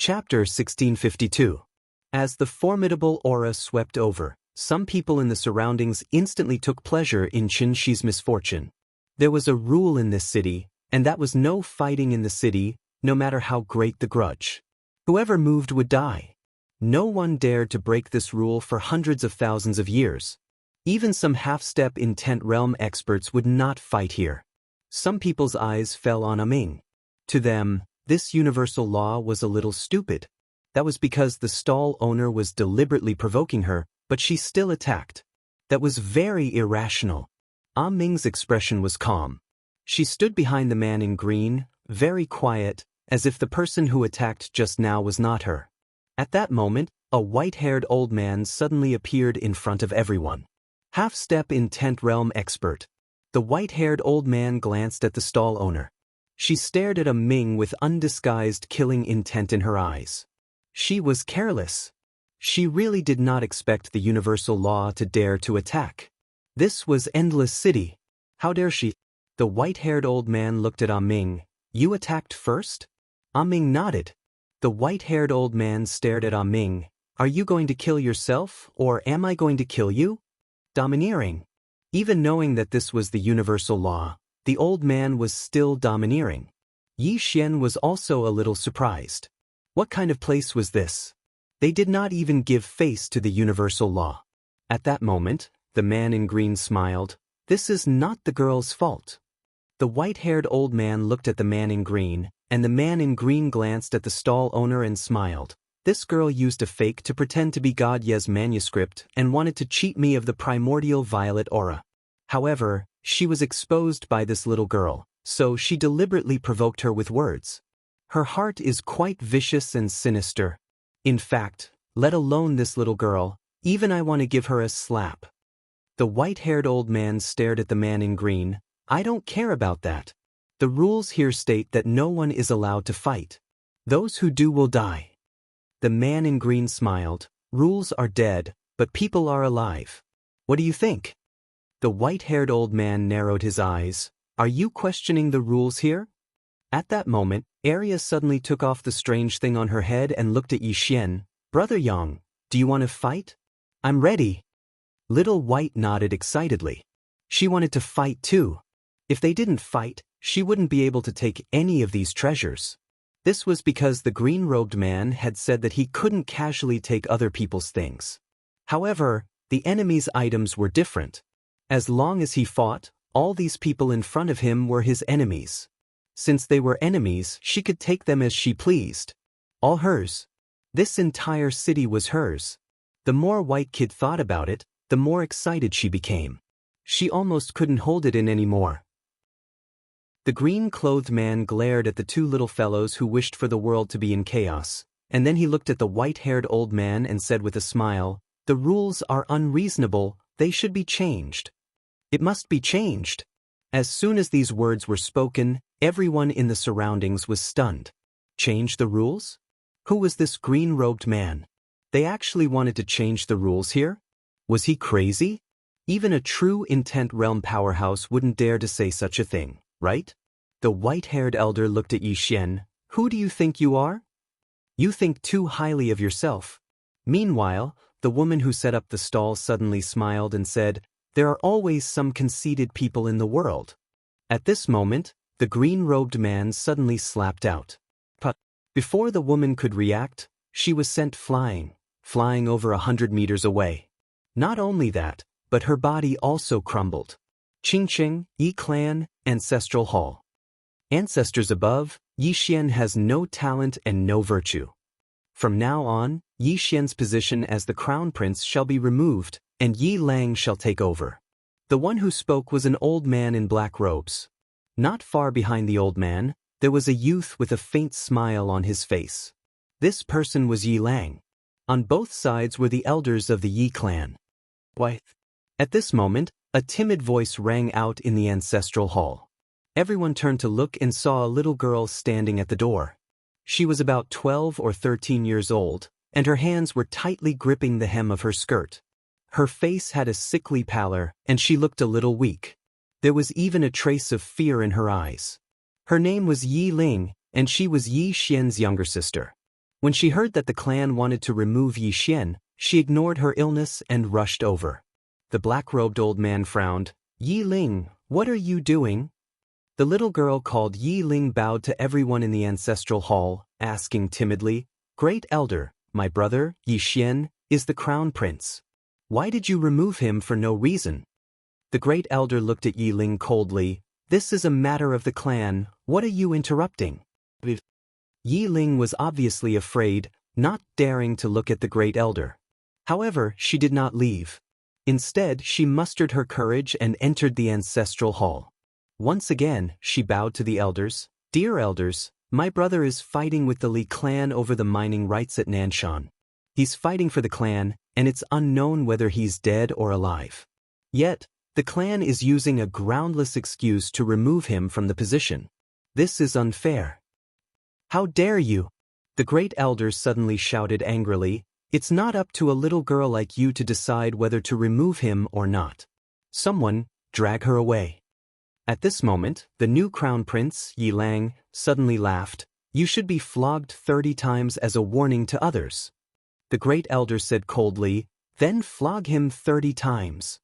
Chapter 1652. As the formidable aura swept over, some people in the surroundings instantly took pleasure in Xianxia's misfortune. There was a rule in this city, and that was no fighting in the city, no matter how great the grudge. Whoever moved would die. No one dared to break this rule for hundreds of thousands of years. Even some half-step intent realm experts would not fight here. Some people's eyes fell on Ming. To them, this universal law was a little stupid. That was because the stall owner was deliberately provoking her, but she still attacked. That was very irrational. Ming's expression was calm. She stood behind the man in green, very quiet, as if the person who attacked just now was not her. At that moment, a white-haired old man suddenly appeared in front of everyone. Half-step intent realm expert. The white-haired old man glanced at the stall owner. She stared at Ming with undisguised killing intent in her eyes. She was careless. She really did not expect the universal law to dare to attack. This was Endless City. How dare she? The white-haired old man looked at Ming. You attacked first? Ming nodded. The white-haired old man stared at Ming. Are you going to kill yourself, or am I going to kill you? Domineering. Even knowing that this was the universal law, the old man was still domineering. Yi Xian was also a little surprised. What kind of place was this? They did not even give face to the universal law. At that moment, the man in green smiled. This is not the girl's fault. The white-haired old man looked at the man in green, and the man in green glanced at the stall owner and smiled. This girl used a fake to pretend to be God Ye's manuscript and wanted to cheat me of the primordial violet aura. However, she was exposed by this little girl, so she deliberately provoked her with words. Her heart is quite vicious and sinister. In fact, let alone this little girl, even I want to give her a slap. The white-haired old man stared at the man in green. I don't care about that. The rules here state that no one is allowed to fight. Those who do will die. The man in green smiled. Rules are dead, but people are alive. What do you think? The white-haired old man narrowed his eyes. Are you questioning the rules here? At that moment, Arya suddenly took off the strange thing on her head and looked at Yi Xian. Brother Yang, do you want to fight? I'm ready. Little White nodded excitedly. She wanted to fight too. If they didn't fight, she wouldn't be able to take any of these treasures. This was because the green-robed man had said that he couldn't casually take other people's things. However, the enemy's items were different. As long as he fought, all these people in front of him were his enemies. Since they were enemies, she could take them as she pleased. All hers. This entire city was hers. The more White Kid thought about it, the more excited she became. She almost couldn't hold it in anymore. The green-clothed man glared at the two little fellows who wished for the world to be in chaos, and then he looked at the white-haired old man and said with a smile, "The rules are unreasonable, they should be changed." It must be changed. As soon as these words were spoken, everyone in the surroundings was stunned. Change the rules? Who was this green-robed man? They actually wanted to change the rules here? Was he crazy? Even a true intent realm powerhouse wouldn't dare to say such a thing, right? The white-haired elder looked at Yi Xian. Who do you think you are? You think too highly of yourself. Meanwhile, the woman who set up the stall suddenly smiled and said, there are always some conceited people in the world. At this moment, the green-robed man suddenly slapped out. But before the woman could react, she was sent flying over 100 meters away. Not only that, but her body also crumbled. Qingqing, Yi Clan, Ancestral Hall. Ancestors above, Yi Xian has no talent and no virtue. From now on, Yi Xian's position as the crown prince shall be removed, and Yi Lang shall take over. The one who spoke was an old man in black robes. Not far behind the old man, there was a youth with a faint smile on his face. This person was Yi Lang. On both sides were the elders of the Yi clan. Why? At this moment, a timid voice rang out in the ancestral hall. Everyone turned to look and saw a little girl standing at the door. She was about 12 or 13 years old, and her hands were tightly gripping the hem of her skirt. Her face had a sickly pallor, and she looked a little weak. There was even a trace of fear in her eyes. Her name was Yi Ling, and she was Yi Xian's younger sister. When she heard that the clan wanted to remove Yi Xian, she ignored her illness and rushed over. The black-robed old man frowned. Yi Ling, what are you doing? The little girl called Yi Ling bowed to everyone in the ancestral hall, asking timidly, Great Elder, my brother, Yi Xian, is the crown prince. Why did you remove him for no reason? The great elder looked at Yi Ling coldly. This is a matter of the clan, what are you interrupting? Yi Ling was obviously afraid, not daring to look at the great elder. However, she did not leave. Instead, she mustered her courage and entered the ancestral hall. Once again, she bowed to the elders. Dear elders, my brother is fighting with the Li clan over the mining rights at Nanshan. He's fighting for the clan, and it's unknown whether he's dead or alive. Yet, the clan is using a groundless excuse to remove him from the position. This is unfair. How dare you? The great elders suddenly shouted angrily. It's not up to a little girl like you to decide whether to remove him or not. Someone, drag her away. At this moment, the new crown prince, Yi Lang, suddenly laughed. You should be flogged 30 times as a warning to others. The great elder said coldly, then flog him 30 times.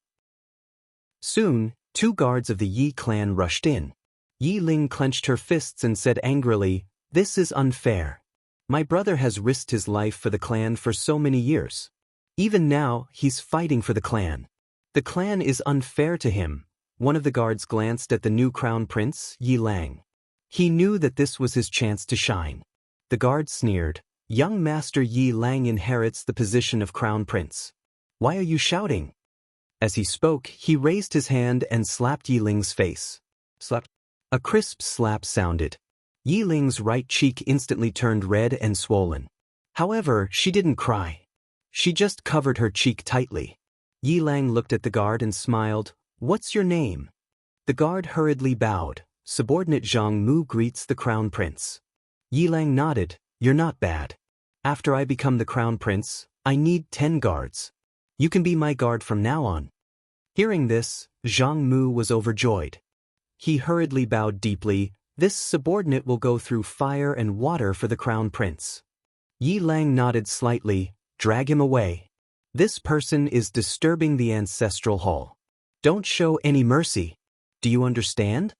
Soon, 2 guards of the Yi clan rushed in. Yi Ling clenched her fists and said angrily, This is unfair. My brother has risked his life for the clan for so many years. Even now, he's fighting for the clan. The clan is unfair to him. One of the guards glanced at the new crown prince, Yi Lang. He knew that this was his chance to shine. The guard sneered, Young Master Yi Lang inherits the position of crown prince. Why are you shouting? As he spoke, he raised his hand and slapped Yi Ling's face. Slap. A crisp slap sounded. Yi Ling's right cheek instantly turned red and swollen. However, she didn't cry. She just covered her cheek tightly. Yi Lang looked at the guard and smiled. What's your name? The guard hurriedly bowed. Subordinate Zhang Mu greets the crown prince. Yi Lang nodded. You're not bad. After I become the crown prince, I need 10 guards. You can be my guard from now on. Hearing this, Zhang Mu was overjoyed. He hurriedly bowed deeply. This subordinate will go through fire and water for the crown prince. Yi Lang nodded slightly. Drag him away. This person is disturbing the ancestral hall. Don't show any mercy. Do you understand?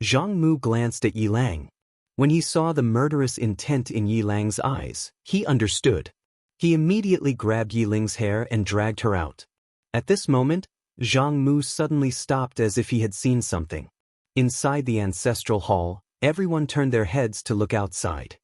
Zhang Mu glanced at Yi Lang. When he saw the murderous intent in Yi Lang's eyes, he understood. He immediately grabbed Yi Ling's hair and dragged her out. At this moment, Zhang Mu suddenly stopped as if he had seen something. Inside the ancestral hall, everyone turned their heads to look outside.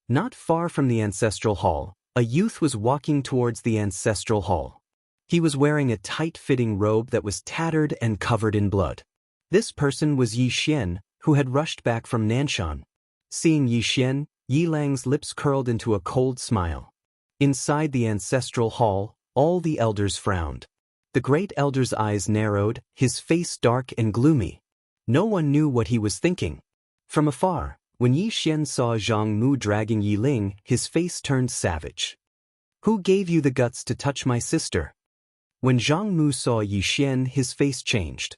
Not far from the ancestral hall, a youth was walking towards the ancestral hall. He was wearing a tight-fitting robe that was tattered and covered in blood. This person was Yi Xian, who had rushed back from Nanshan. Seeing Yi Xian, Yi Lang's lips curled into a cold smile. Inside the ancestral hall, all the elders frowned. The great elder's eyes narrowed, his face dark and gloomy. No one knew what he was thinking. From afar, when Yi Xian saw Zhang Mu dragging Yi Ling, his face turned savage. Who gave you the guts to touch my sister? When Zhang Mu saw Yi Xian, his face changed.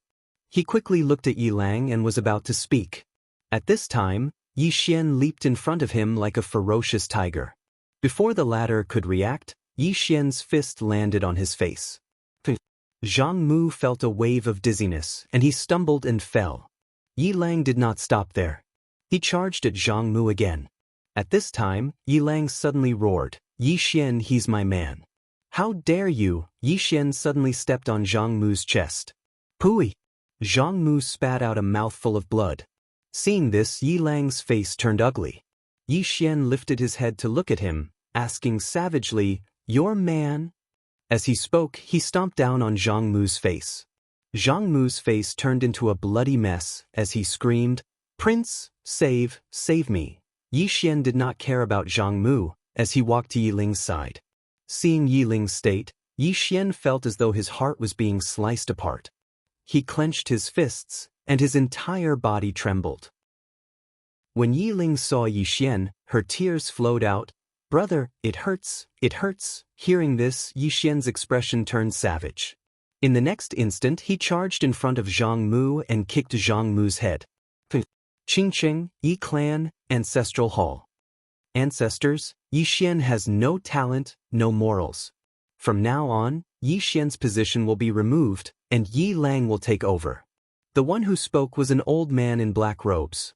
He quickly looked at Yi Lang and was about to speak. At this time, Yi Xian leaped in front of him like a ferocious tiger. Before the latter could react, Yi Xian's fist landed on his face. Zhang Mu felt a wave of dizziness, and he stumbled and fell. Yi Lang did not stop there. He charged at Zhang Mu again. At this time, Yi Lang suddenly roared, Yi Xian, he's my man. How dare you? Yi Xian suddenly stepped on Zhang Mu's chest. Pooey! Zhang Mu spat out a mouthful of blood. Seeing this, Yi Lang's face turned ugly. Yi Xian lifted his head to look at him, asking savagely, Your man? As he spoke, he stomped down on Zhang Mu's face. Zhang Mu's face turned into a bloody mess as he screamed, Prince, save me. Yi Xian did not care about Zhang Mu as he walked to Yi Ling's side. Seeing Yi Ling's state, Yi Xian felt as though his heart was being sliced apart. He clenched his fists, and his entire body trembled. When Yi Ling saw Yi Xian, her tears flowed out. Brother, it hurts, it hurts. Hearing this, Yi Xian's expression turned savage. In the next instant, he charged in front of Zhang Mu and kicked Zhang Mu's head. Qingcheng, Yi Clan, Ancestral Hall. Ancestors, Yixian has no talent, no morals. From now on, Yixian's position will be removed, and Yi Lang will take over. The one who spoke was an old man in black robes.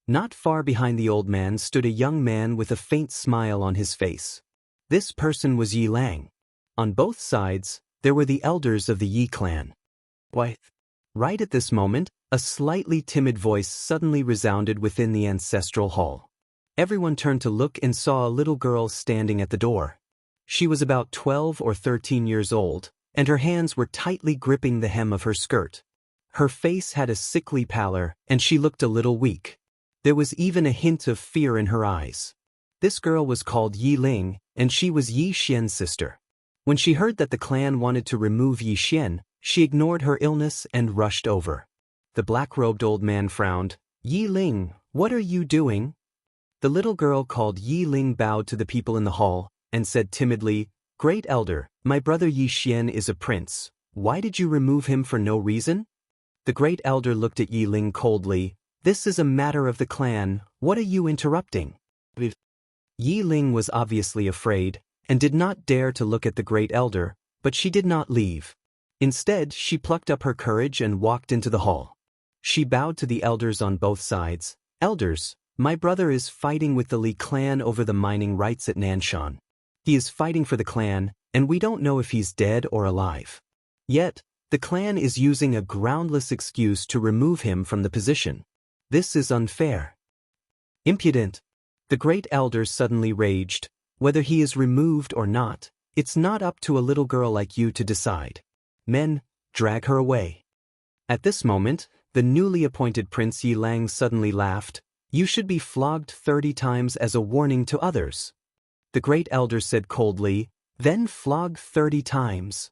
Not far behind the old man stood a young man with a faint smile on his face. This person was Yi Lang. On both sides, there were the elders of the Yi clan. Why? Right at this moment, a slightly timid voice suddenly resounded within the ancestral hall. Everyone turned to look and saw a little girl standing at the door. She was about 12 or 13 years old, and her hands were tightly gripping the hem of her skirt. Her face had a sickly pallor, and she looked a little weak. There was even a hint of fear in her eyes. This girl was called Yi Ling, and she was Yi Xian's sister. When she heard that the clan wanted to remove Yi Xian, she ignored her illness and rushed over. The black-robed old man frowned. "Yi Ling, what are you doing?" The little girl called Yi Ling bowed to the people in the hall and said timidly, "Great elder, my brother Yi Xian is a prince. Why did you remove him for no reason?" The great elder looked at Yi Ling coldly. "This is a matter of the clan. What are you interrupting?" Yi Ling was obviously afraid and did not dare to look at the great elder, but she did not leave. Instead, she plucked up her courage and walked into the hall. She bowed to the elders on both sides. "Elders, my brother is fighting with the Li clan over the mining rights at Nanshan. He is fighting for the clan, and we don't know if he's dead or alive. Yet, the clan is using a groundless excuse to remove him from the position. This is unfair." "Impudent!" The great elder suddenly raged. "Whether he is removed or not, it's not up to a little girl like you to decide. Men, drag her away." At this moment, the newly appointed Prince Yi Lang suddenly laughed. "You should be flogged 30 times as a warning to others." The great elder said coldly, "Then flog 30 times.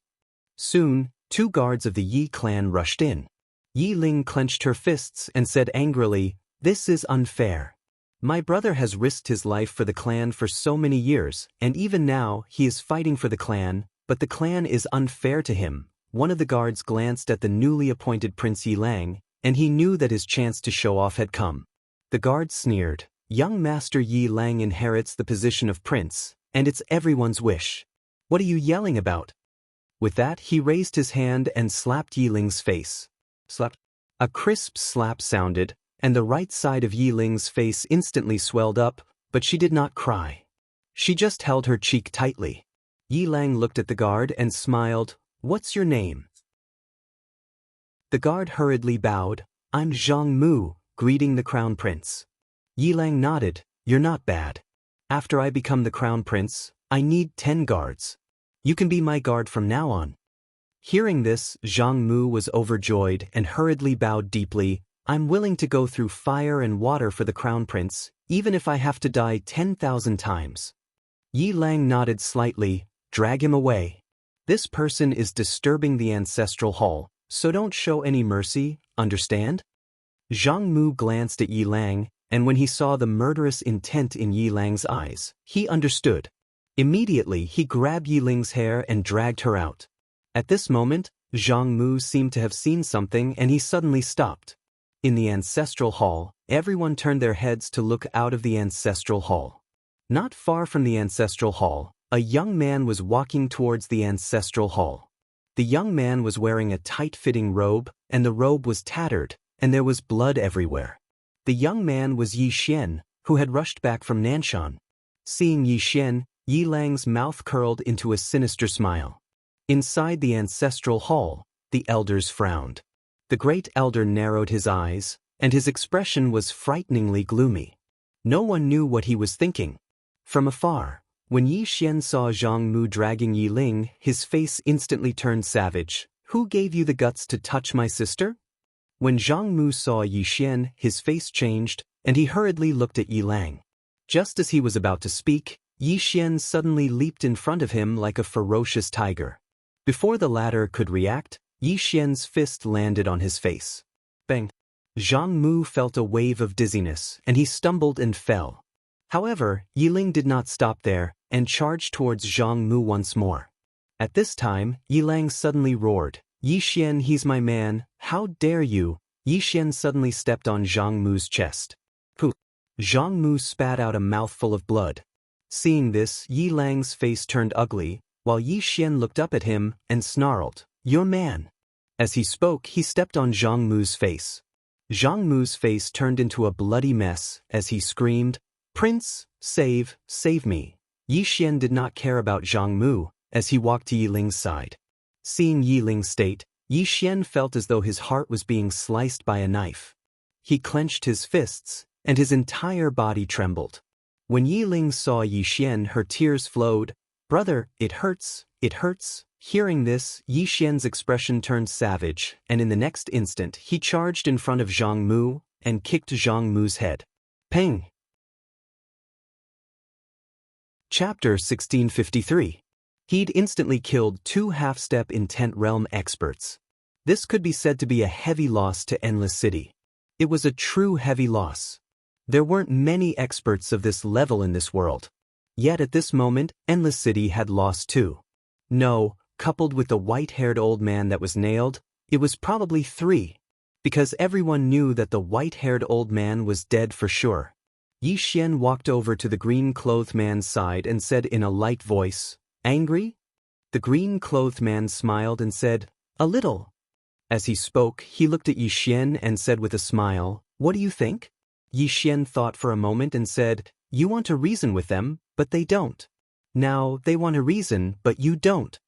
Soon, 2 guards of the Yi clan rushed in. Yi Ling clenched her fists and said angrily, "This is unfair. My brother has risked his life for the clan for so many years, and even now he is fighting for the clan, but the clan is unfair to him." One of the guards glanced at the newly appointed Prince Yi Lang, and he knew that his chance to show off had come. The guard sneered, "Young Master Yi Lang inherits the position of prince, and it's everyone's wish. What are you yelling about?" With that, he raised his hand and slapped Yi Ling's face. Slap. A crisp slap sounded, and the right side of Yi Ling's face instantly swelled up, but she did not cry. She just held her cheek tightly. Yi Lang looked at the guard and smiled. "What's your name?" The guard hurriedly bowed. "I'm Zhang Mu, greeting the crown prince." Yi Lang nodded. "You're not bad. After I become the crown prince, I need 10 guards. You can be my guard from now on." Hearing this, Zhang Mu was overjoyed and hurriedly bowed deeply. "I'm willing to go through fire and water for the crown prince, even if I have to die 10,000 times." Yi Lang nodded slightly. "Drag him away. This person is disturbing the ancestral hall, so don't show any mercy, understand?" Zhang Mu glanced at Yi Lang, and when he saw the murderous intent in Yi Lang's eyes, he understood. Immediately, he grabbed Yi Ling's hair and dragged her out. At this moment, Zhang Mu seemed to have seen something and he suddenly stopped. In the ancestral hall, everyone turned their heads to look out of the ancestral hall. Not far from the ancestral hall, a young man was walking towards the ancestral hall. The young man was wearing a tight-fitting robe, and the robe was tattered, and there was blood everywhere. The young man was Yi Xian, who had rushed back from Nanshan. Seeing Yi Xian, Yi Lang's mouth curled into a sinister smile. Inside the ancestral hall, the elders frowned. The great elder narrowed his eyes, and his expression was frighteningly gloomy. No one knew what he was thinking. From afar, when Yi Xian saw Zhang Mu dragging Yi Ling, his face instantly turned savage. "Who gave you the guts to touch my sister?" When Zhang Mu saw Yi Xian, his face changed, and he hurriedly looked at Yi Lang. Just as he was about to speak, Yi Xian suddenly leaped in front of him like a ferocious tiger. Before the latter could react, Yi Xian's fist landed on his face. Bang! Zhang Mu felt a wave of dizziness, and he stumbled and fell. However, Yi Ling did not stop there, and charged towards Zhang Mu once more. At this time, Yi Lang suddenly roared, "Yi Xian, he's my man, how dare you!" Yi Xian suddenly stepped on Zhang Mu's chest. Pooh! Zhang Mu spat out a mouthful of blood. Seeing this, Yi Lang's face turned ugly, while Yi Xian looked up at him and snarled, "Your man." As he spoke, he stepped on Zhang Mu's face. Zhang Mu's face turned into a bloody mess as he screamed, "Prince, save me." Yi Xian did not care about Zhang Mu as he walked to Yi Ling's side. Seeing Yi Ling's state, Yi Xian felt as though his heart was being sliced by a knife. He clenched his fists, and his entire body trembled. When Yi Ling saw Yi Xian, her tears flowed. "Brother, it hurts, it hurts." Hearing this, Yi Xian's expression turned savage, and in the next instant he charged in front of Zhang Mu and kicked Zhang Mu's head. Peng! Chapter 1653. He'd instantly killed 2 half-step intent realm experts. This could be said to be a heavy loss to Endless City. It was a true heavy loss. There weren't many experts of this level in this world. Yet at this moment, Endless City had lost 2. No, coupled with the white-haired old man that was nailed, it was probably 3. Because everyone knew that the white-haired old man was dead for sure. Yi Xian walked over to the green-clothed man's side and said in a light voice, "Angry?" The green-clothed man smiled and said, "A little." As he spoke, he looked at Yi Xian and said with a smile, "What do you think?" Yi Xian thought for a moment and said, "You want to reason with them, but they don't. Now, they want to reason, but you don't."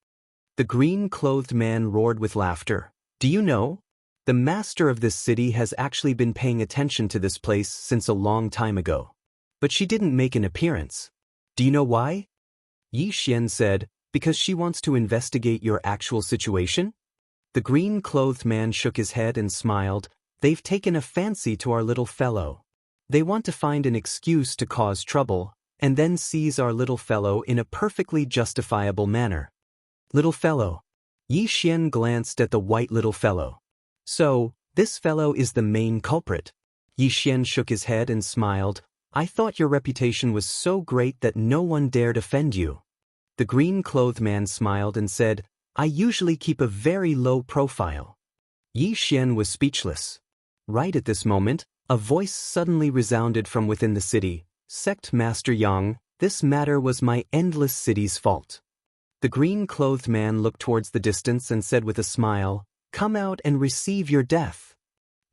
The green-clothed man roared with laughter. "Do you know? The master of this city has actually been paying attention to this place since a long time ago. But she didn't make an appearance. Do you know why?" Yi Xian said, "Because she wants to investigate your actual situation?" The green-clothed man shook his head and smiled. "They've taken a fancy to our little fellow. They want to find an excuse to cause trouble, and then seize our little fellow in a perfectly justifiable manner." Little fellow. Yi Xian glanced at the white little fellow. "So, this fellow is the main culprit." Yi Xian shook his head and smiled. "I thought your reputation was so great that no one dared offend you." The green-clothed man smiled and said, "I usually keep a very low profile." Yi Xian was speechless. Right at this moment, a voice suddenly resounded from within the city. "Sect Master Yang, this matter was my Endless City's fault." The green-clothed man looked towards the distance and said with a smile, "Come out and receive your death."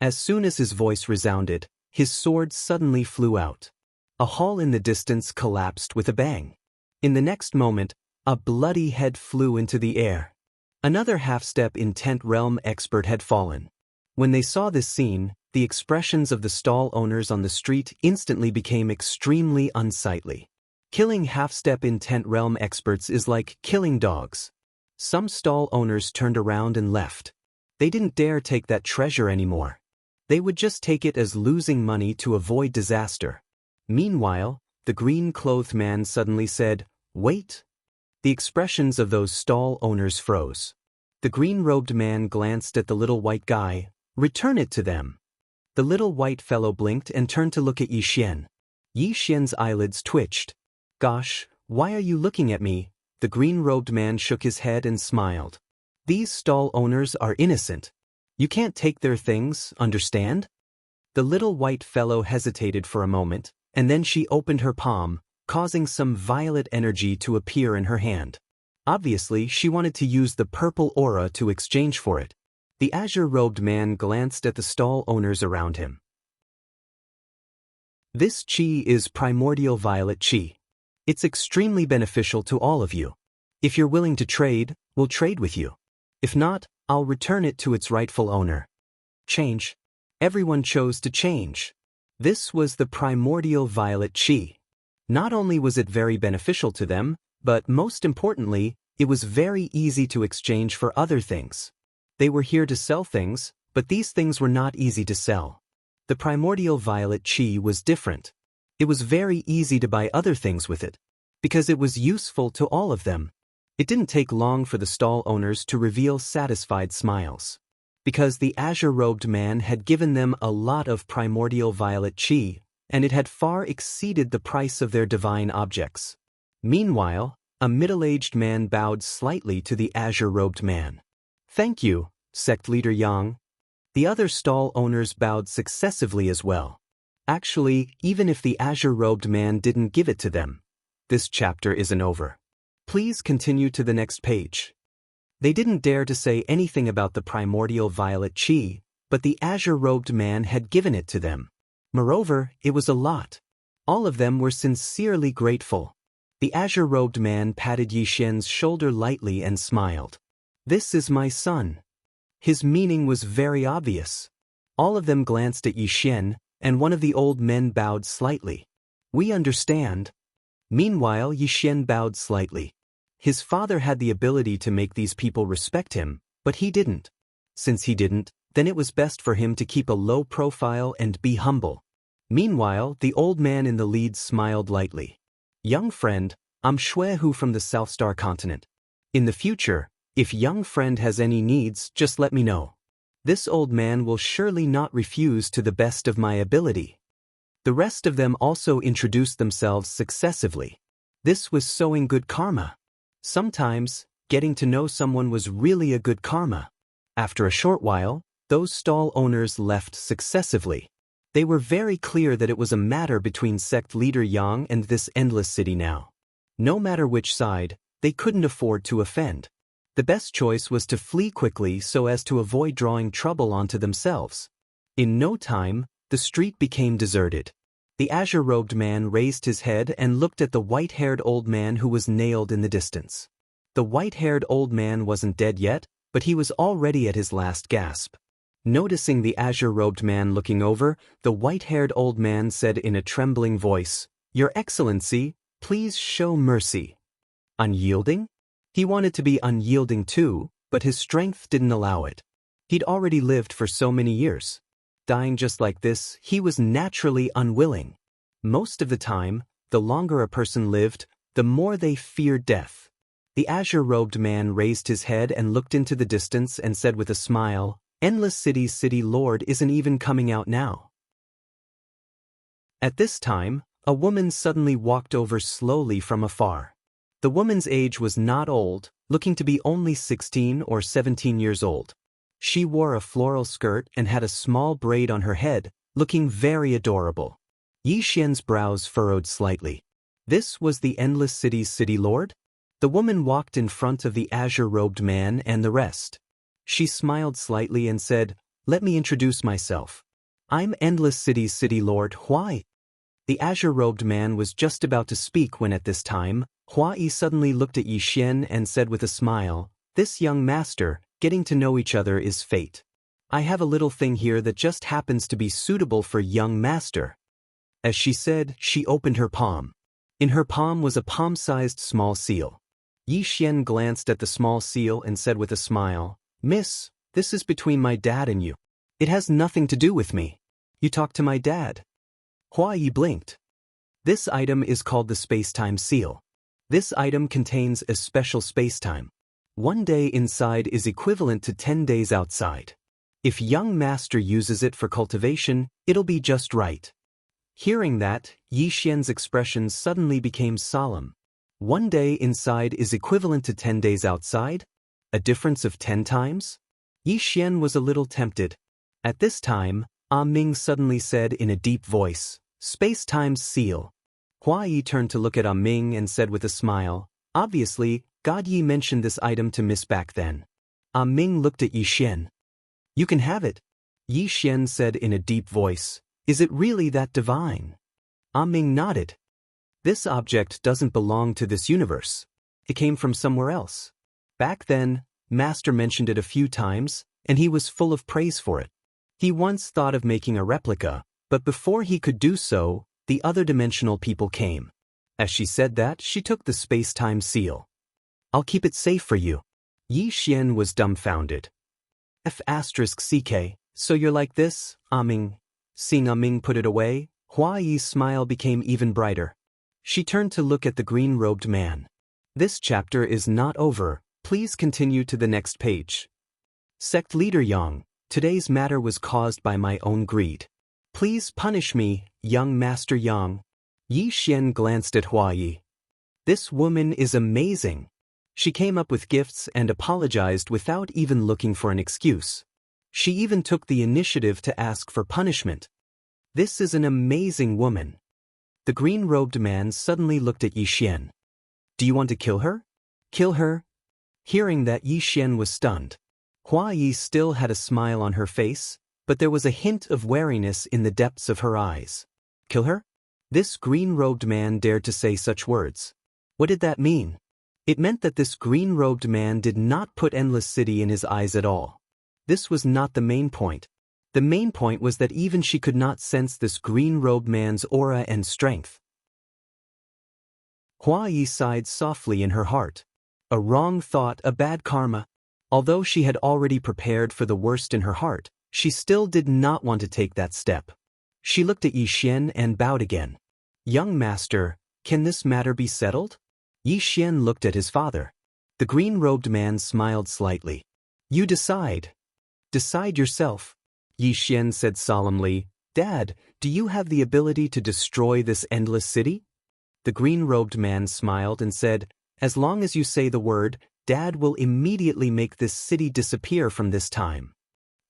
As soon as his voice resounded, his sword suddenly flew out. A hall in the distance collapsed with a bang. In the next moment, a bloody head flew into the air. Another half-step intent realm expert had fallen. When they saw this scene, the expressions of the stall owners on the street instantly became extremely unsightly. Killing half-step intent realm experts is like killing dogs. Some stall owners turned around and left. They didn't dare take that treasure anymore. They would just take it as losing money to avoid disaster. Meanwhile, the green-clothed man suddenly said, "Wait." The expressions of those stall owners froze. The green-robed man glanced at the little white guy. "Return it to them." The little white fellow blinked and turned to look at Yi Xian. Yi Xian's eyelids twitched. "Gosh, why are you looking at me?" The green-robed man shook his head and smiled. "These stall owners are innocent. You can't take their things, understand?" The little white fellow hesitated for a moment, and then she opened her palm, causing some violet energy to appear in her hand. Obviously, she wanted to use the purple aura to exchange for it. The azure-robed man glanced at the stall owners around him. "This chi is primordial violet chi. It's extremely beneficial to all of you. If you're willing to trade, we'll trade with you. If not, I'll return it to its rightful owner." Change. Everyone chose to change. This was the primordial violet chi. Not only was it very beneficial to them, but most importantly, it was very easy to exchange for other things. They were here to sell things, but these things were not easy to sell. The primordial violet chi was different. It was very easy to buy other things with it, because it was useful to all of them. It didn't take long for the stall owners to reveal satisfied smiles. Because the azure-robed man had given them a lot of primordial violet chi, and it had far exceeded the price of their divine objects. Meanwhile, a middle-aged man bowed slightly to the azure-robed man. "Thank you, sect leader Yang." The other stall owners bowed successively as well. Actually, even if the azure-robed man didn't give it to them, this chapter isn't over. Please continue to the next page. They didn't dare to say anything about the primordial violet chi, but the azure-robed man had given it to them. Moreover, it was a lot. All of them were sincerely grateful. The azure-robed man patted Yi Xian's shoulder lightly and smiled. This is my son. His meaning was very obvious. All of them glanced at Yi Xian, and one of the old men bowed slightly. We understand. Meanwhile, Yi Xian bowed slightly. His father had the ability to make these people respect him, but he didn't. Since he didn't, then it was best for him to keep a low profile and be humble. Meanwhile, the old man in the lead smiled lightly. Young friend, I'm Shui Hu from the South Star continent. In the future, if young friend has any needs, just let me know. This old man will surely not refuse to the best of my ability. The rest of them also introduced themselves successively. This was sowing good karma. Sometimes, getting to know someone was really a good karma. After a short while, those stall owners left successively. They were very clear that it was a matter between sect leader Yang and this endless city now. No matter which side, they couldn't afford to offend. The best choice was to flee quickly so as to avoid drawing trouble onto themselves. In no time, the street became deserted. The azure-robed man raised his head and looked at the white-haired old man who was nailed in the distance. The white-haired old man wasn't dead yet, but he was already at his last gasp. Noticing the azure-robed man looking over, the white-haired old man said in a trembling voice, "Your Excellency, please show mercy." Unyielding? He wanted to be unyielding too, but his strength didn't allow it. He'd already lived for so many years. Dying just like this, he was naturally unwilling. Most of the time, the longer a person lived, the more they feared death. The azure-robed man raised his head and looked into the distance and said with a smile, "Endless City's city lord isn't even coming out now." At this time, a woman suddenly walked over slowly from afar. The woman's age was not old, looking to be only 16 or 17 years old. She wore a floral skirt and had a small braid on her head, looking very adorable. Yi Xian's brows furrowed slightly. This was the Endless City's city lord? The woman walked in front of the azure-robed man and the rest. She smiled slightly and said, "Let me introduce myself. I'm Endless City's city lord Hua Yi." The azure-robed man was just about to speak when at this time, Hua Yi suddenly looked at Yi Xian and said with a smile, "This young master, getting to know each other is fate. I have a little thing here that just happens to be suitable for young master." As she said, she opened her palm. In her palm was a palm-sized small seal. Yi Xian glanced at the small seal and said with a smile, "Miss, this is between my dad and you. It has nothing to do with me. You talk to my dad." Hua Yi blinked. This item is called the space-time seal. This item contains a special space-time. 1 day inside is equivalent to 10 days outside. If young master uses it for cultivation, it'll be just right. Hearing that, Yi Xian's expression suddenly became solemn. 1 day inside is equivalent to 10 days outside? A difference of 10 times? Yi Xian was a little tempted. At this time, Ming suddenly said in a deep voice, "Space-time's seal." Hua Yi turned to look at Ming and said with a smile, "Obviously, God Yi mentioned this item to Miss back then." Ming looked at Yi Xian. "You can have it." Yi Xian said in a deep voice, "Is it really that divine?" Ming nodded. "This object doesn't belong to this universe. It came from somewhere else. Back then, Master mentioned it a few times, and he was full of praise for it. He once thought of making a replica, but before he could do so, the other dimensional people came. As she said that, she took the space-time seal. I'll keep it safe for you." Yi Xian was dumbfounded. F***CK, so you're like this, Ming? Seeing Ming put it away, Hua Yi's smile became even brighter. She turned to look at the green-robed man. "This chapter is not over, please continue to the next page." Sect Leader Yang, today's matter was caused by my own greed. Please punish me, young Master Yang. Yi Xian glanced at Hua Yi. This woman is amazing. She came up with gifts and apologized without even looking for an excuse. She even took the initiative to ask for punishment. This is an amazing woman. The green-robed man suddenly looked at Yi Xian. Do you want to kill her? Kill her? Hearing that, Yi Xian was stunned. Hua Yi still had a smile on her face, but there was a hint of wariness in the depths of her eyes. Kill her? This green-robed man dared to say such words. What did that mean? It meant that this green-robed man did not put Endless City in his eyes at all. This was not the main point. The main point was that even she could not sense this green-robed man's aura and strength. Hua Yi sighed softly in her heart. A wrong thought, a bad karma. Although she had already prepared for the worst in her heart, she still did not want to take that step. She looked at Yi Xian and bowed again. Young master, can this matter be settled? Yi Xian looked at his father. The green-robed man smiled slightly. You decide. Decide yourself. Yi Xian said solemnly, Dad, do you have the ability to destroy this endless city? The green-robed man smiled and said, As long as you say the word, Dad will immediately make this city disappear from this time.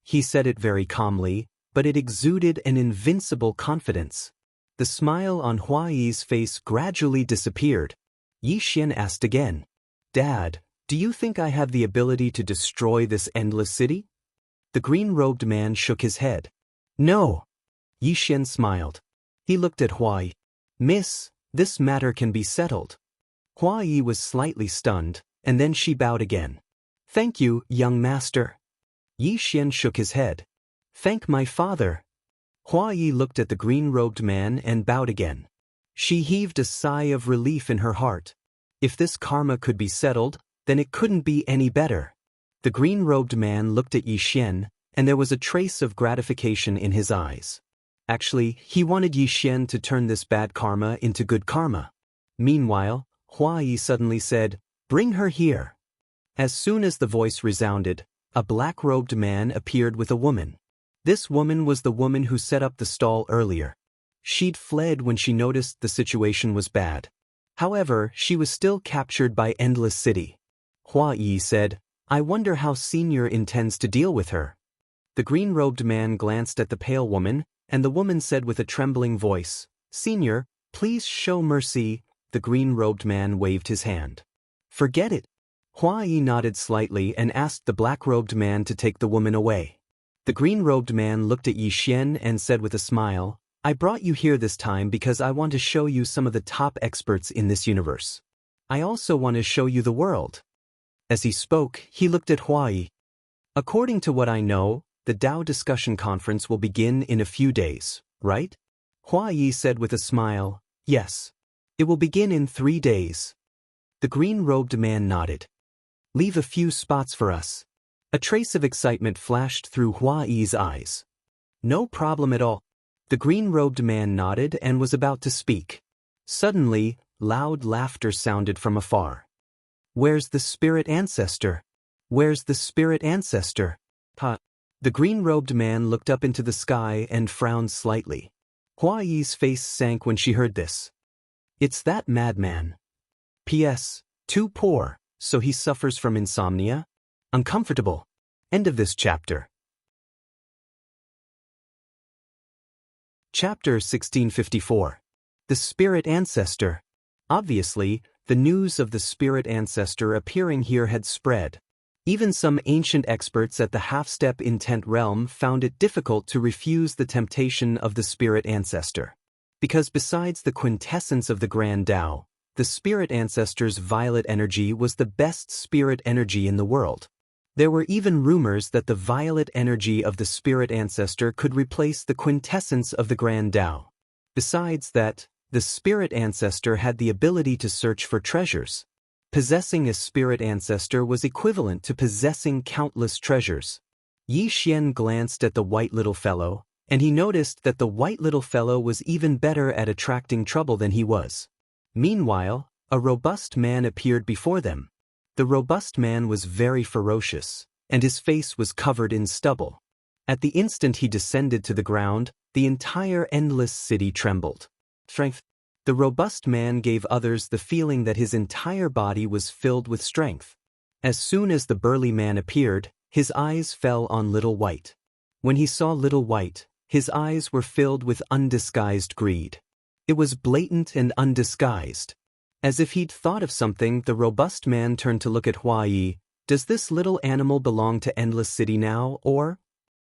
He said it very calmly, but it exuded an invincible confidence. The smile on Hua Yi's face gradually disappeared. Yi Xian asked again, Dad, do you think I have the ability to destroy this endless city? The green-robed man shook his head. No. Yi Xian smiled. He looked at Hua Yi. Miss, this matter can be settled. Hua Yi was slightly stunned, and then she bowed again. Thank you, young master. Yi Xian shook his head. Thank my father. Hua Yi looked at the green-robed man and bowed again. She heaved a sigh of relief in her heart. If this karma could be settled, then it couldn't be any better. The green-robed man looked at Yi Xian, and there was a trace of gratification in his eyes. Actually, he wanted Yi Xian to turn this bad karma into good karma. Meanwhile, Hua Yi suddenly said, Bring her here. As soon as the voice resounded, a black-robed man appeared with a woman. This woman was the woman who set up the stall earlier. She'd fled when she noticed the situation was bad. However, she was still captured by Endless City. Hua Yi said, I wonder how Senior intends to deal with her. The green-robed man glanced at the pale woman, and the woman said with a trembling voice, Senior, please show mercy. The green-robed man waved his hand. Forget it. Hua Yi nodded slightly and asked the black-robed man to take the woman away. The green-robed man looked at Yi Xian and said with a smile, I brought you here this time because I want to show you some of the top experts in this universe. I also want to show you the world. As he spoke, he looked at Hua Yi. According to what I know, the Dao discussion conference will begin in a few days, right? Hua Yi said with a smile, Yes. It will begin in 3 days. The green-robed man nodded. Leave a few spots for us. A trace of excitement flashed through Hua Yi's eyes. No problem at all. The green-robed man nodded and was about to speak. Suddenly, loud laughter sounded from afar. Where's the spirit ancestor? Where's the spirit ancestor? Ha! The green-robed man looked up into the sky and frowned slightly. Hua Yi's face sank when she heard this. It's that madman. P.S. Too poor, so he suffers from insomnia? Uncomfortable. End of this chapter. Chapter 1654. The Spirit Ancestor. Obviously, the news of the Spirit Ancestor appearing here had spread. Even some ancient experts at the half-step intent realm found it difficult to refuse the temptation of the Spirit Ancestor. Because besides the quintessence of the Grand Tao, the Spirit Ancestor's violet energy was the best spirit energy in the world. There were even rumors that the violet energy of the Spirit Ancestor could replace the quintessence of the Grand Tao. Besides that, the Spirit Ancestor had the ability to search for treasures. Possessing a Spirit Ancestor was equivalent to possessing countless treasures. Yi Xian glanced at the white little fellow, and he noticed that the white little fellow was even better at attracting trouble than he was. Meanwhile, a robust man appeared before them. The robust man was very ferocious, and his face was covered in stubble. At the instant he descended to the ground, the entire endless city trembled. Strength. The robust man gave others the feeling that his entire body was filled with strength. As soon as the burly man appeared, his eyes fell on Little White. When he saw Little White, his eyes were filled with undisguised greed. It was blatant and undisguised. As if he'd thought of something, the robust man turned to look at Hua Yi. Does this little animal belong to Endless City now, or?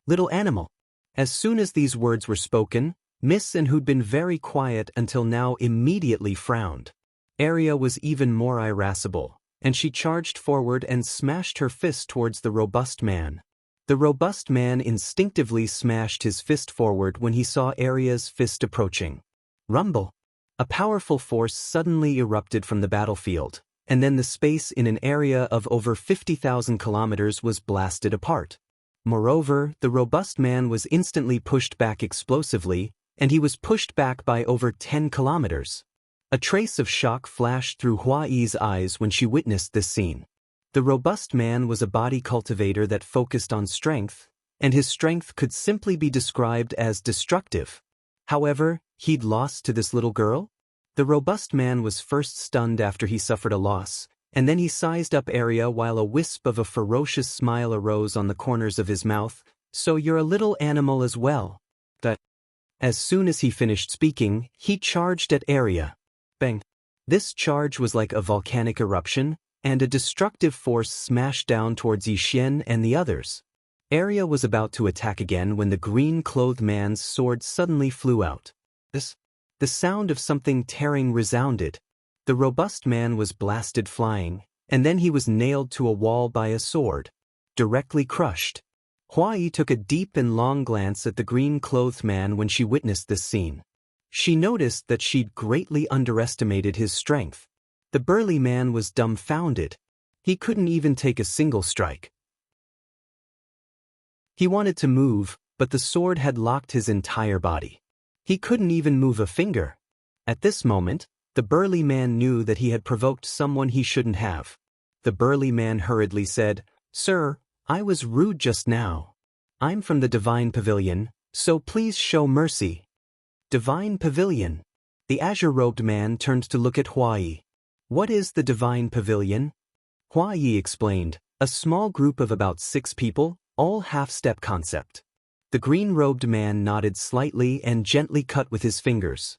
Little animal. As soon as these words were spoken, Miss N, who'd been very quiet until now, immediately frowned. Arya was even more irascible, and she charged forward and smashed her fist towards the robust man. The robust man instinctively smashed his fist forward when he saw Arya's fist approaching. Rumble! A powerful force suddenly erupted from the battlefield, and then the space in an area of over 50,000 kilometers was blasted apart. Moreover, the robust man was instantly pushed back explosively, and he was pushed back by over 10 kilometers. A trace of shock flashed through Hua Yi's eyes when she witnessed this scene. The robust man was a body cultivator that focused on strength, and his strength could simply be described as destructive. However, he'd lost to this little girl? The robust man was first stunned after he suffered a loss, and then he sized up Arya while a wisp of a ferocious smile arose on the corners of his mouth. So you're a little animal as well. As soon as he finished speaking, he charged at Arya. Bang! This charge was like a volcanic eruption, and a destructive force smashed down towards Yixian and the others. Arya was about to attack again when the green-clothed man's sword suddenly flew out. The sound of something tearing resounded. The robust man was blasted flying, and then he was nailed to a wall by a sword. Directly crushed. Hua Yi took a deep and long glance at the green-clothed man when she witnessed this scene. She noticed that she'd greatly underestimated his strength. The burly man was dumbfounded. He couldn't even take a single strike. He wanted to move, but the sword had locked his entire body. He couldn't even move a finger. At this moment, the burly man knew that he had provoked someone he shouldn't have. The burly man hurriedly said, "Sir, I was rude just now. I'm from the Divine Pavilion, so please show mercy." Divine Pavilion. The azure-robed man turned to look at Hua Yi. What is the Divine Pavilion? Hua Yi explained, a small group of about 6 people, all half-step concept. The green-robed man nodded slightly and gently cut with his fingers.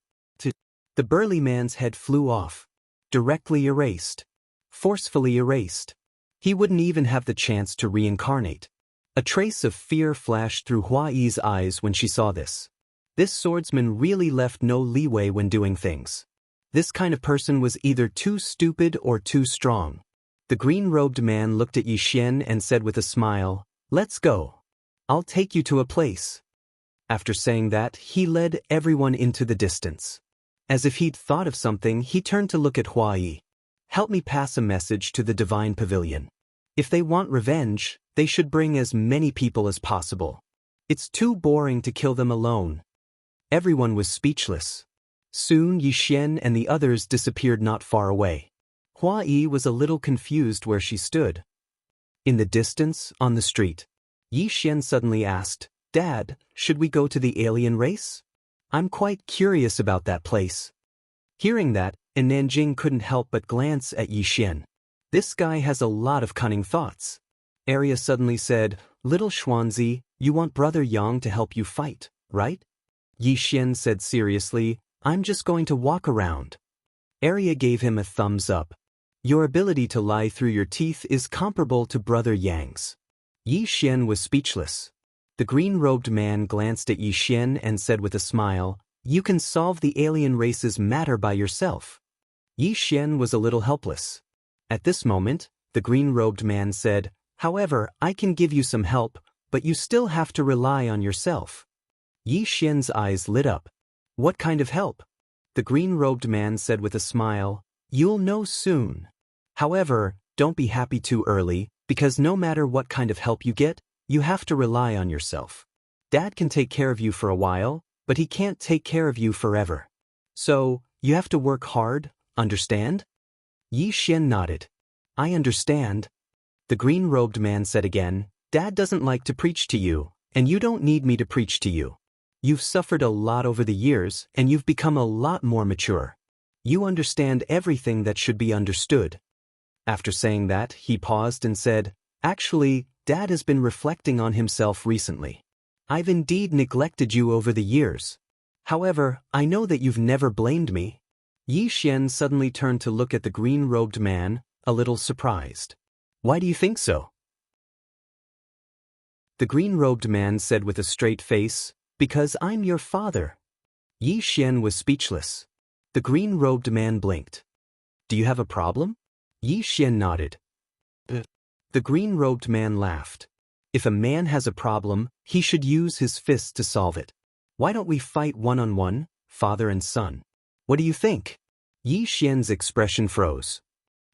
The burly man's head flew off. Directly erased. Forcefully erased. He wouldn't even have the chance to reincarnate. A trace of fear flashed through Hua Yi's eyes when she saw this. This swordsman really left no leeway when doing things. This kind of person was either too stupid or too strong. The green-robed man looked at Yixian and said with a smile, "Let's go. I'll take you to a place." After saying that, he led everyone into the distance. As if he'd thought of something, he turned to look at Hua Yi. "Help me pass a message to the Divine Pavilion. If they want revenge, they should bring as many people as possible. It's too boring to kill them alone." Everyone was speechless. Soon Yixian and the others disappeared not far away. Hua Yi was a little confused where she stood. In the distance, on the street, Yixian suddenly asked, "Dad, should we go to the alien race? I'm quite curious about that place." Hearing that, Nanjing couldn't help but glance at Yixian. This guy has a lot of cunning thoughts. Arya suddenly said, "Little Xuanzi, you want Brother Yang to help you fight, right?" Yixian said seriously, "I'm just going to walk around." Arya gave him a thumbs up. "Your ability to lie through your teeth is comparable to Brother Yang's." Yixian was speechless. The green-robed man glanced at Yixian and said with a smile, "You can solve the alien race's matter by yourself." Yixian was a little helpless. At this moment, the green-robed man said, "However, I can give you some help, but you still have to rely on yourself." Yixian's eyes lit up. "What kind of help?" The green-robed man said with a smile, "You'll know soon. However, don't be happy too early, because no matter what kind of help you get, you have to rely on yourself. Dad can take care of you for a while, but he can't take care of you forever. So, you have to work hard, understand?" Yixian nodded. "I understand." The green-robed man said again, "Dad doesn't like to preach to you, and you don't need me to preach to you. You've suffered a lot over the years, and you've become a lot more mature. You understand everything that should be understood." After saying that, he paused and said, "Actually, Dad has been reflecting on himself recently. I've indeed neglected you over the years. However, I know that you've never blamed me. Yi Xian suddenly turned to look at the green-robed man, a little surprised. Why do you think so? The green-robed man said with a straight face, because I'm your father. Yi Xian was speechless. The green-robed man blinked. Do you have a problem? Yi Xian nodded. The green-robed man laughed. If a man has a problem, he should use his fists to solve it. Why don't we fight one-on-one, father and son? What do you think? Yi Xian's expression froze.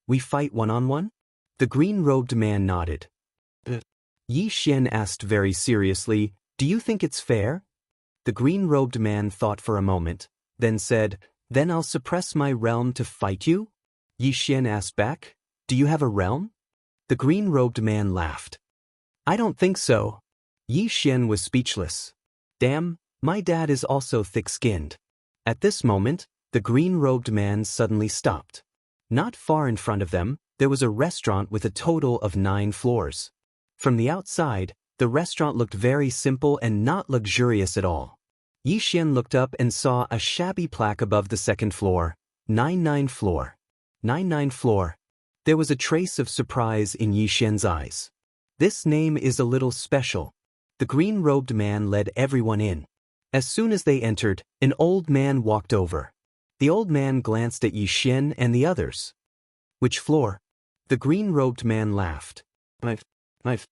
We fight one-on-one? The green-robed man nodded. Yi Xian asked very seriously, do you think it's fair? The green-robed man thought for a moment, then said, then I'll suppress my realm to fight you? Yi Xian asked back, do you have a realm? The green-robed man laughed. I don't think so. Yi Xian was speechless. Damn, my dad is also thick-skinned. At this moment, the green-robed man suddenly stopped. Not far in front of them, there was a restaurant with a total of 9 floors. From the outside, the restaurant looked very simple and not luxurious at all. Yi Xian looked up and saw a shabby plaque above the second floor, 99 floor. 99 floor. There was a trace of surprise in Yi Xian's eyes. This name is a little special. The green-robed man led everyone in. As soon as they entered, an old man walked over. The old man glanced at Yi Xian and the others. Which floor? The green-robed man laughed. I've.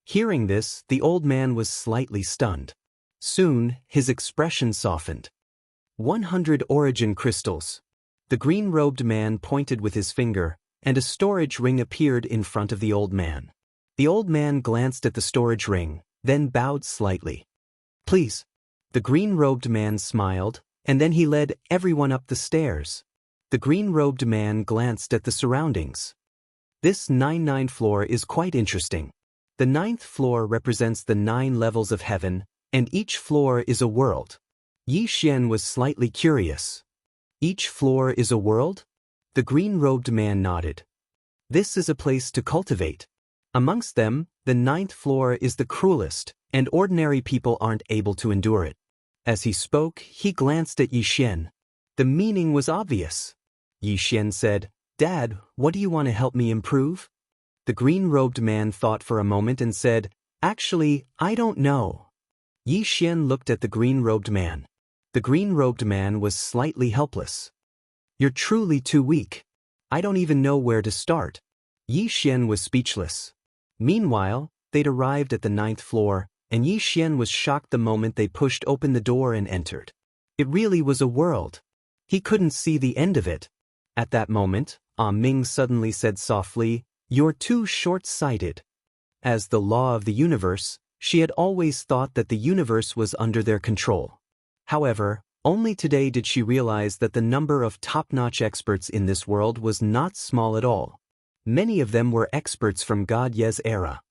Hearing this, the old man was slightly stunned. Soon, his expression softened. 100 origin crystals. The green-robed man pointed with his finger, and a storage ring appeared in front of the old man. The old man glanced at the storage ring, then bowed slightly. Please. The green-robed man smiled, and then he led everyone up the stairs. The green-robed man glanced at the surroundings. This 99 floor is quite interesting. The 9th floor represents the 9 levels of heaven, and each floor is a world. Yi Xian was slightly curious. Each floor is a world? The green-robed man nodded. This is a place to cultivate. Amongst them, the 9th floor is the cruelest, and ordinary people aren't able to endure it. As he spoke, he glanced at Yi Xian. The meaning was obvious. Yi Xian said, Dad, what do you want to help me improve? The green-robed man thought for a moment and said, Actually, I don't know. Yi Xian looked at the green-robed man. The green-robed man was slightly helpless. You're truly too weak. I don't even know where to start. Yi Xian was speechless. Meanwhile, they'd arrived at the 9th floor, and Yi Xian was shocked the moment they pushed open the door and entered. It really was a world. He couldn't see the end of it. At that moment, Ming suddenly said softly, You're too short-sighted. As the law of the universe, she had always thought that the universe was under their control. However, only today did she realize that the number of top-notch experts in this world was not small at all. Many of them were experts from God Ye's era.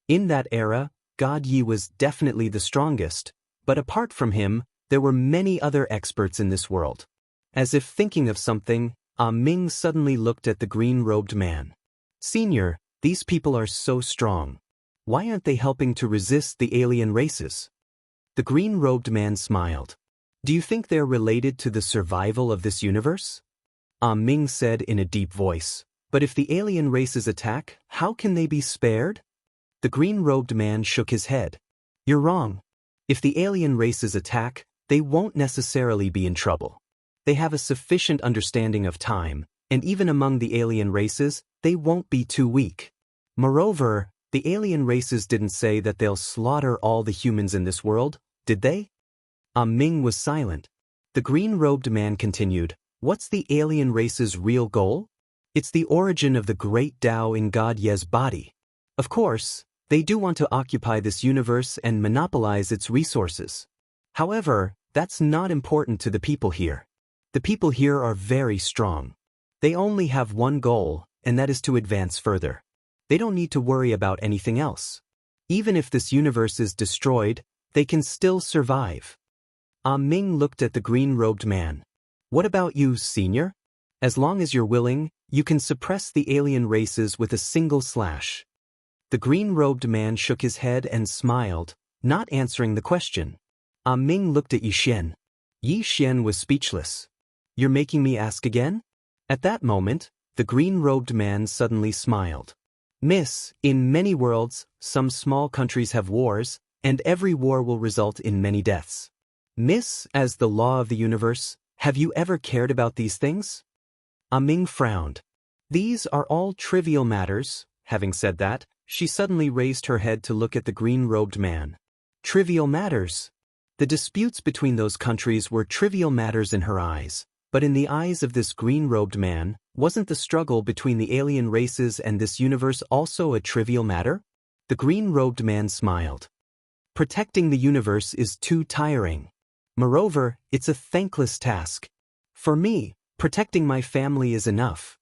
In that era, God Ye was definitely the strongest, but apart from him, there were many other experts in this world. As if thinking of something, Ming suddenly looked at the green-robed man. Senior, these people are so strong. Why aren't they helping to resist the alien races? The green-robed man smiled. Do you think they're related to the survival of this universe? Ming said in a deep voice. But if the alien races attack, how can they be spared? The green-robed man shook his head. You're wrong. If the alien races attack, they won't necessarily be in trouble. They have a sufficient understanding of time, and even among the alien races, they won't be too weak. Moreover, the alien races didn't say that they'll slaughter all the humans in this world, did they? Ming was silent. The green-robed man continued, What's the alien race's real goal? It's the origin of the great Tao in God Ye's body. Of course, they do want to occupy this universe and monopolize its resources. However, that's not important to the people here. The people here are very strong. They only have one goal, and that is to advance further. They don't need to worry about anything else. Even if this universe is destroyed, they can still survive. Ming looked at the green-robed man. What about you, senior? As long as you're willing, you can suppress the alien races with a single slash. The green-robed man shook his head and smiled, not answering the question. Ming looked at Yi Xian. Yi Xian was speechless. You're making me ask again? At that moment, the green-robed man suddenly smiled. Miss, in many worlds, some small countries have wars, and every war will result in many deaths. Miss, as the law of the universe, have you ever cared about these things? Ming frowned. These are all trivial matters. Having said that, she suddenly raised her head to look at the green-robed man. Trivial matters. The disputes between those countries were trivial matters in her eyes, but in the eyes of this green-robed man, wasn't the struggle between the alien races and this universe also a trivial matter? The green-robed man smiled. Protecting the universe is too tiring. Moreover, it's a thankless task. For me, protecting my family is enough.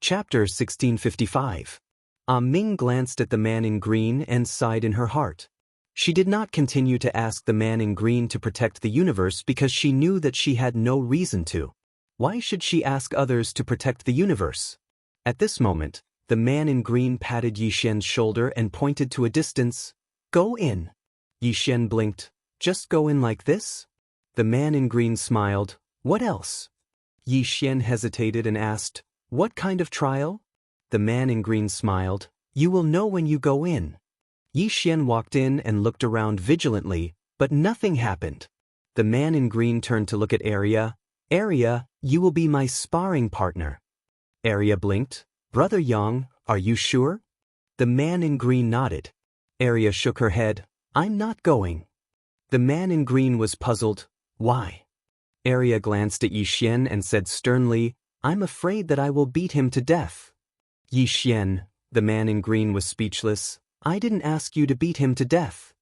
Chapter 1655. Ming glanced at the man in green and sighed in her heart. She did not continue to ask the man in green to protect the universe because she knew that she had no reason to. Why should she ask others to protect the universe? At this moment, the man in green patted Yi Xian's shoulder and pointed to a distance. Go in. Yi Xian blinked. Just go in like this? The man in green smiled. What else? Yi Xian hesitated and asked, What kind of trial? The man in green smiled. You will know when you go in. Yi Xian walked in and looked around vigilantly, but nothing happened. The man in green turned to look at Arya. Arya, you will be my sparring partner. Arya blinked. Brother Yang, are you sure? The man in green nodded. Arya shook her head. I'm not going. The man in green was puzzled. Why? Arya glanced at Yi Xian and said sternly, I'm afraid that I will beat him to death. Yi Xian, the man in green was speechless. I didn't ask you to beat him to death.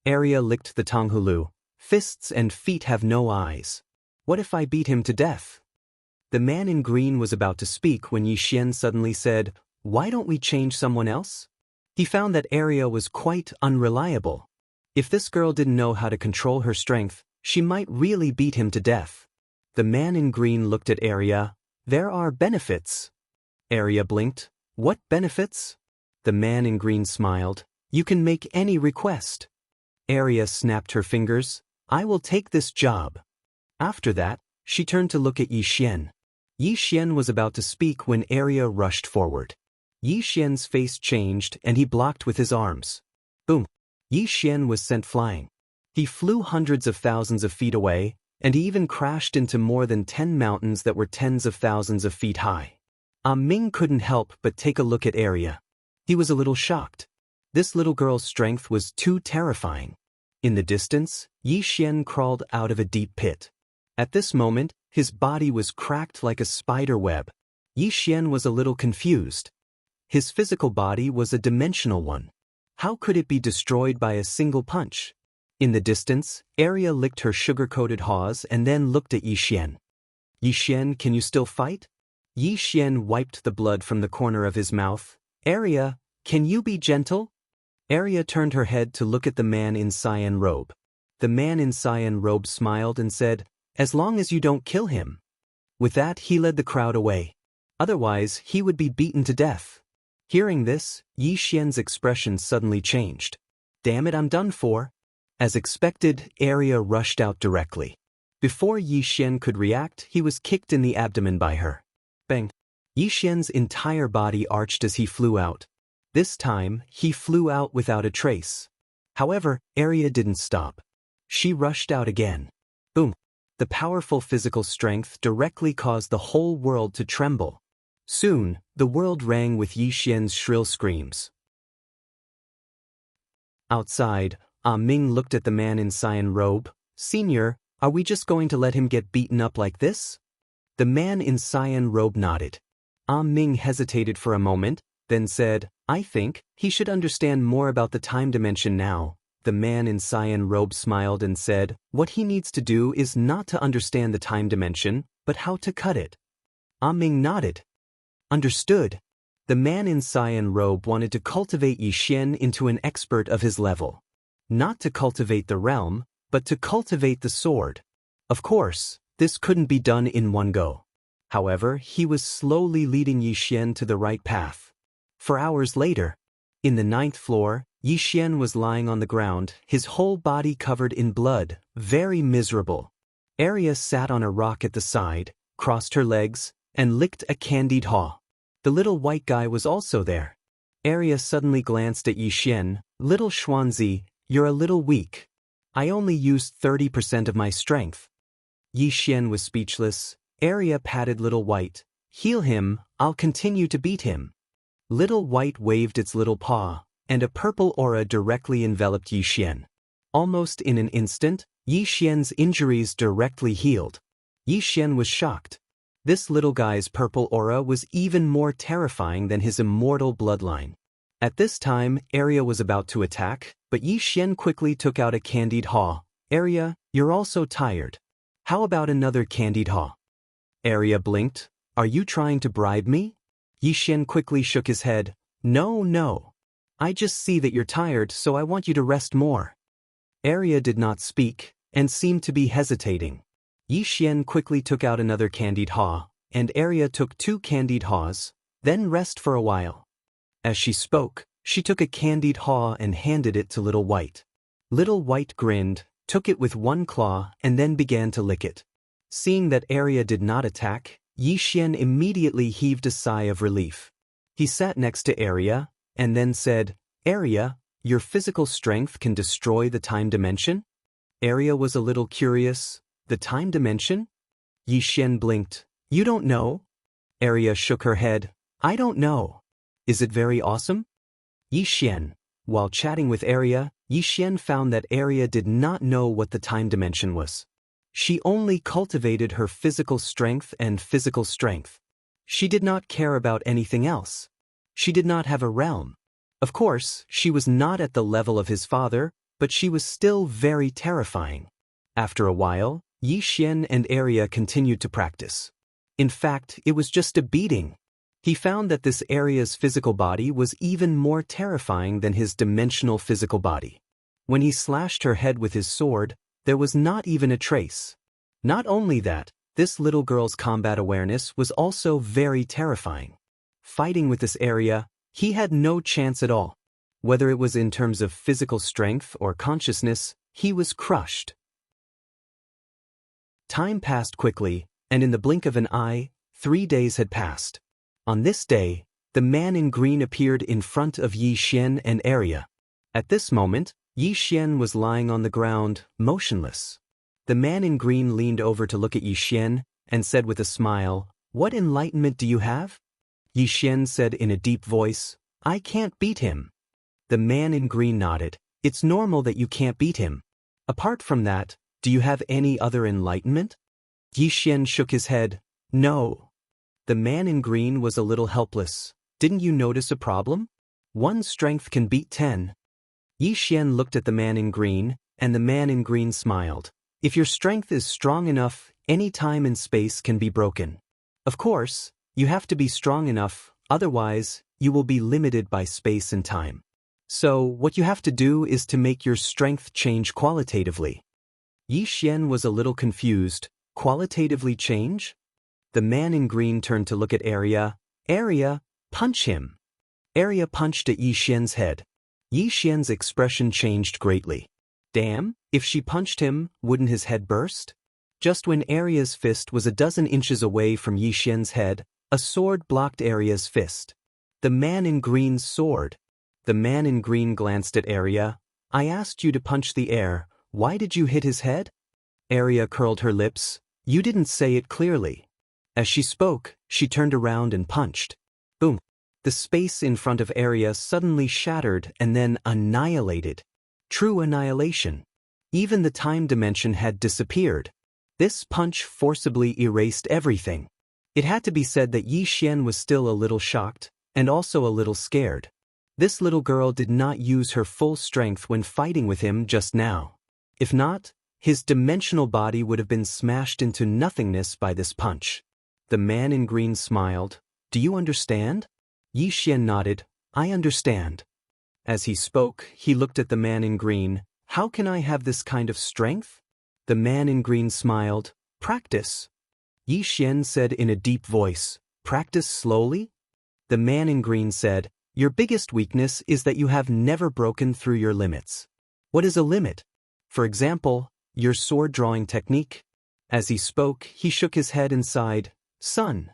Arya licked the Tonghulu. Fists and feet have no eyes. What if I beat him to death? The man in green was about to speak when Yi Xian suddenly said, Why don't we change someone else? He found that Arya was quite unreliable. If this girl didn't know how to control her strength, she might really beat him to death. The man in green looked at Arya. There are benefits. Arya blinked. What benefits? The man in green smiled. You can make any request. Arya snapped her fingers. I will take this job. After that, she turned to look at Yi Xian. Yi Xian was about to speak when Arya rushed forward. Yi Xian's face changed and he blocked with his arms. Boom! Yi Xian was sent flying. He flew hundreds of thousands of feet away, and he even crashed into more than 10 mountains that were tens of thousands of feet high. Ming couldn't help but take a look at Arya. He was a little shocked. This little girl's strength was too terrifying. In the distance, Yi Xian crawled out of a deep pit. At this moment, his body was cracked like a spider web. Yi Xian was a little confused. His physical body was a dimensional one. How could it be destroyed by a single punch? In the distance, Arya licked her sugar-coated paws and then looked at Yi Xian. Yi Xian, can you still fight? Yi Xian wiped the blood from the corner of his mouth. Arya, can you be gentle? Arya turned her head to look at the man in cyan robe. The man in cyan robe smiled and said, As long as you don't kill him. With that, he led the crowd away. Otherwise, he would be beaten to death. Hearing this, Yi Xian's expression suddenly changed. Damn it, I'm done for. As expected, Arya rushed out directly. Before Yi Xian could react, he was kicked in the abdomen by her. Bang! Yi Xian's entire body arched as he flew out. This time, he flew out without a trace. However, Arya didn't stop. She rushed out again. Boom! The powerful physical strength directly caused the whole world to tremble. Soon, the world rang with Yi Xian's shrill screams. Outside, Ming looked at the man in cyan robe. Senior, are we just going to let him get beaten up like this? The man in cyan robe nodded. Ming hesitated for a moment, then said, I think he should understand more about the time dimension now. The man in cyan robe smiled and said, What he needs to do is not to understand the time dimension, but how to cut it. Ming nodded. Understood. The man in cyan robe wanted to cultivate Yi Xian into an expert of his level. Not to cultivate the realm, but to cultivate the sword. Of course, this couldn't be done in one go. However, he was slowly leading Yi Xian to the right path. For hours later, In the 9th floor, Xian was lying on the ground, his whole body covered in blood, very miserable. Arya sat on a rock at the side, crossed her legs, and licked a candied haw. The little white guy was also there. Arya suddenly glanced at Xian. Little Xuanzi, you're a little weak. I only used 30% of my strength. Xian was speechless. Arya patted Little White. Heal him, I'll continue to beat him. Little White waved its little paw, and a purple aura directly enveloped Xian. Almost in an instant, Xian's injuries directly healed. Xian was shocked. This little guy's purple aura was even more terrifying than his immortal bloodline. At this time, Arya was about to attack, but Xian quickly took out a candied haw. Arya, you're also tired. How about another candied haw? Arya blinked. Are you trying to bribe me? Xian quickly shook his head. No. I just see that you're tired, so I want you to rest more. Arya did not speak, and seemed to be hesitating. Xian quickly took out another candied haw, and Arya took 2 candied haws, then rest for a while. As she spoke, she took a candied haw and handed it to Little White. Little White grinned, took it with one claw, and then began to lick it. Seeing that Arya did not attack, Xian immediately heaved a sigh of relief. He sat next to Arya, and then said, Arya, your physical strength can destroy the time dimension? Arya was a little curious. The time dimension? Xian blinked. You don't know? Arya shook her head. I don't know. Is it very awesome? Xian. While chatting with Arya, Xian found that Arya did not know what the time dimension was. She only cultivated her physical strength and physical strength. She did not care about anything else. She did not have a realm. Of course, she was not at the level of his father, but she was still very terrifying. After a while, Xian and Arya continued to practice. In fact, it was just a beating. He found that this Arya's physical body was even more terrifying than his dimensional physical body. When he slashed her head with his sword, there was not even a trace. Not only that, this little girl's combat awareness was also very terrifying. Fighting with this Arya, he had no chance at all. Whether it was in terms of physical strength or consciousness, he was crushed. Time passed quickly, and in the blink of an eye, 3 days had passed. On this day, the man in green appeared in front of Xian and Arya. At this moment, Xian was lying on the ground, motionless. The man in green leaned over to look at Xian and said with a smile, What enlightenment do you have? Xian said in a deep voice, I can't beat him. The man in green nodded. It's normal that you can't beat him. Apart from that, do you have any other enlightenment? Xian shook his head. No. The man in green was a little helpless. Didn't you notice a problem? 1 strength can beat 10. Xian looked at the man in green, and the man in green smiled. If your strength is strong enough, any time and space can be broken. Of course, you have to be strong enough, otherwise, you will be limited by space and time. So, what you have to do is to make your strength change qualitatively. Xian was a little confused. Qualitatively change? The man in green turned to look at Arya. Arya, punch him. Arya punched at Xian's head. Xian's expression changed greatly. Damn, if she punched him, wouldn't his head burst? Just when Arya's fist was a dozen inches away from Xian's head, a sword blocked Arya's fist. The man in green's sword. The man in green glanced at Arya. I asked you to punch the air. Why did you hit his head? Arya curled her lips. You didn't say it clearly. As she spoke, she turned around and punched. Boom. The space in front of Arya suddenly shattered and then annihilated. True annihilation. Even the time dimension had disappeared. This punch forcibly erased everything. It had to be said that Xian was still a little shocked, and also a little scared. This little girl did not use her full strength when fighting with him just now. If not, his dimensional body would have been smashed into nothingness by this punch. The man in green smiled. Do you understand? Xian nodded. I understand. As he spoke, he looked at the man in green. How can I have this kind of strength? The man in green smiled. Practice. Xian said in a deep voice. Practice slowly? The man in green said, Your biggest weakness is that you have never broken through your limits. What is a limit? For example, your sword drawing technique? As he spoke, he shook his head and sighed, Son,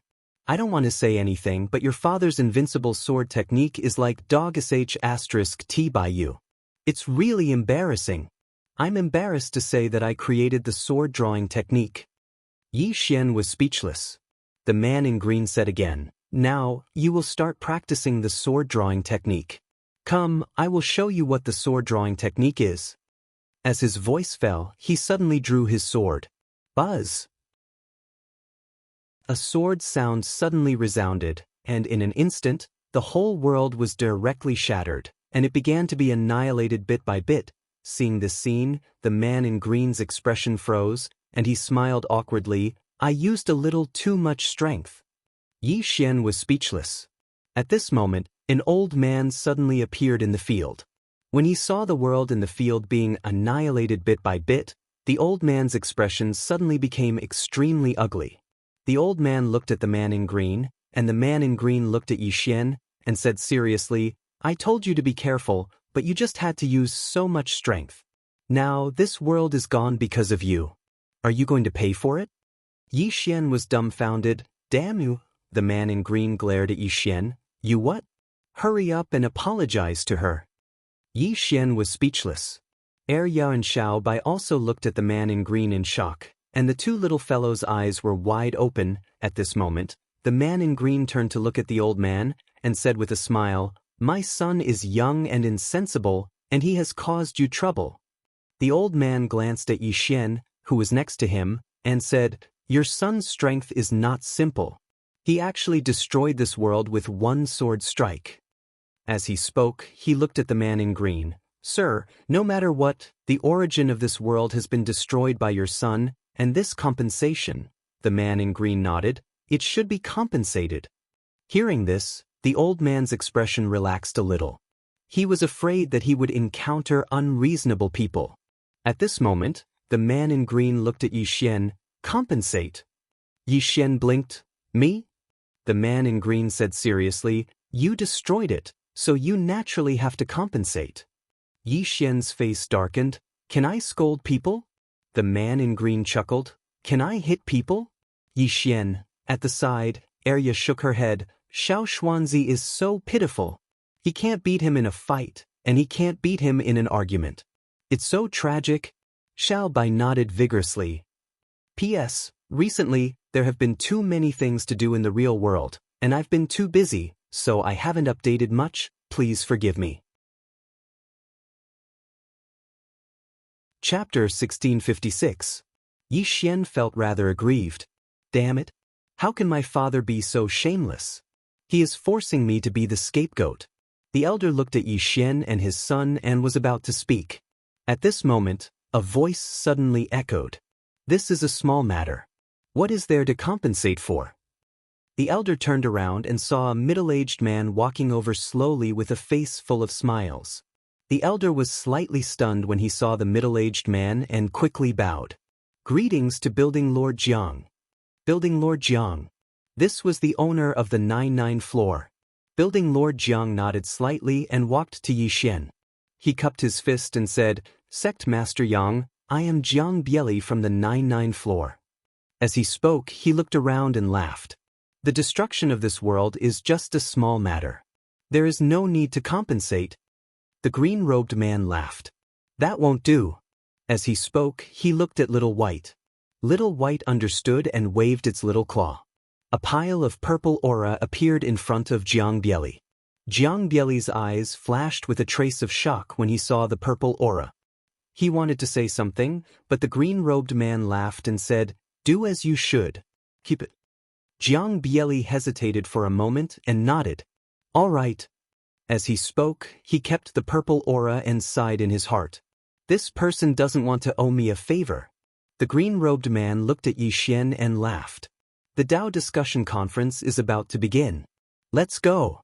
I don't want to say anything, but your father's invincible sword technique is like T by you. It's really embarrassing. I'm embarrassed to say that I created the sword drawing technique. Yi Xian was speechless. The man in green said again, Now, you will start practicing the sword drawing technique. Come, I will show you what the sword drawing technique is. As his voice fell, he suddenly drew his sword. Buzz! A sword sound suddenly resounded, and in an instant, the whole world was directly shattered, and it began to be annihilated bit by bit. Seeing this scene, the man in green's expression froze, and he smiled awkwardly. I used a little too much strength. Yi Xian was speechless. At this moment, an old man suddenly appeared in the field. When he saw the world in the field being annihilated bit by bit, the old man's expression suddenly became extremely ugly. The old man looked at the man in green, and the man in green looked at Yi Xian, and said seriously, I told you to be careful, but you just had to use so much strength. Now, this world is gone because of you. Are you going to pay for it? Yi Xian was dumbfounded. Damn you! The man in green glared at Yi Xian. You what? Hurry up and apologize to her. Yi Xian was speechless. Xiao and Xiao Bai also looked at the man in green in shock, and the two little fellows' eyes were wide open. At this moment, the man in green turned to look at the old man, and said with a smile, My son is young and insensible, and he has caused you trouble. The old man glanced at Yi Xian, who was next to him, and said, Your son's strength is not simple. He actually destroyed this world with one sword strike. As he spoke, he looked at the man in green. Sir, no matter what, the origin of this world has been destroyed by your son, and this compensation. The man in green nodded. It should be compensated. Hearing this, the old man's expression relaxed a little. He was afraid that he would encounter unreasonable people. At this moment, the man in green looked at Yi Xian. Compensate. Yi Xian blinked. Me? The man in green said seriously, You destroyed it, so you naturally have to compensate. Yi Xian's face darkened. Can I scold people? The man in green chuckled. Can I hit people? Yi Xian, at the side, Arya shook her head. Xiao Xuanzi is so pitiful. He can't beat him in a fight, and he can't beat him in an argument. It's so tragic. Xiao Bai nodded vigorously. P.S. Recently, there have been too many things to do in the real world, and I've been too busy, so I haven't updated much. Please forgive me. Chapter 1656. Yi Xian felt rather aggrieved. Damn it! How can my father be so shameless? He is forcing me to be the scapegoat. The elder looked at Yi Xian and his son and was about to speak. At this moment, a voice suddenly echoed. This is a small matter. What is there to compensate for? The elder turned around and saw a middle-aged man walking over slowly with a face full of smiles. The elder was slightly stunned when he saw the middle-aged man and quickly bowed. Greetings to Building Lord Jiang. Building Lord Jiang. This was the owner of the 99 floor. Building Lord Jiang nodded slightly and walked to Yi Xian. He cupped his fist and said, Sect Master Yang, I am Jiang Bieli from the 99 floor. As he spoke, he looked around and laughed. The destruction of this world is just a small matter. There is no need to compensate. The green-robed man laughed. That won't do. As he spoke, he looked at Little White. Little White understood and waved its little claw. A pile of purple aura appeared in front of Jiang Bieli. Jiang Bieli's eyes flashed with a trace of shock when he saw the purple aura. He wanted to say something, but the green-robed man laughed and said, Do as you should. Keep it. Jiang Bieli hesitated for a moment and nodded. All right. As he spoke, he kept the purple aura and sighed in his heart. This person doesn't want to owe me a favor. The green-robed man looked at Yi Xian and laughed. The Dao discussion conference is about to begin. Let's go.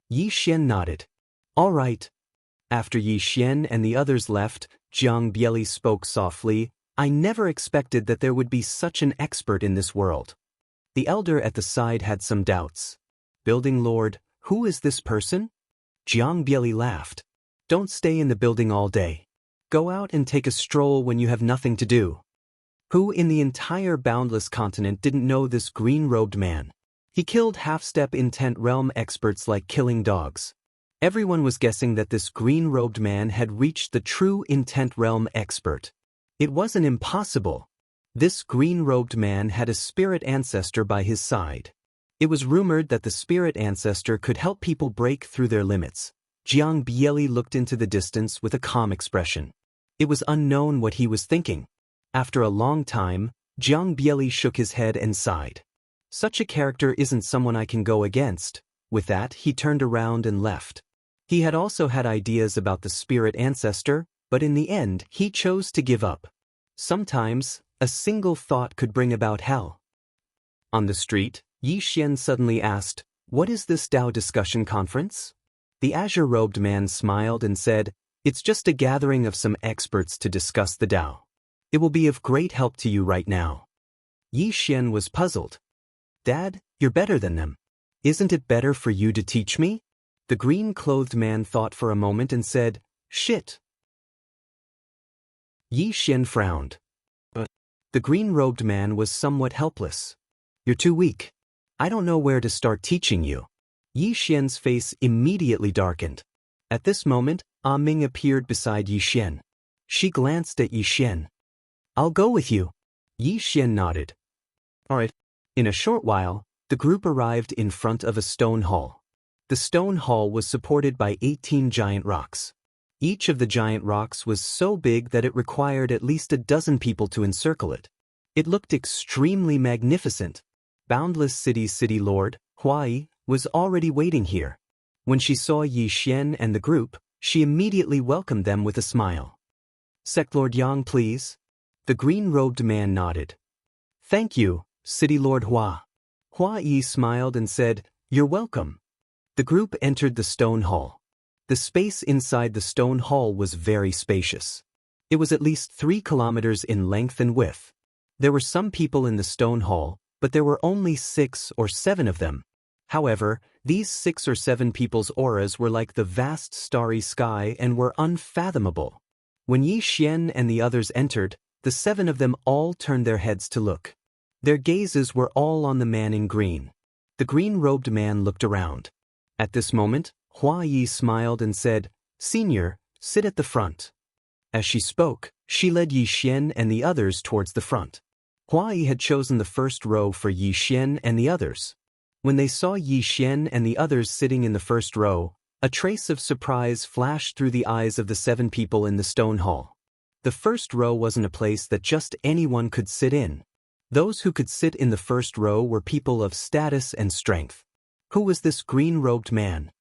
Yi Xian nodded. All right. After Yi Xian and the others left, Jiang Bieli spoke softly. I never expected that there would be such an expert in this world. The elder at the side had some doubts. Building Lord, who is this person? Jiang Bieli laughed. Don't stay in the building all day. Go out and take a stroll when you have nothing to do. Who in the entire boundless continent didn't know this green-robed man? He killed half-step intent realm experts like killing dogs. Everyone was guessing that this green-robed man had reached the true intent realm expert. It wasn't impossible. This green-robed man had a spirit ancestor by his side. It was rumored that the spirit ancestor could help people break through their limits. Jiang Bieli looked into the distance with a calm expression. It was unknown what he was thinking. After a long time, Jiang Bieli shook his head and sighed. Such a character isn't someone I can go against. With that, he turned around and left. He had also had ideas about the spirit ancestor, but in the end, he chose to give up. Sometimes, a single thought could bring about hell. On the street, Xian suddenly asked, "What is this Dao discussion conference?" The azure-robed man smiled and said, "It's just a gathering of some experts to discuss the Dao. It will be of great help to you right now." Xian was puzzled. "Dad, you're better than them. Isn't it better for you to teach me?" The green-clothed man thought for a moment and said, "Shit." Xian frowned. But the green-robed man was somewhat helpless. "You're too weak. I don't know where to start teaching you." Xian's face immediately darkened. At this moment, Ah Ming appeared beside Xian. She glanced at Xian. "I'll go with you." Xian nodded. All right. In a short while, the group arrived in front of a stone hall. The stone hall was supported by 18 giant rocks. Each of the giant rocks was so big that it required at least a dozen people to encircle it. It looked extremely magnificent. Boundless City's city lord, Huai, was already waiting here. When she saw Xian and the group, she immediately welcomed them with a smile. "Sect Lord Yang, please." The green-robed man nodded. "Thank you, City Lord Hua." Huai smiled and said, "You're welcome." The group entered the stone hall. The space inside the stone hall was very spacious. It was at least 3 kilometers in length and width. There were some people in the stone hall, but there were only 6 or 7 of them. However, these 6 or 7 people's auras were like the vast starry sky and were unfathomable. When Xian and the others entered, the 7 of them all turned their heads to look. Their gazes were all on the man in green. The green-robed man looked around. At this moment, Huai smiled and said, "Senior, sit at the front." As she spoke, she led Xian and the others towards the front. Huai had chosen the first row for Xian and the others. When they saw Xian and the others sitting in the first row, a trace of surprise flashed through the eyes of the 7 people in the stone hall. The first row wasn't a place that just anyone could sit in. Those who could sit in the first row were people of status and strength. Who was this green-robed man?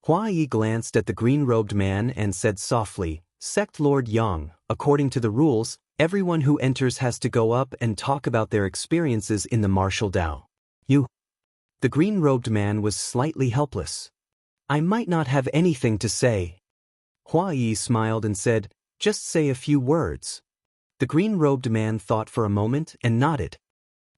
Huai glanced at the green-robed man and said softly, "Sect Lord Yang, according to the rules, everyone who enters has to go up and talk about their experiences in the martial Dao. You." The green-robed man was slightly helpless. "I might not have anything to say." Huai smiled and said, "Just say a few words." The green-robed man thought for a moment and nodded.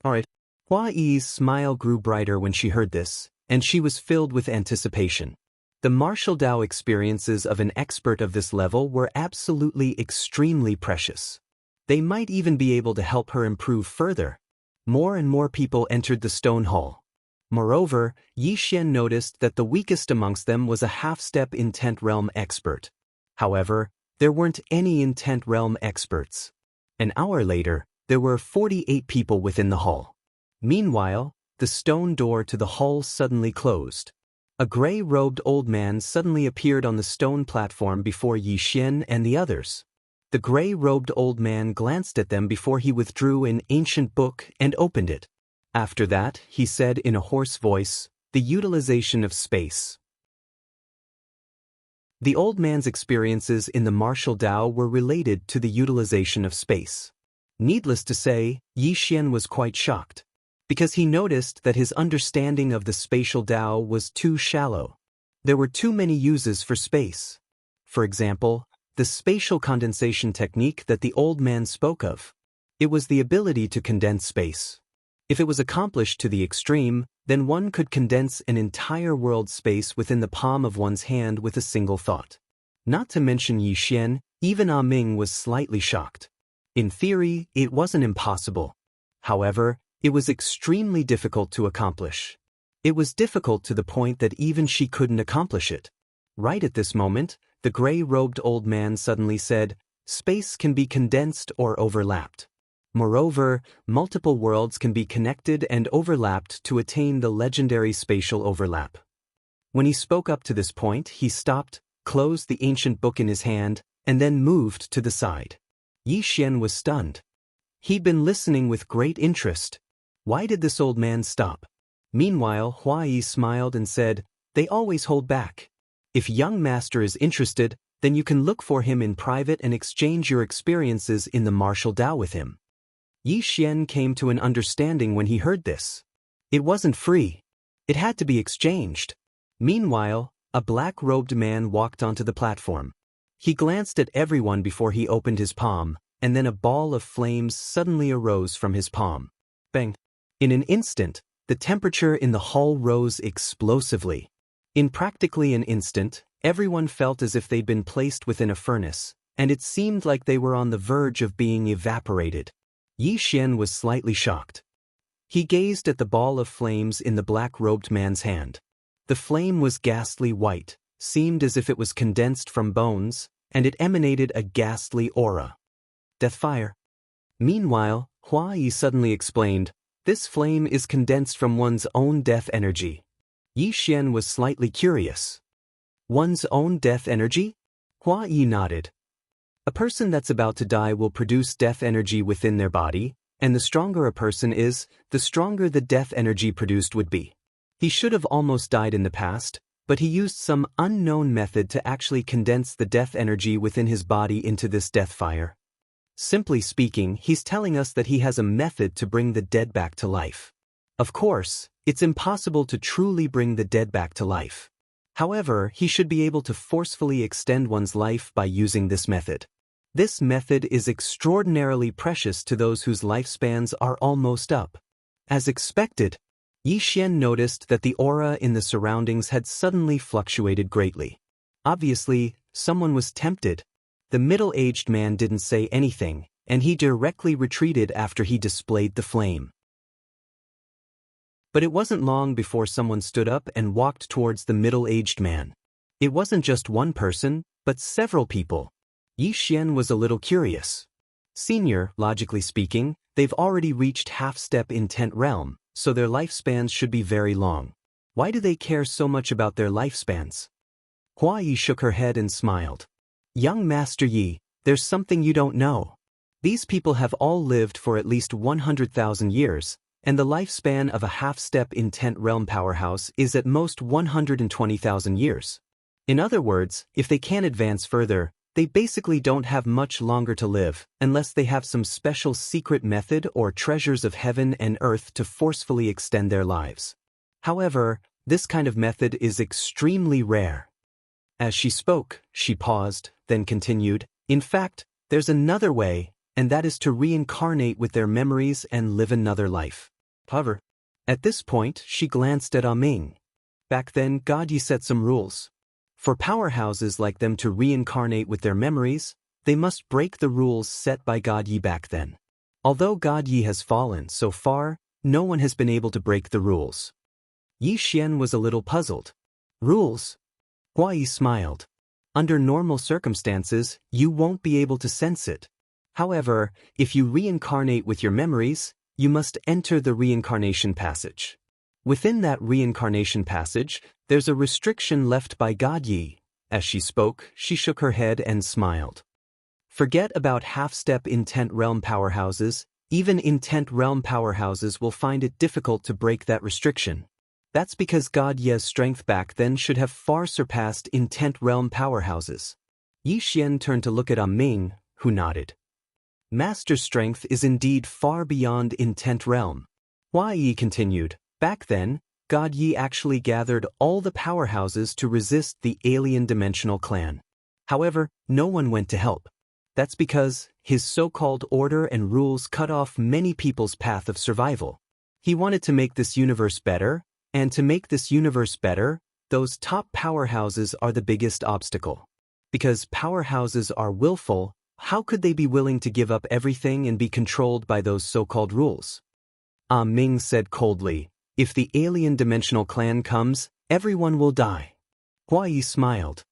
All right. Huai's smile grew brighter when she heard this, and she was filled with anticipation. The martial Dao experiences of an expert of this level were absolutely extremely precious. They might even be able to help her improve further. More and more people entered the stone hall. Moreover, Xian noticed that the weakest amongst them was a half-step intent realm expert. However, there weren't any intent realm experts. An hour later, there were 48 people within the hall. Meanwhile, the stone door to the hall suddenly closed. A gray-robed old man suddenly appeared on the stone platform before Xian and the others. The gray-robed old man glanced at them before he withdrew an ancient book and opened it. After that, he said in a hoarse voice, "The utilization of space." The old man's experiences in the martial Dao were related to the utilization of space. Needless to say, Xian was quite shocked, because he noticed that his understanding of the spatial Dao was too shallow. There were too many uses for space. For example, the spatial condensation technique that the old man spoke of. It was the ability to condense space. If it was accomplished to the extreme, then one could condense an entire world space within the palm of one's hand with a single thought. Not to mention Yi Xian, even Ah Ming was slightly shocked. In theory, it wasn't impossible. However, it was extremely difficult to accomplish. It was difficult to the point that even she couldn't accomplish it. Right at this moment, the gray-robed old man suddenly said, "Space can be condensed or overlapped. Moreover, multiple worlds can be connected and overlapped to attain the legendary spatial overlap." When he spoke up to this point, he stopped, closed the ancient book in his hand, and then moved to the side. Yi Xian was stunned. He'd been listening with great interest. Why did this old man stop? Meanwhile, Hua Yi smiled and said, "They always hold back. If young master is interested, then you can look for him in private and exchange your experiences in the martial Dao with him." Yi Xian came to an understanding when he heard this. It wasn't free. It had to be exchanged. Meanwhile, a black-robed man walked onto the platform. He glanced at everyone before he opened his palm, and then a ball of flames suddenly arose from his palm. Bang! In an instant, the temperature in the hall rose explosively. In practically an instant, everyone felt as if they'd been placed within a furnace, and it seemed like they were on the verge of being evaporated. Yi Xian was slightly shocked. He gazed at the ball of flames in the black-robed man's hand. The flame was ghastly white, seemed as if it was condensed from bones, and it emanated a ghastly aura. Death fire. Meanwhile, Hua Yi suddenly explained, "This flame is condensed from one's own death energy." Yi Xian was slightly curious. One's own death energy? Hua Yi nodded. A person that's about to die will produce death energy within their body, and the stronger a person is, the stronger the death energy produced would be. He should have almost died in the past, but he used some unknown method to actually condense the death energy within his body into this death fire. Simply speaking, he's telling us that he has a method to bring the dead back to life. Of course, it's impossible to truly bring the dead back to life. However, he should be able to forcefully extend one's life by using this method. This method is extraordinarily precious to those whose lifespans are almost up. As expected, Yi Xian noticed that the aura in the surroundings had suddenly fluctuated greatly. Obviously, someone was tempted. The middle-aged man didn't say anything, and he directly retreated after he displayed the flame. But it wasn't long before someone stood up and walked towards the middle-aged man. It wasn't just one person, but several people. Yi Xian was a little curious. Senior, logically speaking, they've already reached half-step in 10th realm, so their lifespans should be very long. Why do they care so much about their lifespans? Hua Yi shook her head and smiled. "Young Master Yi, there's something you don't know. These people have all lived for at least 100,000 years, and the lifespan of a half-step in 10th realm powerhouse is at most 120,000 years. In other words, if they can't advance further, they basically don't have much longer to live, unless they have some special secret method or treasures of heaven and earth to forcefully extend their lives. However, this kind of method is extremely rare." As she spoke, she paused, then continued, "In fact, there's another way, and that is to reincarnate with their memories and live another life." However, at this point, she glanced at Ah Ming. Back then, God Yi set some rules. For powerhouses like them to reincarnate with their memories, they must break the rules set by God Yi back then. Although God Yi has fallen so far, no one has been able to break the rules. Yi Xian was a little puzzled. "Rules?" Hua Yi smiled. "Under normal circumstances, you won't be able to sense it. However, if you reincarnate with your memories, you must enter the reincarnation passage. Within that reincarnation passage, there's a restriction left by God Yi." As she spoke, she shook her head and smiled. "Forget about half-step in 10th realm powerhouses. Even in 10th realm powerhouses will find it difficult to break that restriction. That's because God Yi's strength back then should have far surpassed in 10th realm powerhouses." Yi Xian turned to look at Ah Ming, who nodded. "Master strength is indeed far beyond in 10th realm." Hua Yi continued, "Back then, God Yi actually gathered all the powerhouses to resist the alien dimensional clan. However, no one went to help. That's because his so-called order and rules cut off many people's path of survival. He wanted to make this universe better, and to make this universe better, those top powerhouses are the biggest obstacle. Because powerhouses are willful, how could they be willing to give up everything and be controlled by those so-called rules? Ah Ming said coldly, if the alien dimensional clan comes, everyone will die. Hua Yi smiled.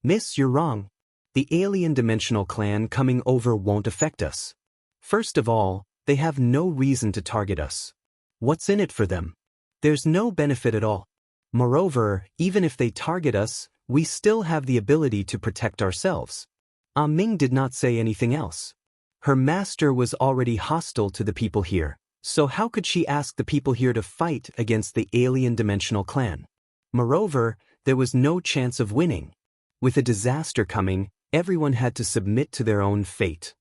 Miss, you're wrong. The alien dimensional clan coming over won't affect us. First of all, they have no reason to target us. What's in it for them? There's no benefit at all. Moreover, even if they target us, we still have the ability to protect ourselves. Ah Ming did not say anything else. Her master was already hostile to the people here, so how could she ask the people here to fight against the alien dimensional clan? Moreover, there was no chance of winning. With a disaster coming, everyone had to submit to their own fate.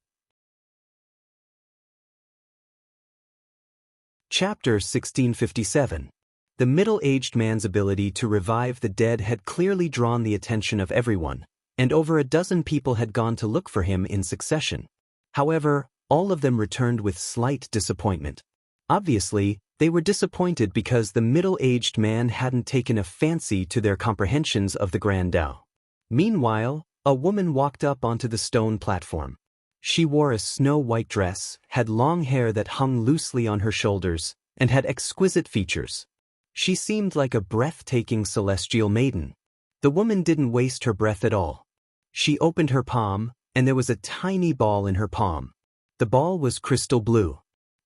Chapter 1657. The middle-aged man's ability to revive the dead had clearly drawn the attention of everyone, and over a dozen people had gone to look for him in succession. However, all of them returned with slight disappointment. Obviously, they were disappointed because the middle-aged man hadn't taken a fancy to their comprehensions of the Grand Tao. Meanwhile, a woman walked up onto the stone platform. She wore a snow-white dress, had long hair that hung loosely on her shoulders, and had exquisite features. She seemed like a breathtaking celestial maiden. The woman didn't waste her breath at all. She opened her palm, and there was a tiny ball in her palm. The ball was crystal blue.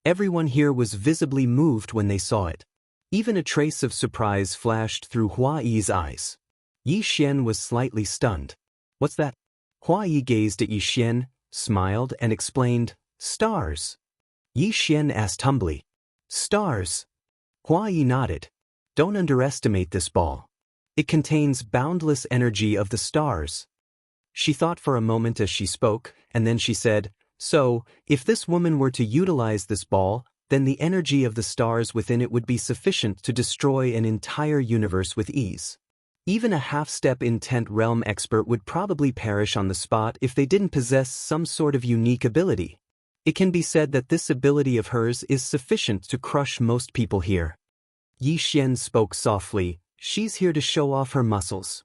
Everyone here was visibly moved when they saw it. Even a trace of surprise flashed through Hua Yi's eyes. Yi Xian was slightly stunned. What's that? Hua Yi gazed at Yi Xian, smiled, and explained, stars. Yi Xian asked humbly, stars? Hua Yi nodded. Don't underestimate this ball. It contains boundless energy of the stars. She thought for a moment as she spoke, and then she said, so, if this woman were to utilize this ball, then the energy of the stars within it would be sufficient to destroy an entire universe with ease. Even a half-step intent realm expert would probably perish on the spot if they didn't possess some sort of unique ability. It can be said that this ability of hers is sufficient to crush most people here. Yi Xian spoke softly, she's here to show off her muscles.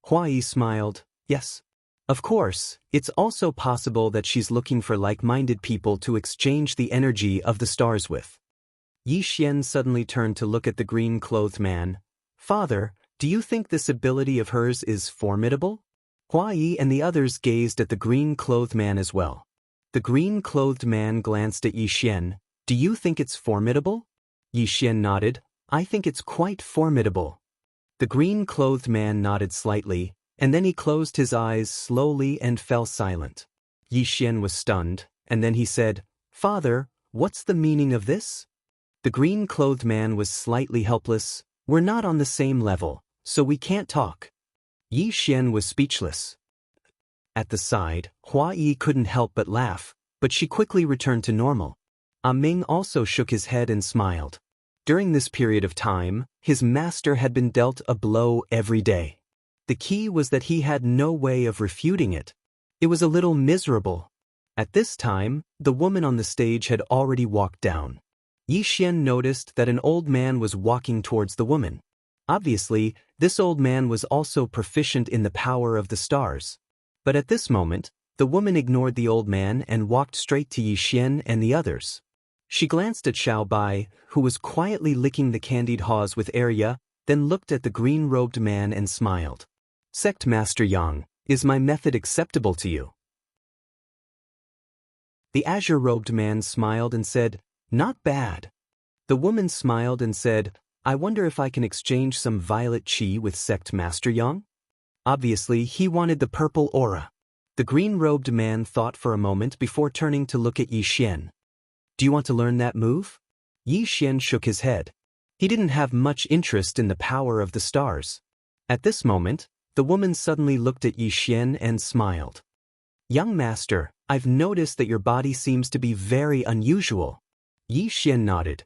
Hua Yi smiled, yes. Of course, it's also possible that she's looking for like-minded people to exchange the energy of the stars with. Yi Xian suddenly turned to look at the green-clothed man. Father, do you think this ability of hers is formidable? Hua Yi and the others gazed at the green-clothed man as well. The green-clothed man glanced at Yi Xian. Do you think it's formidable? Yi Xian nodded. I think it's quite formidable. The green-clothed man nodded slightly, and then he closed his eyes slowly and fell silent. Yi Xian was stunned, and then he said, Father, what's the meaning of this? The green-clothed man was slightly helpless. We're not on the same level, so we can't talk. Yi Xian was speechless. At the side, Hua Yi couldn't help but laugh, but she quickly returned to normal. Ah Ming also shook his head and smiled. During this period of time, his master had been dealt a blow every day. The key was that he had no way of refuting it. It was a little miserable. At this time, the woman on the stage had already walked down. Yi Xian noticed that an old man was walking towards the woman. Obviously, this old man was also proficient in the power of the stars. But at this moment, the woman ignored the old man and walked straight to Yi Xian and the others. She glanced at Xiao Bai, who was quietly licking the candied haws with Arya, then looked at the green-robed man and smiled. Sect Master Yang, is my method acceptable to you? The azure-robed man smiled and said, Not bad. The woman smiled and said, I wonder if I can exchange some violet qi with Sect Master Yang? Obviously, he wanted the purple aura. The green-robed man thought for a moment before turning to look at Yi Xian. Do you want to learn that move? Yi Xian shook his head. He didn't have much interest in the power of the stars. At this moment, the woman suddenly looked at Yi Xian and smiled. Young master, I've noticed that your body seems to be very unusual. Yi Xian nodded.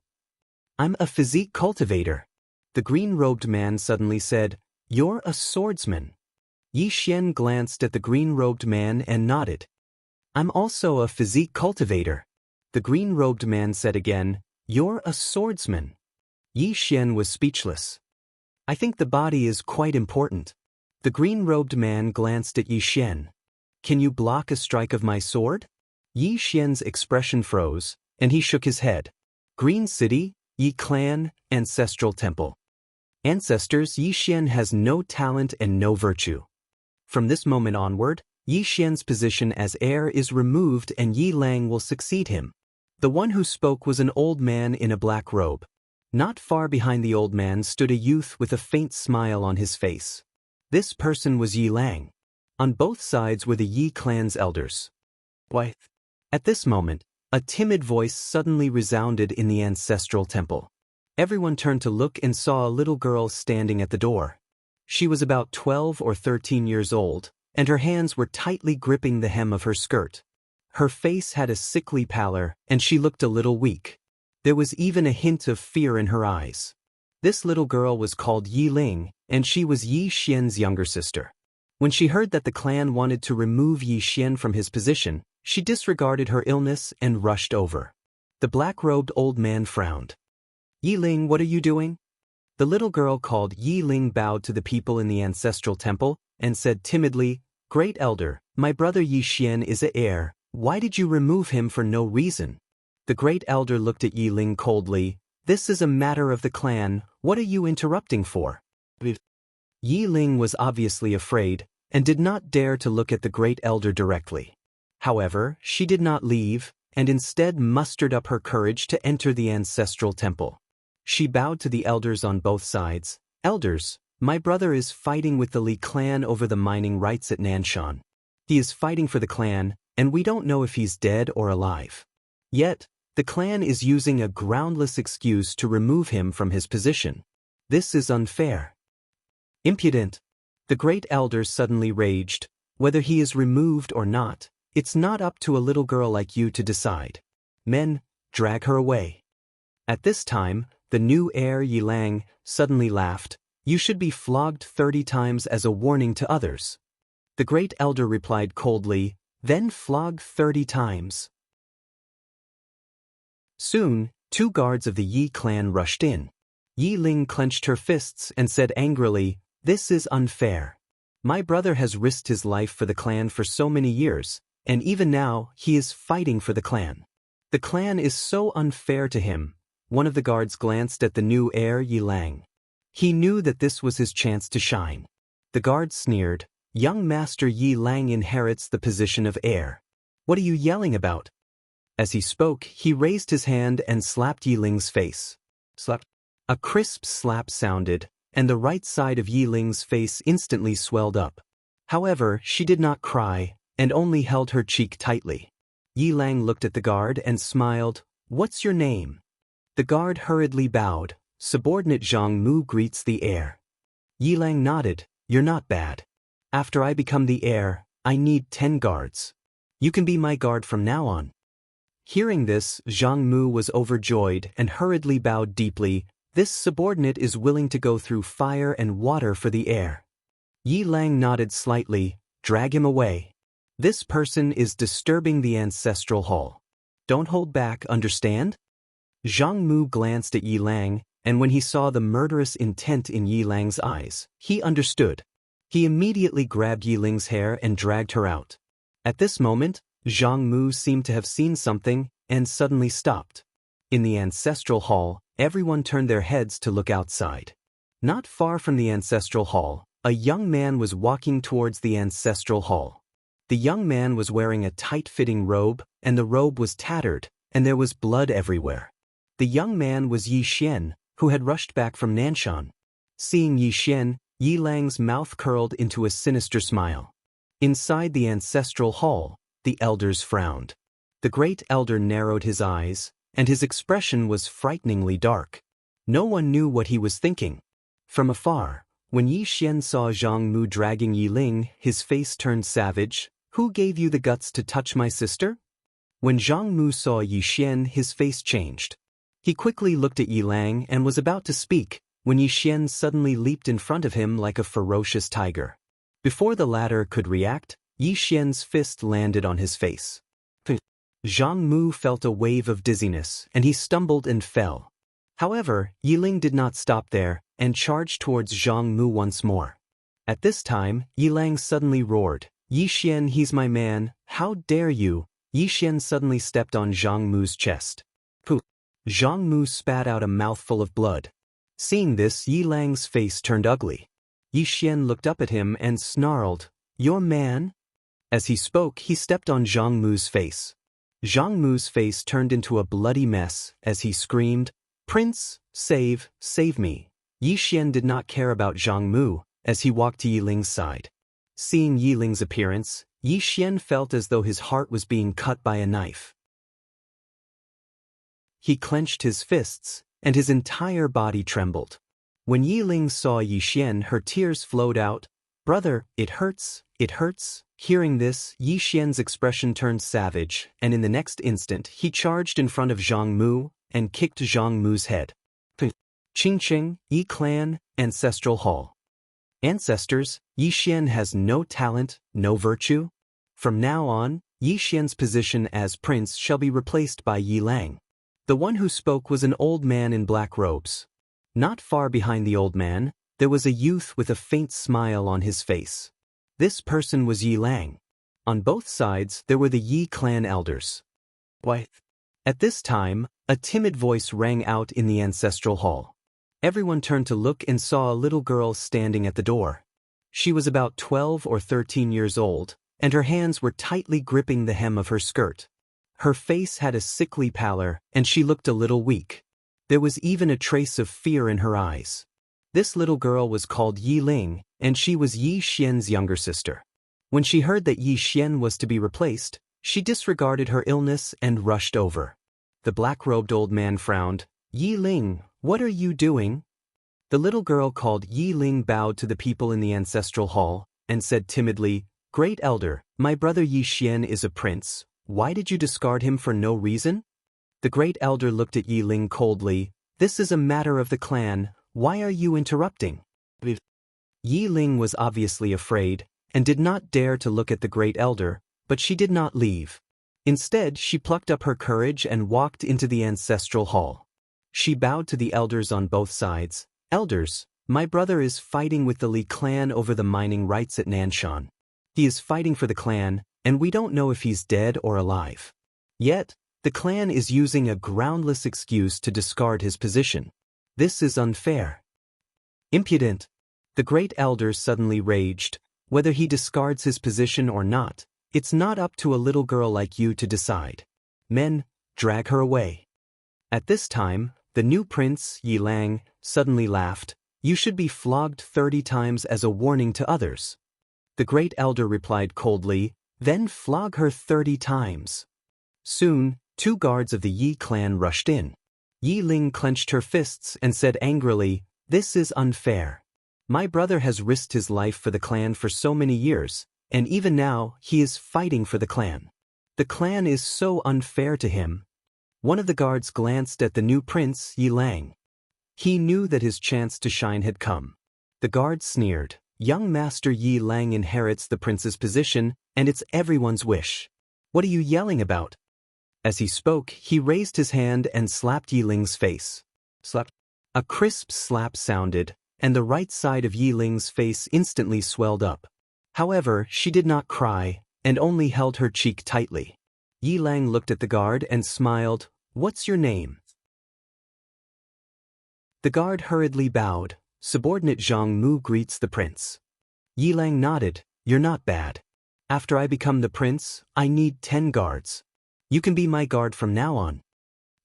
I'm a physique cultivator. The green-robed man suddenly said, You're a swordsman. Yi Xian glanced at the green-robed man and nodded. I'm also a physique cultivator. The green-robed man said again, You're a swordsman. Yi Xian was speechless. I think the body is quite important. The green-robed man glanced at Yi Xian. Can you block a strike of my sword? Yi Xian's expression froze, and he shook his head. Green City, Yi Clan, Ancestral Temple. Ancestors, Yi Xian has no talent and no virtue. From this moment onward, Yi Xian's position as heir is removed and Yi Lang will succeed him. The one who spoke was an old man in a black robe. Not far behind the old man stood a youth with a faint smile on his face. This person was Yi Lang. On both sides were the Yi clan's elders. Why? At this moment, a timid voice suddenly resounded in the ancestral temple. Everyone turned to look and saw a little girl standing at the door. She was about 12 or 13 years old, and her hands were tightly gripping the hem of her skirt. Her face had a sickly pallor, and she looked a little weak. There was even a hint of fear in her eyes. This little girl was called Yi Ling, and she was Yi Xian's younger sister. When she heard that the clan wanted to remove Yi Xian from his position, she disregarded her illness and rushed over. The black-robed old man frowned. Yi Ling, what are you doing? The little girl called Yi Ling bowed to the people in the ancestral temple and said timidly, Great Elder, my brother Yi Xian is a heir. Why did you remove him for no reason? The great elder looked at Yi Ling coldly. This is a matter of the clan. What are you interrupting for? Yi Ling was obviously afraid and did not dare to look at the great elder directly. However, she did not leave and instead mustered up her courage to enter the ancestral temple. She bowed to the elders on both sides. Elders, my brother is fighting with the Li clan over the mining rights at Nanshan. He is fighting for the clan, and we don't know if he's dead or alive. Yet, the clan is using a groundless excuse to remove him from his position. This is unfair. Impudent. The great elder suddenly raged. Whether he is removed or not, it's not up to a little girl like you to decide. Men, drag her away. At this time, the new heir Yi Lang suddenly laughed. You should be flogged 30 times as a warning to others. The great elder replied coldly, then flog 30 times. Soon, 2 guards of the Yi clan rushed in. Yi Ling clenched her fists and said angrily, This is unfair. My brother has risked his life for the clan for so many years, and even now he is fighting for the clan. The clan is so unfair to him. One of the guards glanced at the new heir Yi Lang. He knew that this was his chance to shine. The guard sneered, Young Master Yi Lang inherits the position of heir. What are you yelling about? As he spoke, he raised his hand and slapped Yi Ling's face. Slap. A crisp slap sounded, and the right side of Yi Ling's face instantly swelled up. However, she did not cry, and only held her cheek tightly. Yi Lang looked at the guard and smiled, What's your name? The guard hurriedly bowed. Subordinate Zhang Mu greets the heir. Yi Lang nodded, You're not bad. After I become the heir, I need 10 guards. You can be my guard from now on. Hearing this, Zhang Mu was overjoyed and hurriedly bowed deeply. This subordinate is willing to go through fire and water for the heir. Yi Lang nodded slightly, Drag him away. This person is disturbing the ancestral hall. Don't hold back, understand? Zhang Mu glanced at Yi Lang, and when he saw the murderous intent in Yi Lang's eyes, he understood. He immediately grabbed Yi Ling's hair and dragged her out. At this moment, Zhang Mu seemed to have seen something and suddenly stopped. In the ancestral hall, everyone turned their heads to look outside. Not far from the ancestral hall, a young man was walking towards the ancestral hall. The young man was wearing a tight-fitting robe, and the robe was tattered, and there was blood everywhere. The young man was Yi Xian, who had rushed back from Nanshan. Seeing Yi Xian, Yi Lang's mouth curled into a sinister smile. Inside the ancestral hall, the elders frowned. The great elder narrowed his eyes, and his expression was frighteningly dark. No one knew what he was thinking. From afar, when Yi Xian saw Zhang Mu dragging Yi Ling, his face turned savage. Who gave you the guts to touch my sister? When Zhang Mu saw Yi Xian, his face changed. He quickly looked at Yi Lang and was about to speak, when Yi Xian suddenly leaped in front of him like a ferocious tiger. Before the latter could react, Yi Xian's fist landed on his face. Zhang Mu felt a wave of dizziness, and he stumbled and fell. However, Yiling did not stop there, and charged towards Zhang Mu once more. At this time, Yilang suddenly roared, "Yi Xian, he's my man, how dare you!" Yi Xian suddenly stepped on Zhang Mu's chest. Pooh! Zhang Mu spat out a mouthful of blood. Seeing this, Yilang's face turned ugly. Yi Xian looked up at him and snarled, "Your man?" As he spoke, he stepped on Zhang Mu's face. Zhang Mu's face turned into a bloody mess as he screamed, "Prince, save me." Yi Xian did not care about Zhang Mu as he walked to Yiling's side. Seeing Yiling's appearance, Yi Xian felt as though his heart was being cut by a knife. He clenched his fists, and his entire body trembled. When Yiling saw Yi Xian, her tears flowed out. "Brother, it hurts, it hurts." Hearing this, Yi Xian's expression turned savage, and in the next instant he charged in front of Zhang Mu and kicked Zhang Mu's head. Qingqing, Yi Clan, Ancestral Hall. Ancestors, Yi Xian has no talent, no virtue. From now on, Yi Xian's position as prince shall be replaced by Yi Lang. The one who spoke was an old man in black robes. Not far behind the old man, there was a youth with a faint smile on his face. This person was Yi Lang. On both sides there were the Yi clan elders. Why? At this time, a timid voice rang out in the ancestral hall. Everyone turned to look and saw a little girl standing at the door. She was about 12 or 13 years old, and her hands were tightly gripping the hem of her skirt. Her face had a sickly pallor, and she looked a little weak. There was even a trace of fear in her eyes. This little girl was called Yi Ling, and she was Yi Xian's younger sister. When she heard that Yi Xian was to be replaced, she disregarded her illness and rushed over. The black-robed old man frowned. "Yi Ling, what are you doing?" The little girl called Yi Ling bowed to the people in the ancestral hall and said timidly, "Great elder, my brother Yi Xian is a prince. Why did you discard him for no reason?" The great elder looked at Yi Ling coldly. "This is a matter of the clan. Why are you interrupting?" Yi Ling was obviously afraid and did not dare to look at the great elder, but she did not leave. Instead, she plucked up her courage and walked into the ancestral hall. She bowed to the elders on both sides. "Elders, my brother is fighting with the Li clan over the mining rights at Nanshan. He is fighting for the clan, and we don't know if he's dead or alive. Yet, the clan is using a groundless excuse to discard his position. This is unfair." "Impudent!" The great elder suddenly raged. "Whether he discards his position or not, it's not up to a little girl like you to decide. Men, drag her away." At this time, the new prince, Yi Lang, suddenly laughed. "You should be flogged 30 times as a warning to others." The great elder replied coldly, "Then flog her 30 times. Soon, 2 guards of the Yi clan rushed in. Yi Ling clenched her fists and said angrily, "This is unfair. My brother has risked his life for the clan for so many years, and even now he is fighting for the clan. The clan is so unfair to him." One of the guards glanced at the new prince, Yi Lang. He knew that his chance to shine had come. The guard sneered, "Young Master Yi Lang inherits the prince's position, and it's everyone's wish. What are you yelling about?" As he spoke, he raised his hand and slapped Yi Ling's face. Slap. A crisp slap sounded, and the right side of Yi Ling's face instantly swelled up. However, she did not cry, and only held her cheek tightly. Yi Lang looked at the guard and smiled. "What's your name?" The guard hurriedly bowed. "Subordinate Zhang Mu greets the prince." Yi Lang nodded. "You're not bad. After I become the prince, I need 10 guards. You can be my guard from now on."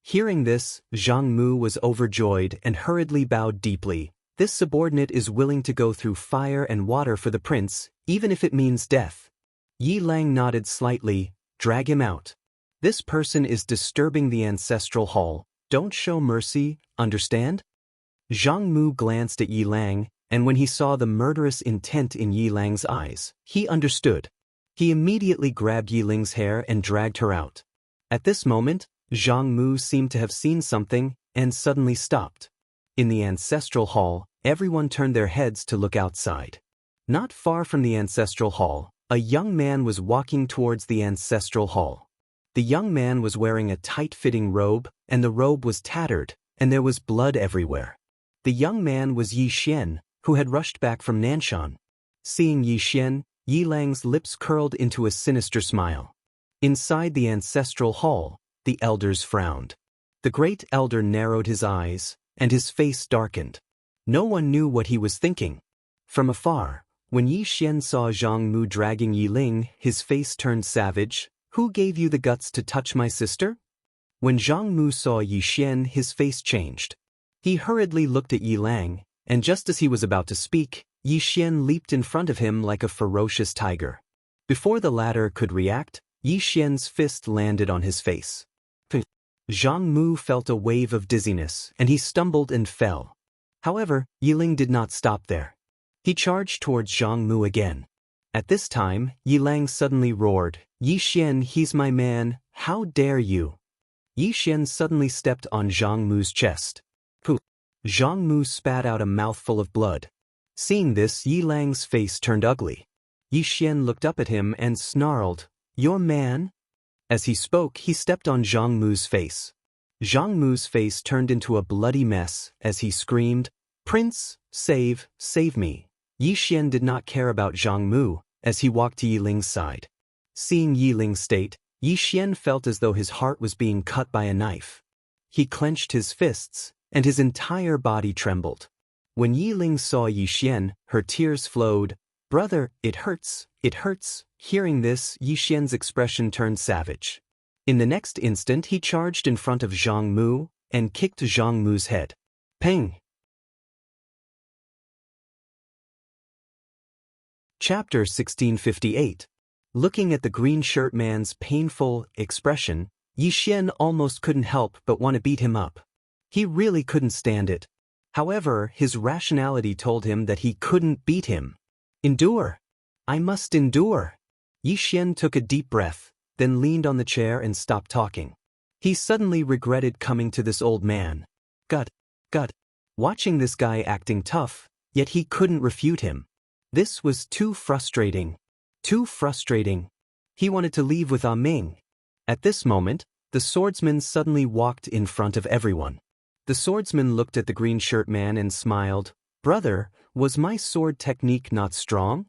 Hearing this, Zhang Mu was overjoyed and hurriedly bowed deeply. This subordinate is willing to go through fire and water for the prince, even if it means death. Yi Lang nodded slightly. "Drag him out. This person is disturbing the ancestral hall. Don't show mercy, understand?" Zhang Mu glanced at Yi Lang, and when he saw the murderous intent in Yi Lang's eyes, he understood. He immediately grabbed Yi Ling's hair and dragged her out. At this moment, Zhang Mu seemed to have seen something and suddenly stopped. In the ancestral hall, everyone turned their heads to look outside. Not far from the ancestral hall, a young man was walking towards the ancestral hall. The young man was wearing a tight-fitting robe, and the robe was tattered, and there was blood everywhere. The young man was Yi Xian, who had rushed back from Nanshan. Seeing Yi Xian, Yi Lang's lips curled into a sinister smile. Inside the ancestral hall, the elders frowned. The great elder narrowed his eyes, and his face darkened. No one knew what he was thinking. From afar, when Yi Xian saw Zhang Mu dragging Yi Ling, his face turned savage. "Who gave you the guts to touch my sister?" When Zhang Mu saw Yi Xian, his face changed. He hurriedly looked at Yi Lang, and just as he was about to speak, Yi Xian leaped in front of him like a ferocious tiger. Before the latter could react, Yi Xian's fist landed on his face. Zhang Mu felt a wave of dizziness, and he stumbled and fell. However, Yi Ling did not stop there. He charged towards Zhang Mu again. At this time, Yi Lang suddenly roared, "Yi Xian, he's my man, how dare you!" Yi Xian suddenly stepped on Zhang Mu's chest. Pooh! Zhang Mu spat out a mouthful of blood. Seeing this, Yi Lang's face turned ugly. Yi Xian looked up at him and snarled, "Your man?" As he spoke, he stepped on Zhang Mu's face. Zhang Mu's face turned into a bloody mess as he screamed, "Prince, save me." Yi Xian did not care about Zhang Mu as he walked to Yi Ling's side. Seeing Yi Ling's state, Yi Xian felt as though his heart was being cut by a knife. He clenched his fists, and his entire body trembled. When Yi Ling saw Yi Xian, her tears flowed. "Brother, it hurts, it hurts." Hearing this, Yi Xian's expression turned savage. In the next instant, he charged in front of Zhang Mu and kicked Zhang Mu's head. Ping! Chapter 1658. Looking at the green shirt man's painful expression, Yi Xian almost couldn't help but want to beat him up. He really couldn't stand it. However, his rationality told him that he couldn't beat him. Endure. I must endure. Yi Xian took a deep breath, then leaned on the chair and stopped talking. He suddenly regretted coming to this old man. Gut. Watching this guy acting tough, yet he couldn't refute him. This was too frustrating. Too frustrating. He wanted to leave with Ming. At this moment, the swordsman suddenly walked in front of everyone. The swordsman looked at the green shirt man and smiled. "Brother, was my sword technique not strong?"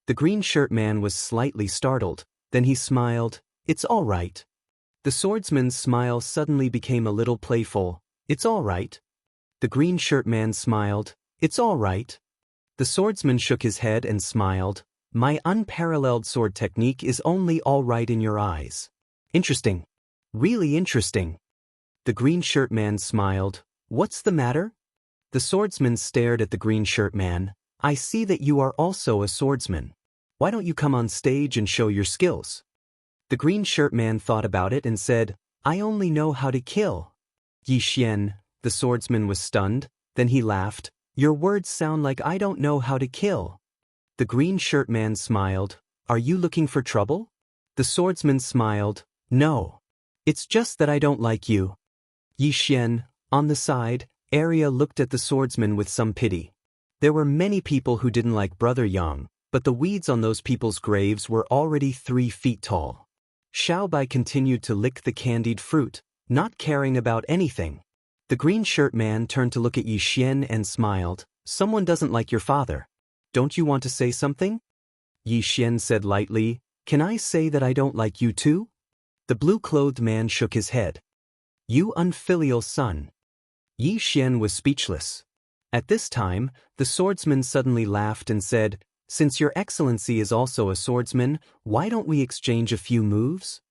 The green shirt man was slightly startled. Then he smiled. "It's all right." The swordsman's smile suddenly became a little playful. "It's all right." The green shirt man smiled. "It's all right." The swordsman shook his head and smiled. "My unparalleled sword technique is only all right in your eyes." Interesting. Really interesting. The green shirt man smiled. "What's the matter?" The swordsman stared at the green shirt man. "I see that you are also a swordsman. Why don't you come on stage and show your skills?" The green shirt man thought about it and said, "I only know how to kill." Yi Xian, the swordsman, was stunned. Then he laughed. "Your words sound like I don't know how to kill." The green shirt man smiled. "Are you looking for trouble?" The swordsman smiled. "No. It's just that I don't like you." Yi Xian, on the side, area looked at the swordsman with some pity. There were many people who didn't like Brother Yang, but the weeds on those people's graves were already 3 feet tall. Xiaobai continued to lick the candied fruit, not caring about anything. The green shirt man turned to look at Yi Xian and smiled. "Someone doesn't like your father. Don't you want to say something?" Yi Xian said lightly, "Can I say that I don't like you too?" The blue-clothed man shook his head. "You unfilial son." Yi Xian was speechless. At this time, the swordsman suddenly laughed and said, "Since your excellency is also a swordsman, why don't we exchange a few moves?"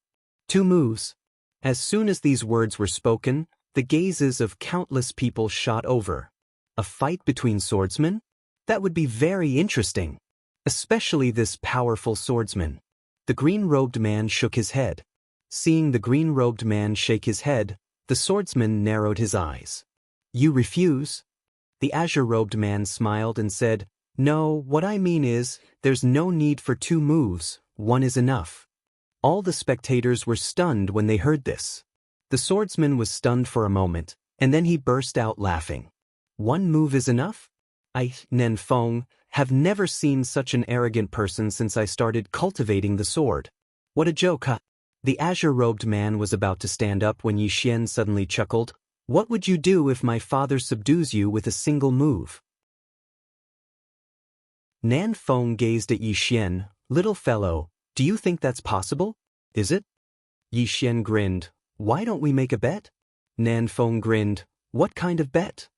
2 moves. As soon as these words were spoken, the gazes of countless people shot over. A fight between swordsmen? That would be very interesting. Especially this powerful swordsman. The green-robed man shook his head. Seeing the green-robed man shake his head, the swordsman narrowed his eyes. "You refuse?" The azure-robed man smiled and said, "No, what I mean is, there's no need for 2 moves, 1 is enough." All the spectators were stunned when they heard this. The swordsman was stunned for a moment, and then he burst out laughing. "1 move is enough? I, Nen Feng, have never seen such an arrogant person since I started cultivating the sword. What a joke, huh?" The azure-robed man was about to stand up when Yi Xian suddenly chuckled. What would you do if my father subdues you with a single move? Nan Feng gazed at Yi Xian. Little fellow, do you think that's possible? Is it? Yi Xian grinned. Why don't we make a bet? Nan Feng grinned. What kind of bet?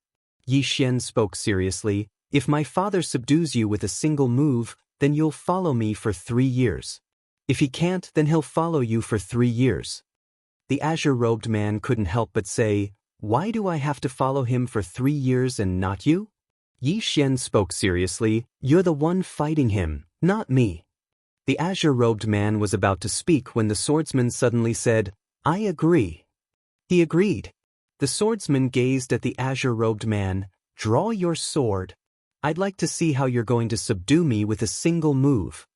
Yi Xian spoke seriously. If my father subdues you with a single move, then you'll follow me for 3 years. If he can't, then he'll follow you for 3 years. The azure-robed man couldn't help but say, why do I have to follow him for 3 years and not you? Yi Xian spoke seriously. You're the one fighting him, not me. The azure-robed man was about to speak when the swordsman suddenly said, I agree. He agreed. The swordsman gazed at the azure-robed man. Draw your sword. I'd like to see how you're going to subdue me with a single move.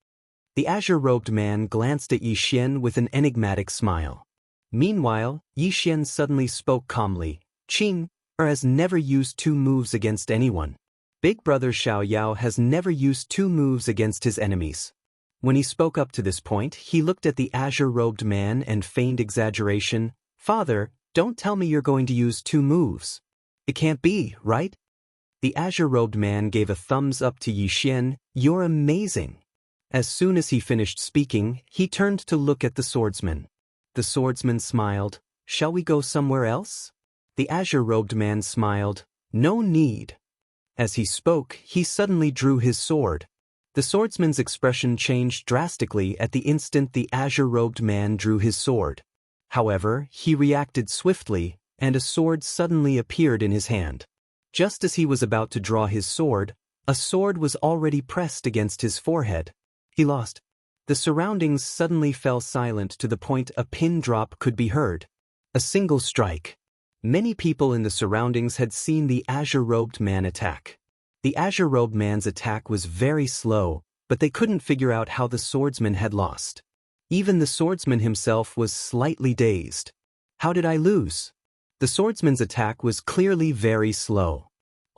The azure-robed man glanced at Yi Xian with an enigmatic smile. Meanwhile, Yi Xian suddenly spoke calmly. Qing has never used 2 moves against anyone. Big brother Xiao Yao has never used 2 moves against his enemies. When he spoke up to this point, he looked at the azure-robed man and feigned exaggeration. Father, don't tell me you're going to use 2 moves. It can't be, right? The azure-robed man gave a thumbs up to Yi Xian. You're amazing. As soon as he finished speaking, he turned to look at the swordsman. The swordsman smiled. Shall we go somewhere else? The azure-robed man smiled. No need. As he spoke, he suddenly drew his sword. The swordsman's expression changed drastically at the instant the azure-robed man drew his sword. However, he reacted swiftly, and a sword suddenly appeared in his hand. Just as he was about to draw his sword, a sword was already pressed against his forehead. He lost. The surroundings suddenly fell silent to the point a pin drop could be heard. A single strike. Many people in the surroundings had seen the azure-robed man attack. The azure-robed man's attack was very slow, but they couldn't figure out how the swordsman had lost. Even the swordsman himself was slightly dazed. How did I lose? The swordsman's attack was clearly very slow.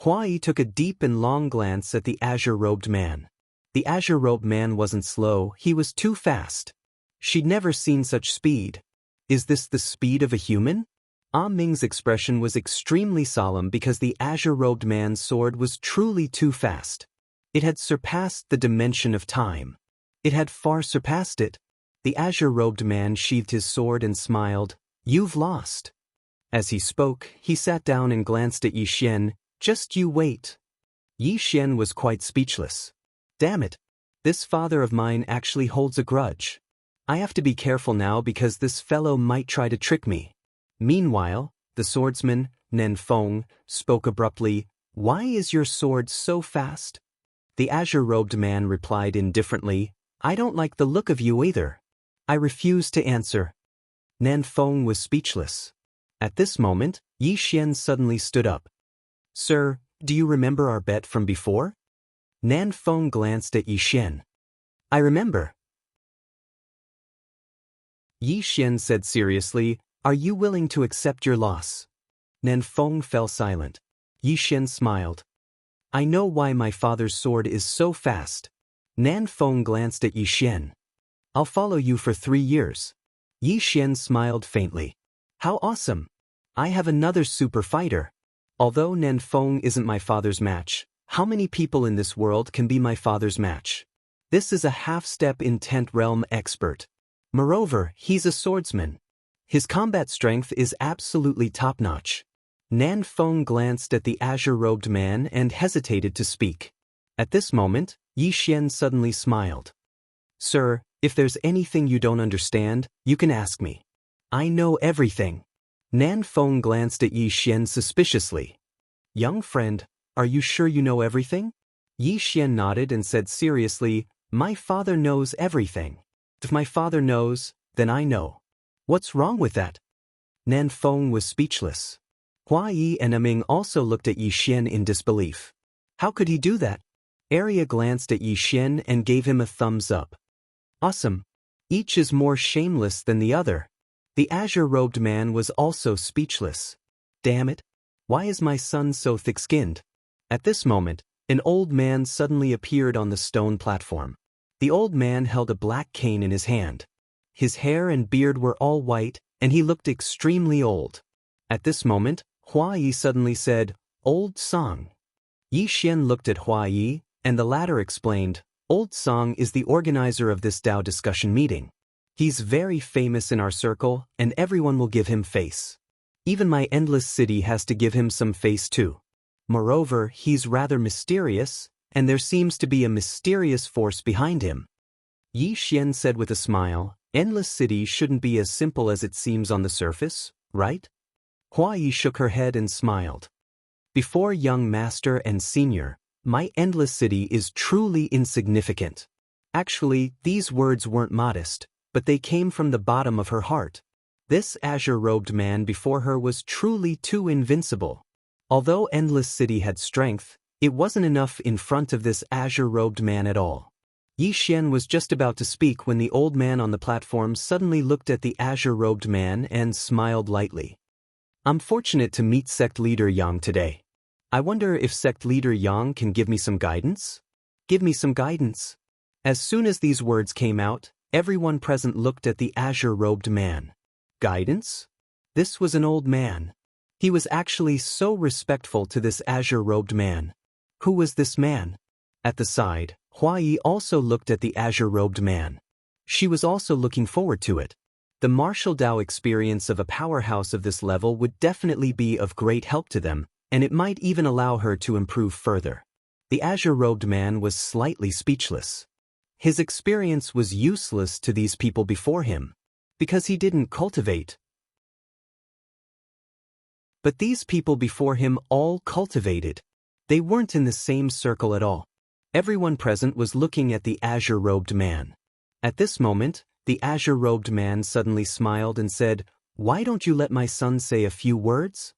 Hua Yi took a deep and long glance at the azure-robed man. The azure-robed man wasn't slow, he was too fast. She'd never seen such speed. Is this the speed of a human? Ah Ming's expression was extremely solemn because the azure-robed man's sword was truly too fast. It had surpassed the dimension of time. It had far surpassed it. The azure-robed man sheathed his sword and smiled. You've lost. As he spoke, he sat down and glanced at Yi Xian. Just you wait. Yi Xian was quite speechless. Damn it. This father of mine actually holds a grudge. I have to be careful now because this fellow might try to trick me. Meanwhile, the swordsman, Nan Feng, spoke abruptly. Why is your sword so fast? The azure-robed man replied indifferently. I don't like the look of you either. I refuse to answer. Nan Feng was speechless. At this moment, Yi Xian suddenly stood up. Sir, do you remember our bet from before? Nan Feng glanced at Yi Xian. I remember. Yi Xian said seriously, are you willing to accept your loss? Nan Feng fell silent. Yi Xian smiled. I know why my father's sword is so fast. Nan Feng glanced at Yi Xian. I'll follow you for 3 years. Yi Xian smiled faintly. How awesome! I have another super fighter. Although Nan Feng isn't my father's match, how many people in this world can be my father's match? This is a half-step intent realm expert. Moreover, he's a swordsman. His combat strength is absolutely top-notch. Nan Feng glanced at the azure-robed man and hesitated to speak. At this moment, Yi Xian suddenly smiled. Sir, if there's anything you don't understand, you can ask me. I know everything. Nan Feng glanced at Yi Xian suspiciously. Young friend, are you sure you know everything? Yi Xian nodded and said seriously, my father knows everything. If my father knows, then I know. What's wrong with that? Nan Feng was speechless. Hua Yi and Ming also looked at Yi Xian in disbelief. How could he do that? Arya glanced at Yi Xian and gave him a thumbs up. Awesome. Each is more shameless than the other. The azure-robed man was also speechless. Damn it. Why is my son so thick-skinned? At this moment, an old man suddenly appeared on the stone platform. The old man held a black cane in his hand. His hair and beard were all white, and he looked extremely old. At this moment, Hua Yi suddenly said, "Old Song." Yi Xian looked at Hua Yi, and the latter explained, "Old Song is the organizer of this Dao discussion meeting. He's very famous in our circle, and everyone will give him face. Even my endless city has to give him some face too. Moreover, he's rather mysterious, and there seems to be a mysterious force behind him." Yi Xian said with a smile, "Endless city shouldn't be as simple as it seems on the surface, right?" Hua Yi shook her head and smiled. "Before young master and senior, my endless city is truly insignificant." Actually, these words weren't modest, but they came from the bottom of her heart. This azure-robed man before her was truly too invincible. Although Endless City had strength, it wasn't enough in front of this azure-robed man at all. Yi Xian was just about to speak when the old man on the platform suddenly looked at the azure-robed man and smiled lightly. "I'm fortunate to meet Sect Leader Yang today. I wonder if Sect Leader Yang can give me some guidance? Give me some guidance." As soon as these words came out, everyone present looked at the azure-robed man. Guidance? This was an old man. He was actually so respectful to this azure-robed man. Who was this man? At the side, Hua Yi also looked at the azure-robed man. She was also looking forward to it. The martial Dao experience of a powerhouse of this level would definitely be of great help to them, and it might even allow her to improve further. The azure-robed man was slightly speechless. His experience was useless to these people before him, because he didn't cultivate. But these people before him all cultivated. They weren't in the same circle at all. Everyone present was looking at the azure-robed man. At this moment, the azure-robed man suddenly smiled and said, "Why don't you let my son say a few words?"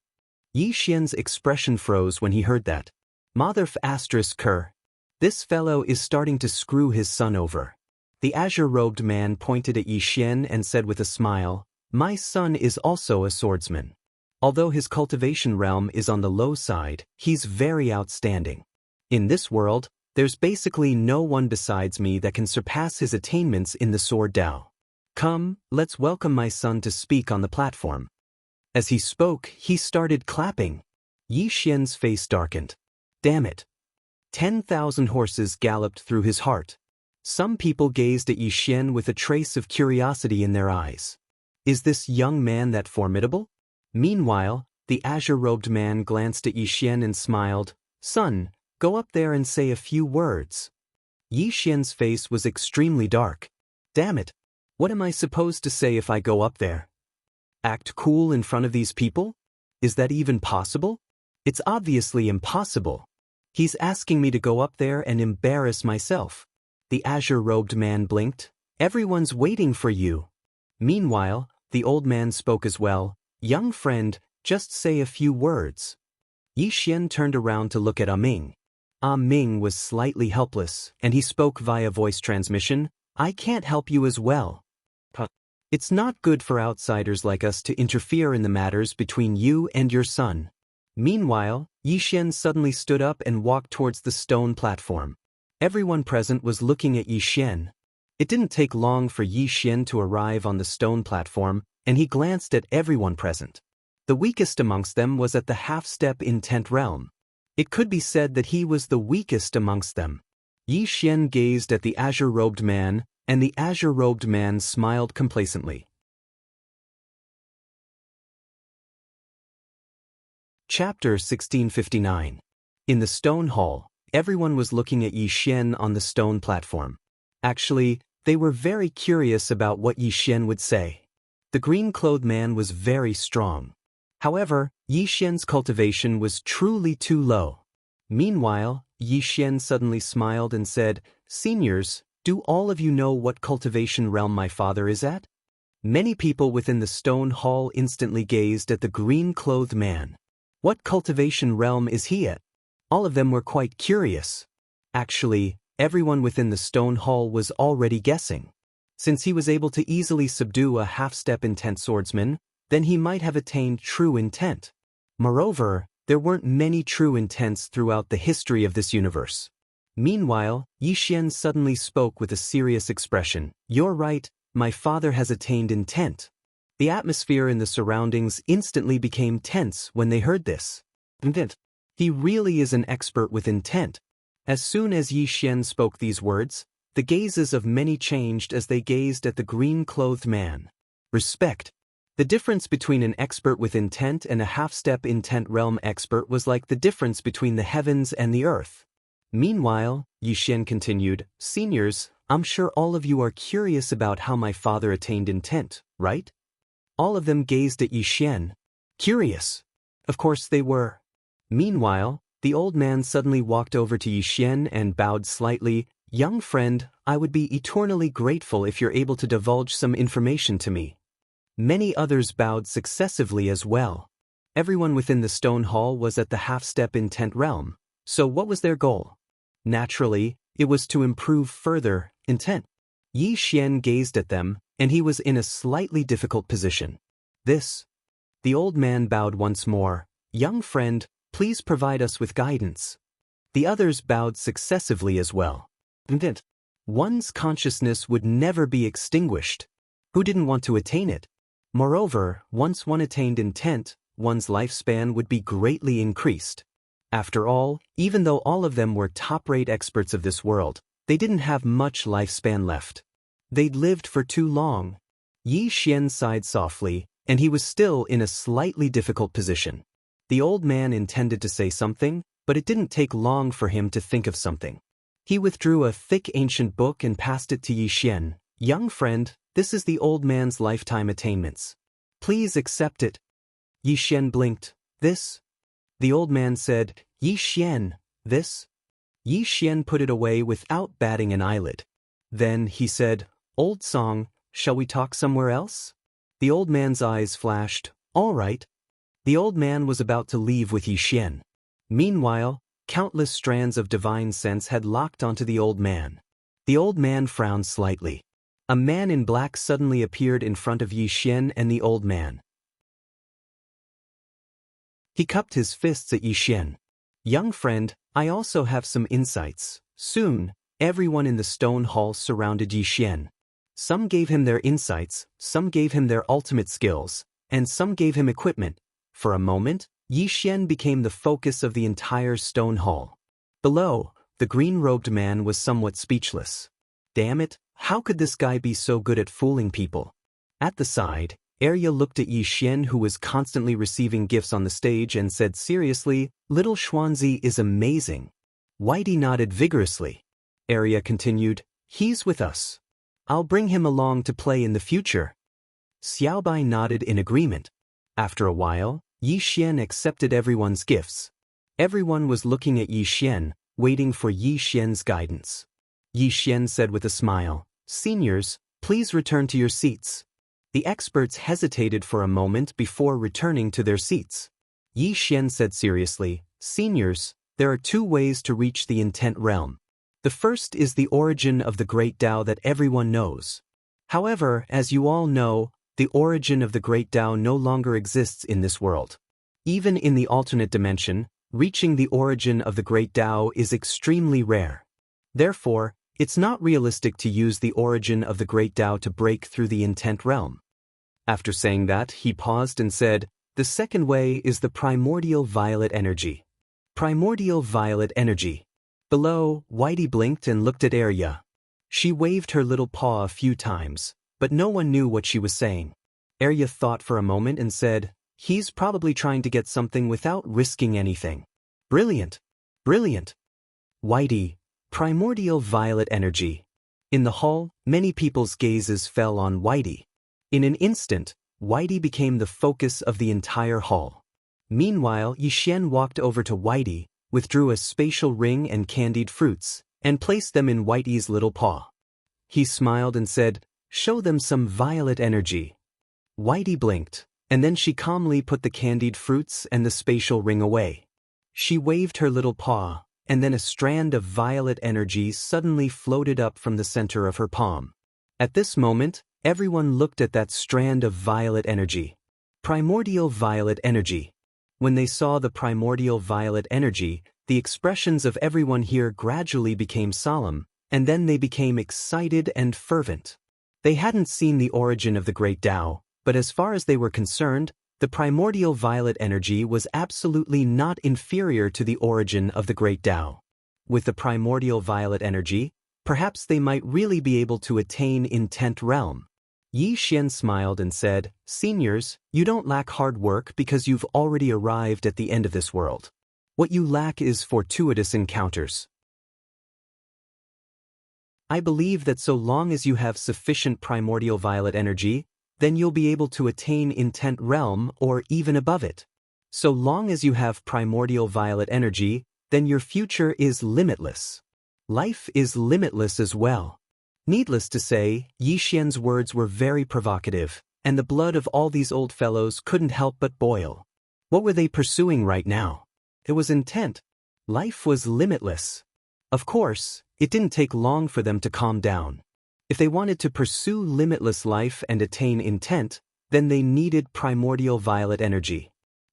Yi Xian's expression froze when he heard that. Motherf asterisk cur. This fellow is starting to screw his son over. The azure-robed man pointed at Yi Xian and said with a smile, "My son is also a swordsman. Although his cultivation realm is on the low side, he's very outstanding. In this world, there's basically no one besides me that can surpass his attainments in the Sword Dao. Come, let's welcome my son to speak on the platform." As he spoke, he started clapping. Yi Xian's face darkened. Damn it. 10,000 horses galloped through his heart. Some people gazed at Yi Xian with a trace of curiosity in their eyes. Is this young man that formidable? Meanwhile, the azure-robed man glanced at Yi Xian and smiled. "Son, go up there and say a few words." Yi Xian's face was extremely dark. Damn it. What am I supposed to say if I go up there? Act cool in front of these people? Is that even possible? It's obviously impossible. He's asking me to go up there and embarrass myself. The azure-robed man blinked. "Everyone's waiting for you." Meanwhile, the old man spoke as well. "Young friend, just say a few words." Yi Xian turned around to look at Ming. Ming was slightly helpless, and he spoke via voice transmission. "I can't help you as well. It's not good for outsiders like us to interfere in the matters between you and your son." Meanwhile, Yi Xian suddenly stood up and walked towards the stone platform. Everyone present was looking at Yi Xian. It didn't take long for Yi Xian to arrive on the stone platform, and he glanced at everyone present. The weakest amongst them was at the half-step intent realm. It could be said that he was the weakest amongst them. Yi Xian gazed at the azure-robed man, and the azure-robed man smiled complacently. Chapter 1659. In the stone hall, everyone was looking at Yi Xian on the stone platform. Actually, they were very curious about what Yi Xian would say. The green-clothed man was very strong. However, Yi Xian's cultivation was truly too low. Meanwhile, Yi Xian suddenly smiled and said, "Seniors, do all of you know what cultivation realm my father is at?" Many people within the stone hall instantly gazed at the green-clothed man. What cultivation realm is he at? All of them were quite curious. Actually, everyone within the stone hall was already guessing. Since he was able to easily subdue a half-step intent swordsman, then he might have attained true intent. Moreover, there weren't many true intents throughout the history of this universe. Meanwhile, Yi Xian suddenly spoke with a serious expression. "You're right, My father has attained intent. The atmosphere in the surroundings instantly became tense when they heard this. Intent. He really is an expert with intent. As soon as Yi Xian spoke these words, the gazes of many changed as they gazed at the green-clothed man. Respect. The difference between an expert with intent and a half-step intent realm expert was like the difference between the heavens and the earth. Meanwhile, Yi Xian continued, Seniors, I'm sure all of you are curious about how my father attained intent, right? All of them gazed at Yi Xian. Curious. Of course they were. Meanwhile, the old man suddenly walked over to Yi Xian and bowed slightly. Young friend, I would be eternally grateful if you're able to divulge some information to me. Many others bowed successively as well. Everyone within the stone hall was at the half-step intent realm. So what was their goal? Naturally, it was to improve further intent. Yi Xian gazed at them, and he was in a slightly difficult position. The old man bowed once more. Young friend, please provide us with guidance. The others bowed successively as well. Intent. One's consciousness would never be extinguished. Who didn't want to attain it? Moreover, once one attained intent, one's lifespan would be greatly increased. After all, even though all of them were top-rate experts of this world, they didn't have much lifespan left. They'd lived for too long. Yi Xian sighed softly, and he was still in a slightly difficult position. The old man intended to say something, but it didn't take long for him to think of something. He withdrew a thick ancient book and passed it to Yi Xian. Young friend, this is the old man's lifetime attainments. Please accept it. Yi Xian blinked. This? The old man said, Yi Xian, this? Yi Xian put it away without batting an eyelid. Then he said, Old song, shall we talk somewhere else? The old man's eyes flashed. All right. The old man was about to leave with Yi Xian. Meanwhile, countless strands of divine sense had locked onto the old man. The old man frowned slightly. A man in black suddenly appeared in front of Yi Xian and the old man. He cupped his fists at Yi Xian. Young friend, I also have some insights. Soon, everyone in the stone hall surrounded Yi Xian. Some gave him their insights, some gave him their ultimate skills, and some gave him equipment. For a moment, Yi Xian became the focus of the entire stone hall. Below, the green-robed man was somewhat speechless. Damn it, how could this guy be so good at fooling people? At the side, Arya looked at Yi Xian, who was constantly receiving gifts on the stage, and said seriously, Little Xuanzi is amazing. Whitey nodded vigorously. Arya continued, He's with us. I'll bring him along to play in the future. Xiaobai nodded in agreement. After a while, Yi Xian accepted everyone's gifts. Everyone was looking at Yi Xian, waiting for Yi Xian's guidance. Yi Xian said with a smile, Seniors, please return to your seats. The experts hesitated for a moment before returning to their seats. Yi Xian said seriously, Seniors, there are two ways to reach the intent realm. The first is the origin of the great Tao that everyone knows. However, as you all know, the origin of the great Tao no longer exists in this world. Even in the alternate dimension, reaching the origin of the great Tao is extremely rare. Therefore, it's not realistic to use the origin of the great Tao to break through the intent realm. After saying that, he paused and said, The second way is the primordial violet energy. Primordial violet energy. Below, Whitey blinked and looked at Arya. She waved her little paw a few times, but no one knew what she was saying. Arya thought for a moment and said, He's probably trying to get something without risking anything. Brilliant. Brilliant. Whitey. Primordial violet energy. In the hall, many people's gazes fell on Whitey. In an instant, Whitey became the focus of the entire hall. Meanwhile, Yi Xian walked over to Whitey, withdrew a spatial ring and candied fruits, and placed them in Whitey's little paw. He smiled and said, Show them some violet energy. Whitey blinked, and then she calmly put the candied fruits and the spatial ring away. She waved her little paw, and then a strand of violet energy suddenly floated up from the center of her palm. At this moment, everyone looked at that strand of violet energy. Primordial violet energy. When they saw the primordial violet energy, the expressions of everyone here gradually became solemn, and then they became excited and fervent. They hadn't seen the origin of the great Tao, but as far as they were concerned, the primordial violet energy was absolutely not inferior to the origin of the great Tao. With the primordial violet energy, perhaps they might really be able to attain intent realm. Yi Xian smiled and said, "Seniors, you don't lack hard work because you've already arrived at the end of this world. What you lack is fortuitous encounters. I believe that so long as you have sufficient primordial violet energy, then you'll be able to attain intent realm or even above it. So long as you have primordial violet energy, then your future is limitless. Life is limitless as well." Needless to say, Yi Xian's words were very provocative, and the blood of all these old fellows couldn't help but boil. What were they pursuing right now? It was intent. Life was limitless. Of course, it didn't take long for them to calm down. If they wanted to pursue limitless life and attain intent, then they needed primordial violet energy.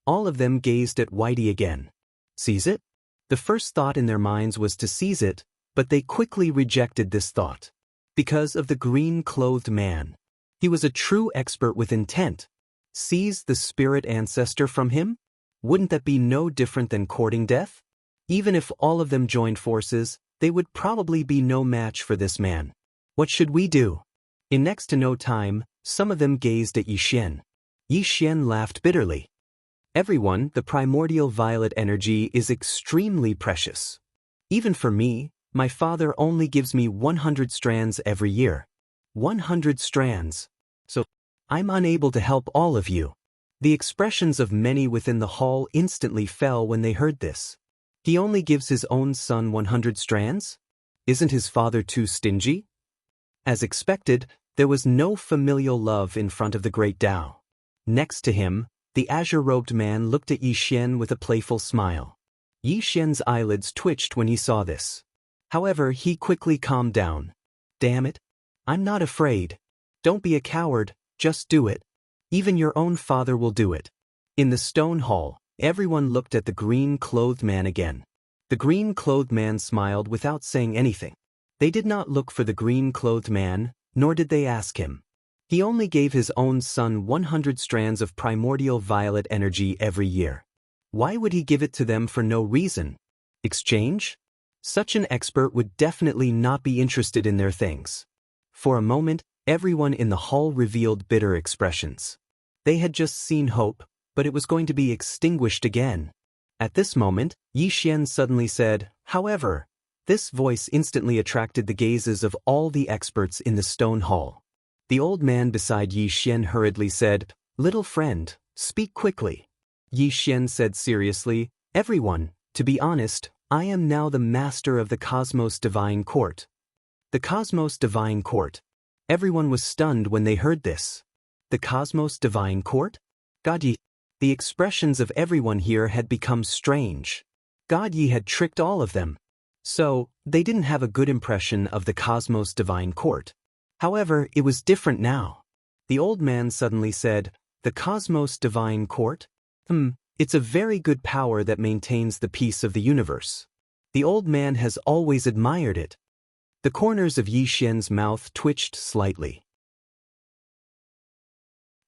All of them gazed at Whitey again. Seize it? The first thought in their minds was to seize it, but they quickly rejected this thought. Because of the green-clothed man. He was a true expert with intent. Seize the spirit ancestor from him? Wouldn't that be no different than courting death? Even if all of them joined forces, they would probably be no match for this man. What should we do? In next to no time, some of them gazed at Yi Xian. Yi Xian laughed bitterly. Everyone, the primordial violet energy is extremely precious. Even for me, my father only gives me 100 strands every year. 100 strands. So, I'm unable to help all of you. The expressions of many within the hall instantly fell when they heard this. He only gives his own son 100 strands? Isn't his father too stingy? As expected, there was no familial love in front of the great Tao. Next to him, the azure-robed man looked at Yi Xian with a playful smile. Yi Xian's eyelids twitched when he saw this. However, he quickly calmed down. Damn it. I'm not afraid. Don't be a coward, just do it. Even your own father will do it. In the stone hall, everyone looked at the green-clothed man again. The green-clothed man smiled without saying anything. They did not look for the green-clothed man, nor did they ask him. He only gave his own son 100 strands of primordial violet energy every year. Why would he give it to them for no reason? Exchange? Such an expert would definitely not be interested in their things. For a moment, everyone in the hall revealed bitter expressions. They had just seen hope, but it was going to be extinguished again. At this moment, Yi Xian suddenly said, "However," this voice instantly attracted the gazes of all the experts in the stone hall. The old man beside Yi Xian hurriedly said, "Little friend, speak quickly." Yi Xian said seriously, "Everyone, to be honest, I am now the master of the Cosmos Divine Court." The Cosmos Divine Court. Everyone was stunned when they heard this. The Cosmos Divine Court? God Yi. The expressions of everyone here had become strange. God Yi had tricked all of them. So, they didn't have a good impression of the Cosmos Divine Court. However, it was different now. The old man suddenly said, "The Cosmos Divine Court? It's a very good power that maintains the peace of the universe." The old man has always admired it. The corners of Yi Xian's mouth twitched slightly.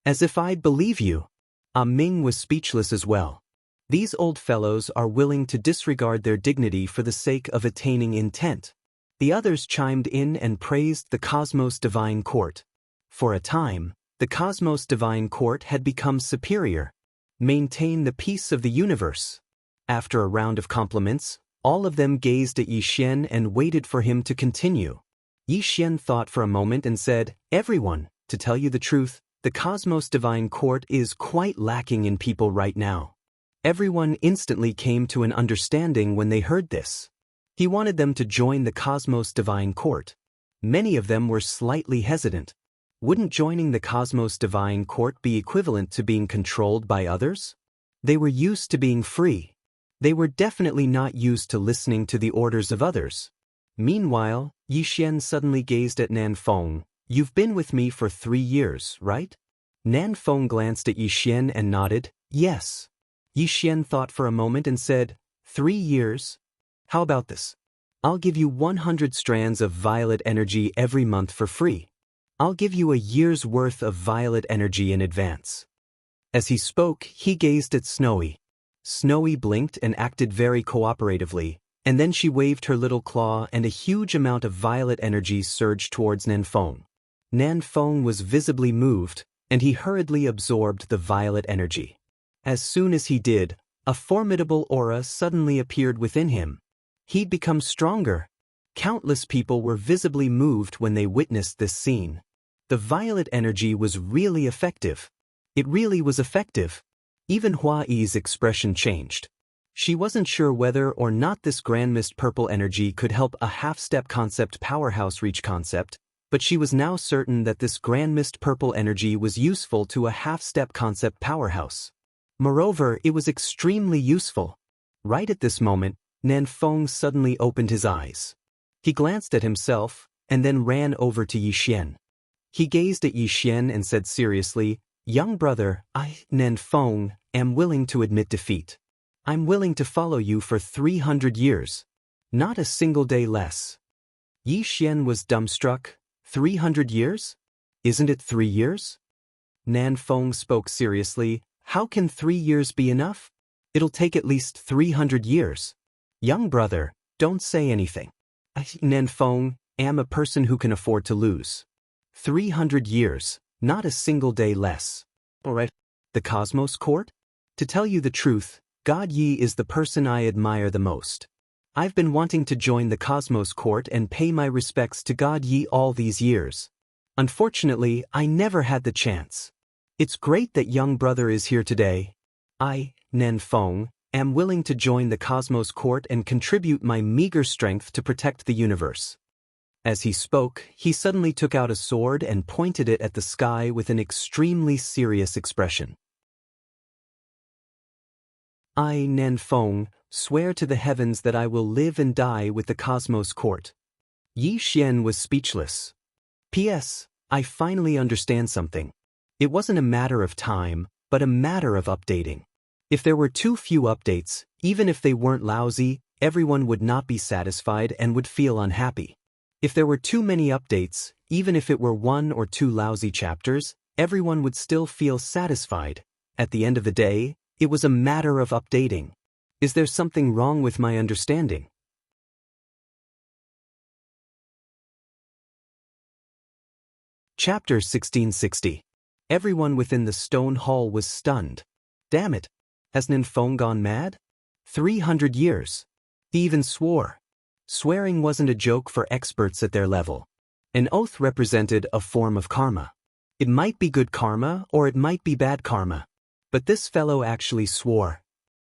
"As if I'd believe you." Ming was speechless as well. These old fellows are willing to disregard their dignity for the sake of attaining intent. The others chimed in and praised the Cosmos Divine Court. For a time, the Cosmos Divine Court had become superior. Maintain the peace of the universe. After a round of compliments, all of them gazed at Yi Xian and waited for him to continue. Yi Xian thought for a moment and said, "Everyone, to tell you the truth, the Cosmos Divine Court is quite lacking in people right now." Everyone instantly came to an understanding when they heard this. He wanted them to join the Cosmos Divine Court. Many of them were slightly hesitant. Wouldn't joining the Cosmos Divine Court be equivalent to being controlled by others? They were used to being free. They were definitely not used to listening to the orders of others. Meanwhile, Yi Xian suddenly gazed at Nan Feng. "You've been with me for 3 years, right?" Nan Feng glanced at Yi Xian and nodded, "Yes." Yi Xian thought for a moment and said, 3 years? How about this? I'll give you 100 strands of violet energy every month for free. I'll give you a year's worth of violet energy in advance. As he spoke, he gazed at Snowy. Snowy blinked and acted very cooperatively, and then she waved her little claw and a huge amount of violet energy surged towards Nanfeng. Nanfeng was visibly moved, and he hurriedly absorbed the violet energy. As soon as he did, a formidable aura suddenly appeared within him. He'd become stronger. Countless people were visibly moved when they witnessed this scene. The violet energy was really effective. It really was effective. Even Hua Yi's expression changed. She wasn't sure whether or not this grand mist purple energy could help a half-step concept powerhouse reach concept, but she was now certain that this grand mist purple energy was useful to a half-step concept powerhouse. Moreover, it was extremely useful. Right at this moment, Nanfeng suddenly opened his eyes. He glanced at himself, and then ran over to Yixian. He gazed at Yixian and said seriously, "Young brother, I, Nanfeng, am willing to admit defeat. I'm willing to follow you for 300 years. Not a single day less." Yixian was dumbstruck. 300 years? Isn't it 3 years? Nanfeng spoke seriously. How can 3 years be enough? It'll take at least 300 years. Young brother, don't say anything. I, Nanfeng, am a person who can afford to lose. 300 years, not a single day less. Alright. The Cosmos Court? To tell you the truth, God Yi is the person I admire the most. I've been wanting to join the Cosmos Court and pay my respects to God Yi all these years. Unfortunately, I never had the chance. It's great that young brother is here today. I, Nanfeng, am willing to join the Cosmos Court and contribute my meager strength to protect the universe. As he spoke, he suddenly took out a sword and pointed it at the sky with an extremely serious expression. I, Nanfeng, swear to the heavens that I will live and die with the Cosmos Court. Yixian was speechless. P.S. I finally understand something. It wasn't a matter of time, but a matter of updating. If there were too few updates, even if they weren't lousy, everyone would not be satisfied and would feel unhappy. If there were too many updates, even if it were 1 or 2 lousy chapters, everyone would still feel satisfied. At the end of the day, it was a matter of updating. Is there something wrong with my understanding? Chapter 1660. Everyone within the stone hall was stunned. Damn it! Has Nanfeng gone mad? 300 years. He even swore. Swearing wasn't a joke for experts at their level. An oath represented a form of karma. It might be good karma or it might be bad karma. But this fellow actually swore.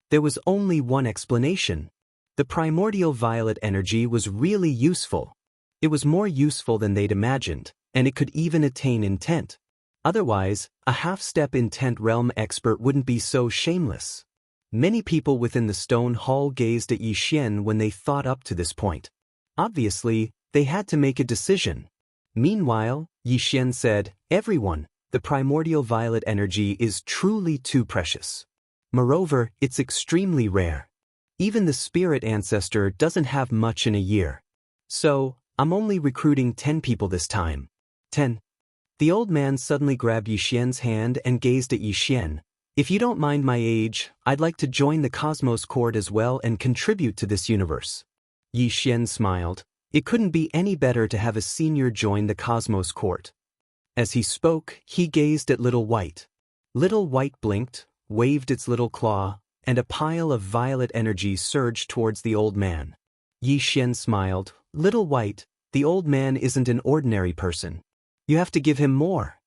There was only one explanation. The primordial violet energy was really useful. It was more useful than they'd imagined, and it could even attain intent. Otherwise, a half-step intent realm expert wouldn't be so shameless. Many people within the stone hall gazed at Yixian when they thought up to this point. Obviously, they had to make a decision. Meanwhile, Yixian said, "Everyone, the primordial violet energy is truly too precious. Moreover, it's extremely rare. Even the spirit ancestor doesn't have much in a year. So, I'm only recruiting 10 people this time." 10. The old man suddenly grabbed Yixian's hand and gazed at Yixian. "If you don't mind my age, I'd like to join the Cosmos Court as well and contribute to this universe." Yixian smiled. It couldn't be any better to have a senior join the Cosmos Court. As he spoke, he gazed at Little White. Little White blinked, waved its little claw, and a pile of violet energy surged towards the old man. Yixian smiled. "Little White, the old man isn't an ordinary person. You have to give him more."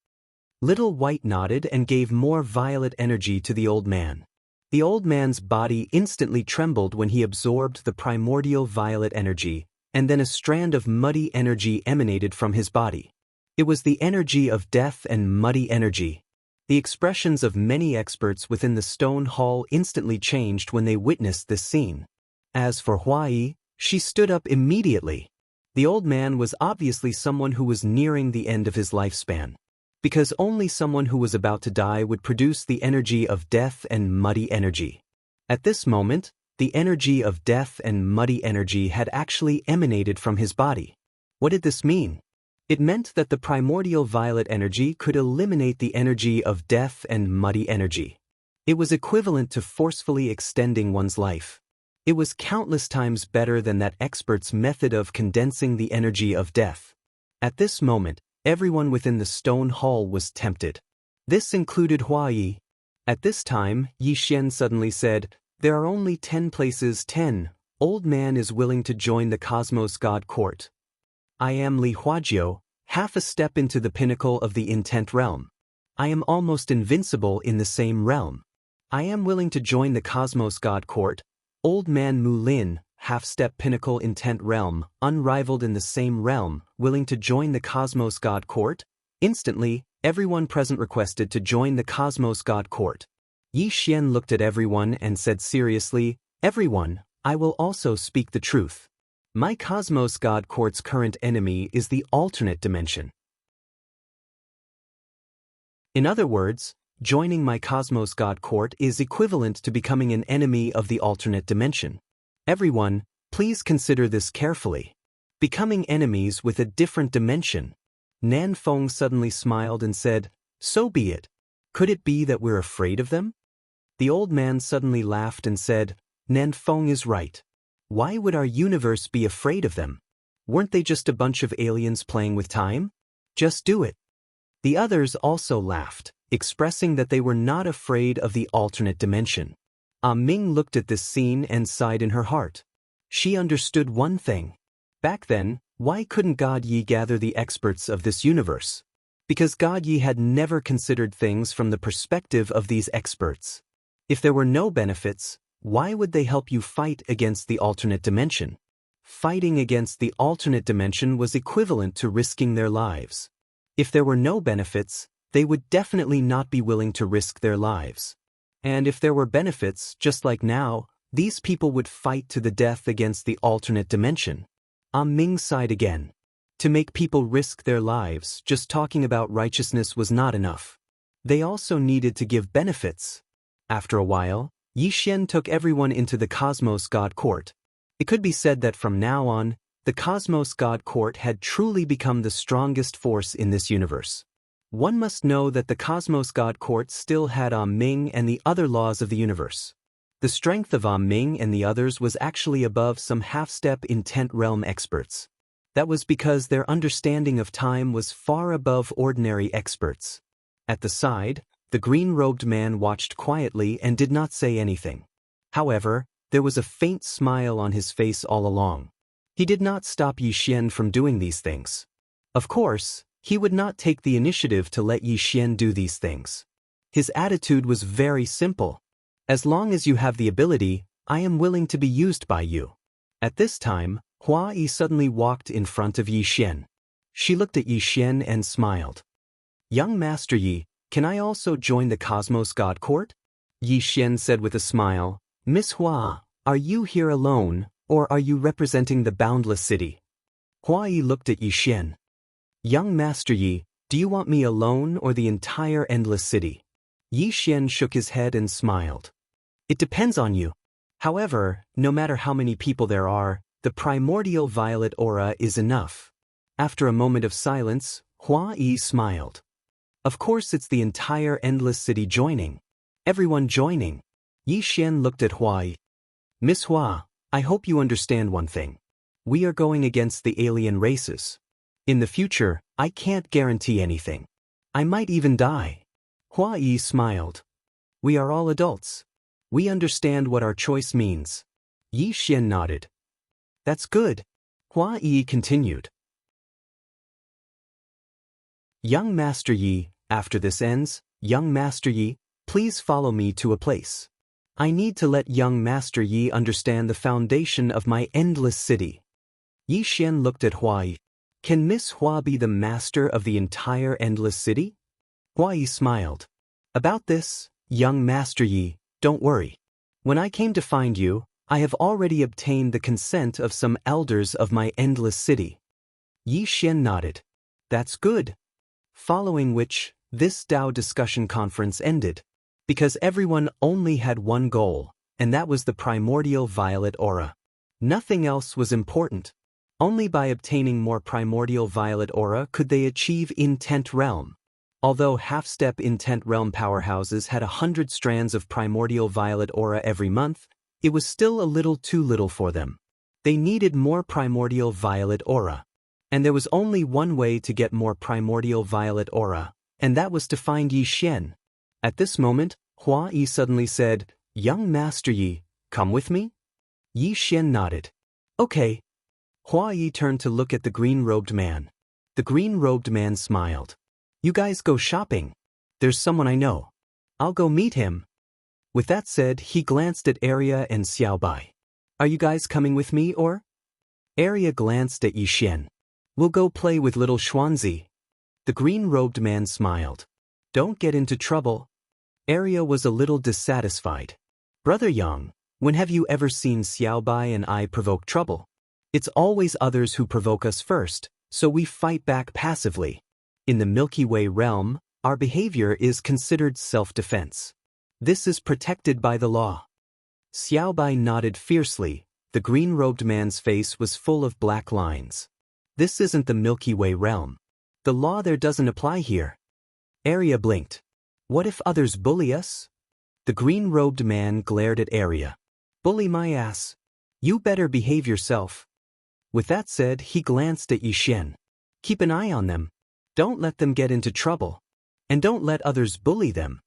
Little White nodded and gave more violet energy to the old man. The old man's body instantly trembled when he absorbed the primordial violet energy, and then a strand of muddy energy emanated from his body. It was the energy of death and muddy energy. The expressions of many experts within the stone hall instantly changed when they witnessed this scene. As for Hua Yi, she stood up immediately. The old man was obviously someone who was nearing the end of his lifespan. Because only someone who was about to die would produce the energy of death and muddy energy. At this moment, the energy of death and muddy energy had actually emanated from his body. What did this mean? It meant that the primordial violet energy could eliminate the energy of death and muddy energy. It was equivalent to forcefully extending one's life. It was countless times better than that expert's method of condensing the energy of death. At this moment, everyone within the stone hall was tempted. This included Hua Yi. At this time, Yi Xian suddenly said, "There are only 10 places, 10. Old man is willing to join the Cosmos God Court. I am Li Huajiu, half a step into the pinnacle of the intent realm. I am almost invincible in the same realm. I am willing to join the Cosmos God Court. Old man Mu Lin, half-step pinnacle intent realm, unrivaled in the same realm, willing to join the Cosmos God Court." Instantly, everyone present requested to join the Cosmos God Court. Yi Xian looked at everyone and said seriously, "Everyone, I will also speak the truth. My Cosmos God Court's current enemy is the alternate dimension. In other words, joining my Cosmos God Court is equivalent to becoming an enemy of the alternate dimension. Everyone, please consider this carefully. Becoming enemies with a different dimension." Nan Feng suddenly smiled and said, "So be it. Could it be that we're afraid of them?" The old man suddenly laughed and said, "Nan Feng is right. Why would our universe be afraid of them? Weren't they just a bunch of aliens playing with time? Just do it." The others also laughed, expressing that they were not afraid of the alternate dimension. Ming looked at this scene and sighed in her heart. She understood one thing. Back then, why couldn't God Yi gather the experts of this universe? Because God Yi had never considered things from the perspective of these experts. If there were no benefits, why would they help you fight against the alternate dimension? Fighting against the alternate dimension was equivalent to risking their lives. If there were no benefits, they would definitely not be willing to risk their lives. And if there were benefits, just like now, these people would fight to the death against the alternate dimension. Ming sighed again. To make people risk their lives, just talking about righteousness was not enough. They also needed to give benefits. After a while, Yi Xian took everyone into the Cosmos God Court. It could be said that from now on, the Cosmos God Court had truly become the strongest force in this universe. One must know that the Cosmos God Court still had Ming and the other laws of the universe. The strength of Ming and the others was actually above some half-step intent realm experts. That was because their understanding of time was far above ordinary experts. At the side, the green-robed man watched quietly and did not say anything. However, there was a faint smile on his face all along. He did not stop Yi Xian from doing these things. Of course, he would not take the initiative to let Yi Xian do these things. His attitude was very simple. As long as you have the ability, I am willing to be used by you. At this time, Hua Yi suddenly walked in front of Yi Xian. She looked at Yi Xian and smiled. "Young Master Yi, can I also join the Cosmos God Court?" Yi Xian said with a smile, "Miss Hua, are you here alone, or are you representing the boundless city?" Hua Yi looked at Yi Xian. "Young Master Yi, do you want me alone or the entire endless city?" Yi Xian shook his head and smiled. "It depends on you. However, no matter how many people there are, the primordial violet aura is enough." After a moment of silence, Hua Yi smiled. "Of course it's the entire endless city joining. Everyone joining." Yi Xian looked at Hua Yi. "Miss Hua, I hope you understand one thing. We are going against the alien races. In the future, I can't guarantee anything. I might even die." Hua Yi smiled. "We are all adults. We understand what our choice means." Yi Xian nodded. "That's good." Hua Yi continued. "Young Master Yi, after this ends, young Master Yi, please follow me to a place. I need to let young Master Yi understand the foundation of my endless city." Yi Xian looked at Hua Yi. "Can Miss Hua be the master of the entire endless city?" Hua Yi smiled. "About this, young Master Yi, don't worry. When I came to find you, I have already obtained the consent of some elders of my endless city." Yi Xian nodded. "That's good." Following which, this Dao discussion conference ended. Because everyone only had one goal, and that was the primordial violet aura. Nothing else was important. Only by obtaining more primordial violet aura could they achieve intent realm. Although half-step intent realm powerhouses had 100 strands of primordial violet aura every month, it was still a little too little for them. They needed more primordial violet aura. And there was only one way to get more primordial violet aura, and that was to find Yi Xian. At this moment, Hua Yi suddenly said, "Young Master Yi, come with me?" Yi Xian nodded. "Okay." Hua Yi turned to look at the green-robed man. The green-robed man smiled. "You guys go shopping. There's someone I know. I'll go meet him." With that said, he glanced at Arya and Xiaobai. "Are you guys coming with me or?" Arya glanced at Yi Xian. "We'll go play with little Xuanzi." The green-robed man smiled. "Don't get into trouble." Arya was a little dissatisfied. "Brother Yang, when have you ever seen Xiaobai and I provoke trouble? It's always others who provoke us first, so we fight back passively. In the Milky Way realm, our behavior is considered self-defense. This is protected by the law." Xiaobai nodded fiercely. The green-robed man's face was full of black lines. "This isn't the Milky Way realm. The law there doesn't apply here." Arya blinked. "What if others bully us?" The green-robed man glared at Arya. "Bully my ass. You better behave yourself." With that said, he glanced at Yi Xian. "Keep an eye on them. Don't let them get into trouble. And don't let others bully them."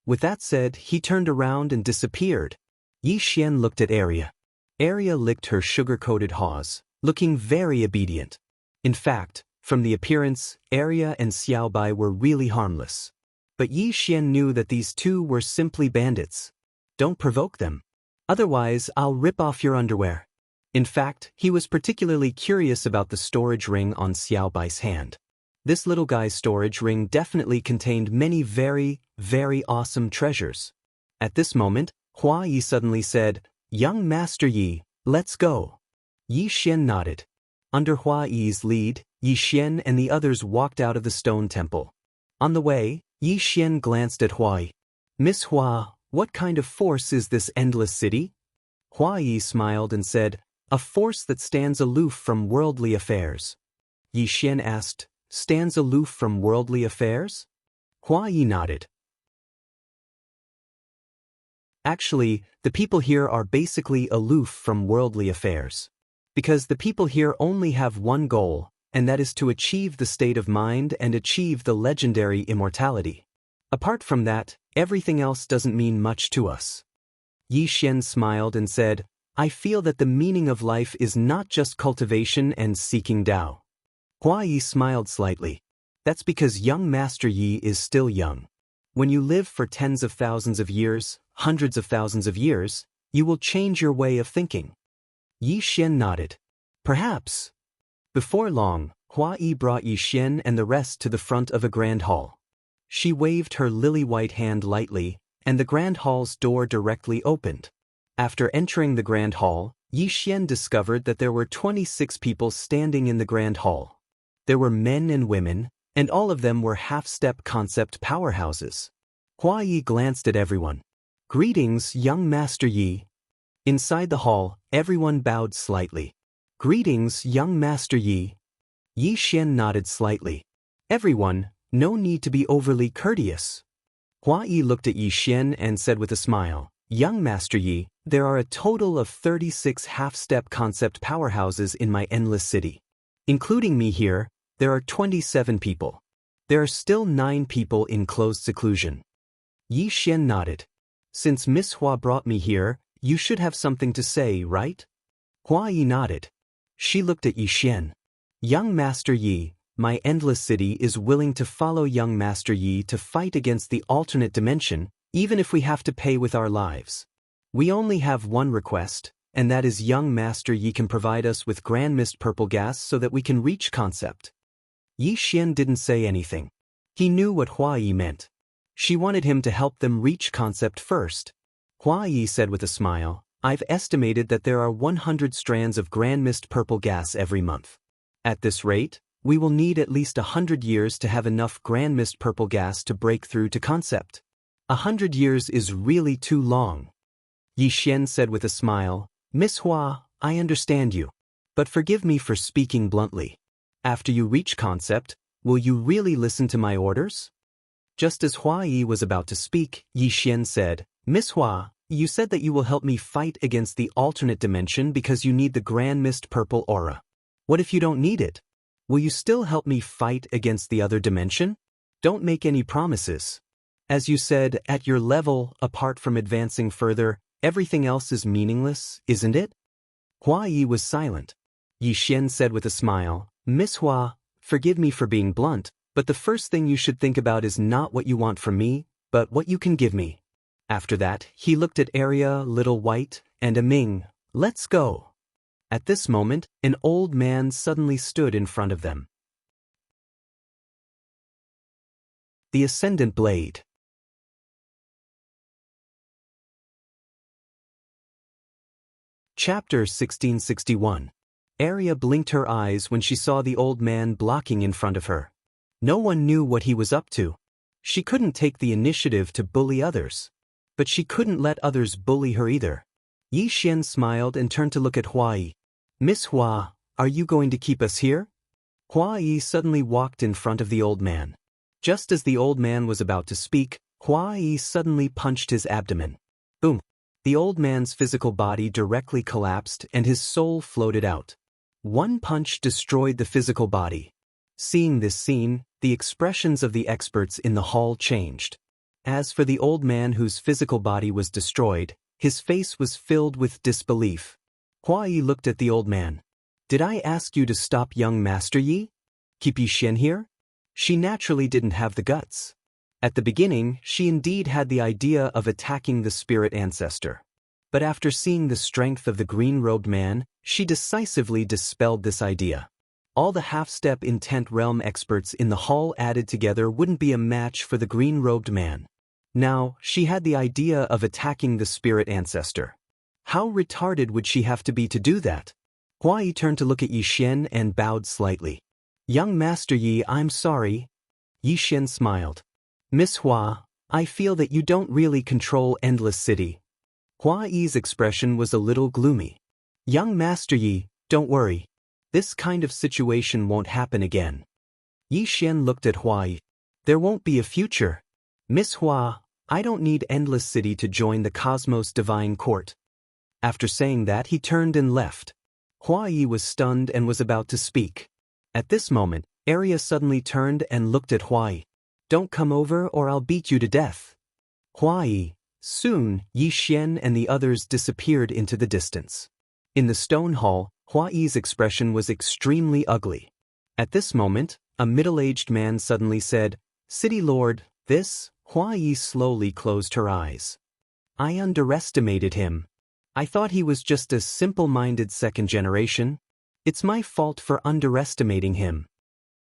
With that said, he turned around and disappeared. Yi Xian looked at Arya. Arya licked her sugar-coated paws, looking very obedient. In fact, from the appearance, Arya and Xiaobai were really harmless. But Yi Xian knew that these two were simply bandits. "Don't provoke them. Otherwise, I'll rip off your underwear." In fact, he was particularly curious about the storage ring on Xiaobai's hand. This little guy's storage ring definitely contained many very, very awesome treasures. At this moment, Hua Yi suddenly said, "Young Master Yi, let's go." Yi Xian nodded. Under Hua Yi's lead, Yi Xian and the others walked out of the stone temple. On the way, Yi Xian glanced at Hua Yi. "Miss Hua, what kind of force is this endless city?" Hua Yi smiled and said, "A force that stands aloof from worldly affairs." Yi Xian asked, "Stands aloof from worldly affairs?" Hua Yi nodded. Actually, the people here are basically aloof from worldly affairs. Because the people here only have one goal, and that is to achieve the state of mind and achieve the legendary immortality. Apart from that, everything else doesn't mean much to us. Yi Xian smiled and said, "I feel that the meaning of life is not just cultivation and seeking Tao." Hua Yi smiled slightly. "That's because young Master Yi is still young. When you live for tens of thousands of years, hundreds of thousands of years, you will change your way of thinking." Yi Xian nodded. "Perhaps." Before long, Hua Yi brought Yi Xian and the rest to the front of a grand hall. She waved her lily-white hand lightly, and the grand hall's door directly opened. After entering the grand hall, Yi Xian discovered that there were 26 people standing in the grand hall. There were men and women, and all of them were half-step concept powerhouses. Hua Yi glanced at everyone. "Greetings, young Master Yi." Inside the hall, everyone bowed slightly. "Greetings, young Master Yi." Yi Xian nodded slightly. "Everyone, no need to be overly courteous." Hua Yi looked at Yi Xian and said with a smile, "Young Master Yi, there are a total of 36 half-step concept powerhouses in my endless city. Including me here, there are 27 people. There are still 9 people in closed seclusion." Yi Xian nodded. "Since Miss Hua brought me here, you should have something to say, right?" Hua Yi nodded. She looked at Yi Xian. "Young Master Yi, my endless city is willing to follow young Master Yi to fight against the alternate dimension, even if we have to pay with our lives. We only have one request, and that is young Master Yi can provide us with Grand Mist Purple Gas so that we can reach concept." Yi Xian didn't say anything. He knew what Hua Yi meant. She wanted him to help them reach concept first. Hua Yi said with a smile, "I've estimated that there are 100 strands of Grand Mist Purple Gas every month. At this rate, we will need at least 100 years to have enough Grand Mist Purple Gas to break through to concept. 100 years is really too long." Yi Xian said with a smile, "Miss Hua, I understand you. but forgive me for speaking bluntly. After you reach concept, will you really listen to my orders? Just as Hua Yi was about to speak, Yi Xian said, Miss Hua, you said that you will help me fight against the alternate dimension because you need the grand mist purple aura. What if you don't need it? Will you still help me fight against the other dimension? Don't make any promises. As you said, at your level, apart from advancing further, everything else is meaningless, isn't it? Hua Yi was silent. Yi Xian said with a smile, Miss Hua, forgive me for being blunt, but the first thing you should think about is not what you want from me, but what you can give me. After that, he looked at Arya, Little White, and Ming. Let's go. At this moment, an old man suddenly stood in front of them. The Ascendant Blade. Chapter 1661. Arya blinked her eyes when she saw the old man blocking in front of her. No one knew what he was up to. She couldn't take the initiative to bully others. But she couldn't let others bully her either. Yi Xian smiled and turned to look at Hua Yi. Miss Hua, are you going to keep us here? Hua Yi suddenly walked in front of the old man. Just as the old man was about to speak, Hua Yi suddenly punched his abdomen. Boom! The old man's physical body directly collapsed and his soul floated out. One punch destroyed the physical body. Seeing this scene, the expressions of the experts in the hall changed. As for the old man whose physical body was destroyed, his face was filled with disbelief. Hua Yi looked at the old man. Did I ask you to stop young Master Yi? Keep Yi Xian here? She naturally didn't have the guts. At the beginning, she indeed had the idea of attacking the spirit ancestor. But after seeing the strength of the green-robed man, she decisively dispelled this idea. All the half-step intent realm experts in the hall added together wouldn't be a match for the green-robed man. Now, she had the idea of attacking the spirit ancestor. How retarded would she have to be to do that? Hua Yi turned to look at Yi Xian and bowed slightly. Young Master Yi, I'm sorry. Yi Xian smiled. Miss Hua, I feel that you don't really control Endless City. Hua Yi's expression was a little gloomy. Young Master Yi, don't worry. This kind of situation won't happen again. Yi Xian looked at Hua Yi. There won't be a future. Miss Hua, I don't need Endless City to join the Cosmos Divine Court. After saying that, he turned and left. Hua Yi was stunned and was about to speak. At this moment, Arya suddenly turned and looked at Hua Yi. Don't come over or I'll beat you to death. Hua Yi. Soon, Yi Xian and the others disappeared into the distance. In the stone hall, Hua Yi's expression was extremely ugly. At this moment, a middle-aged man suddenly said, City Lord, this. Hua Yi slowly closed her eyes. I underestimated him. I thought he was just a simple-minded second generation. It's my fault for underestimating him.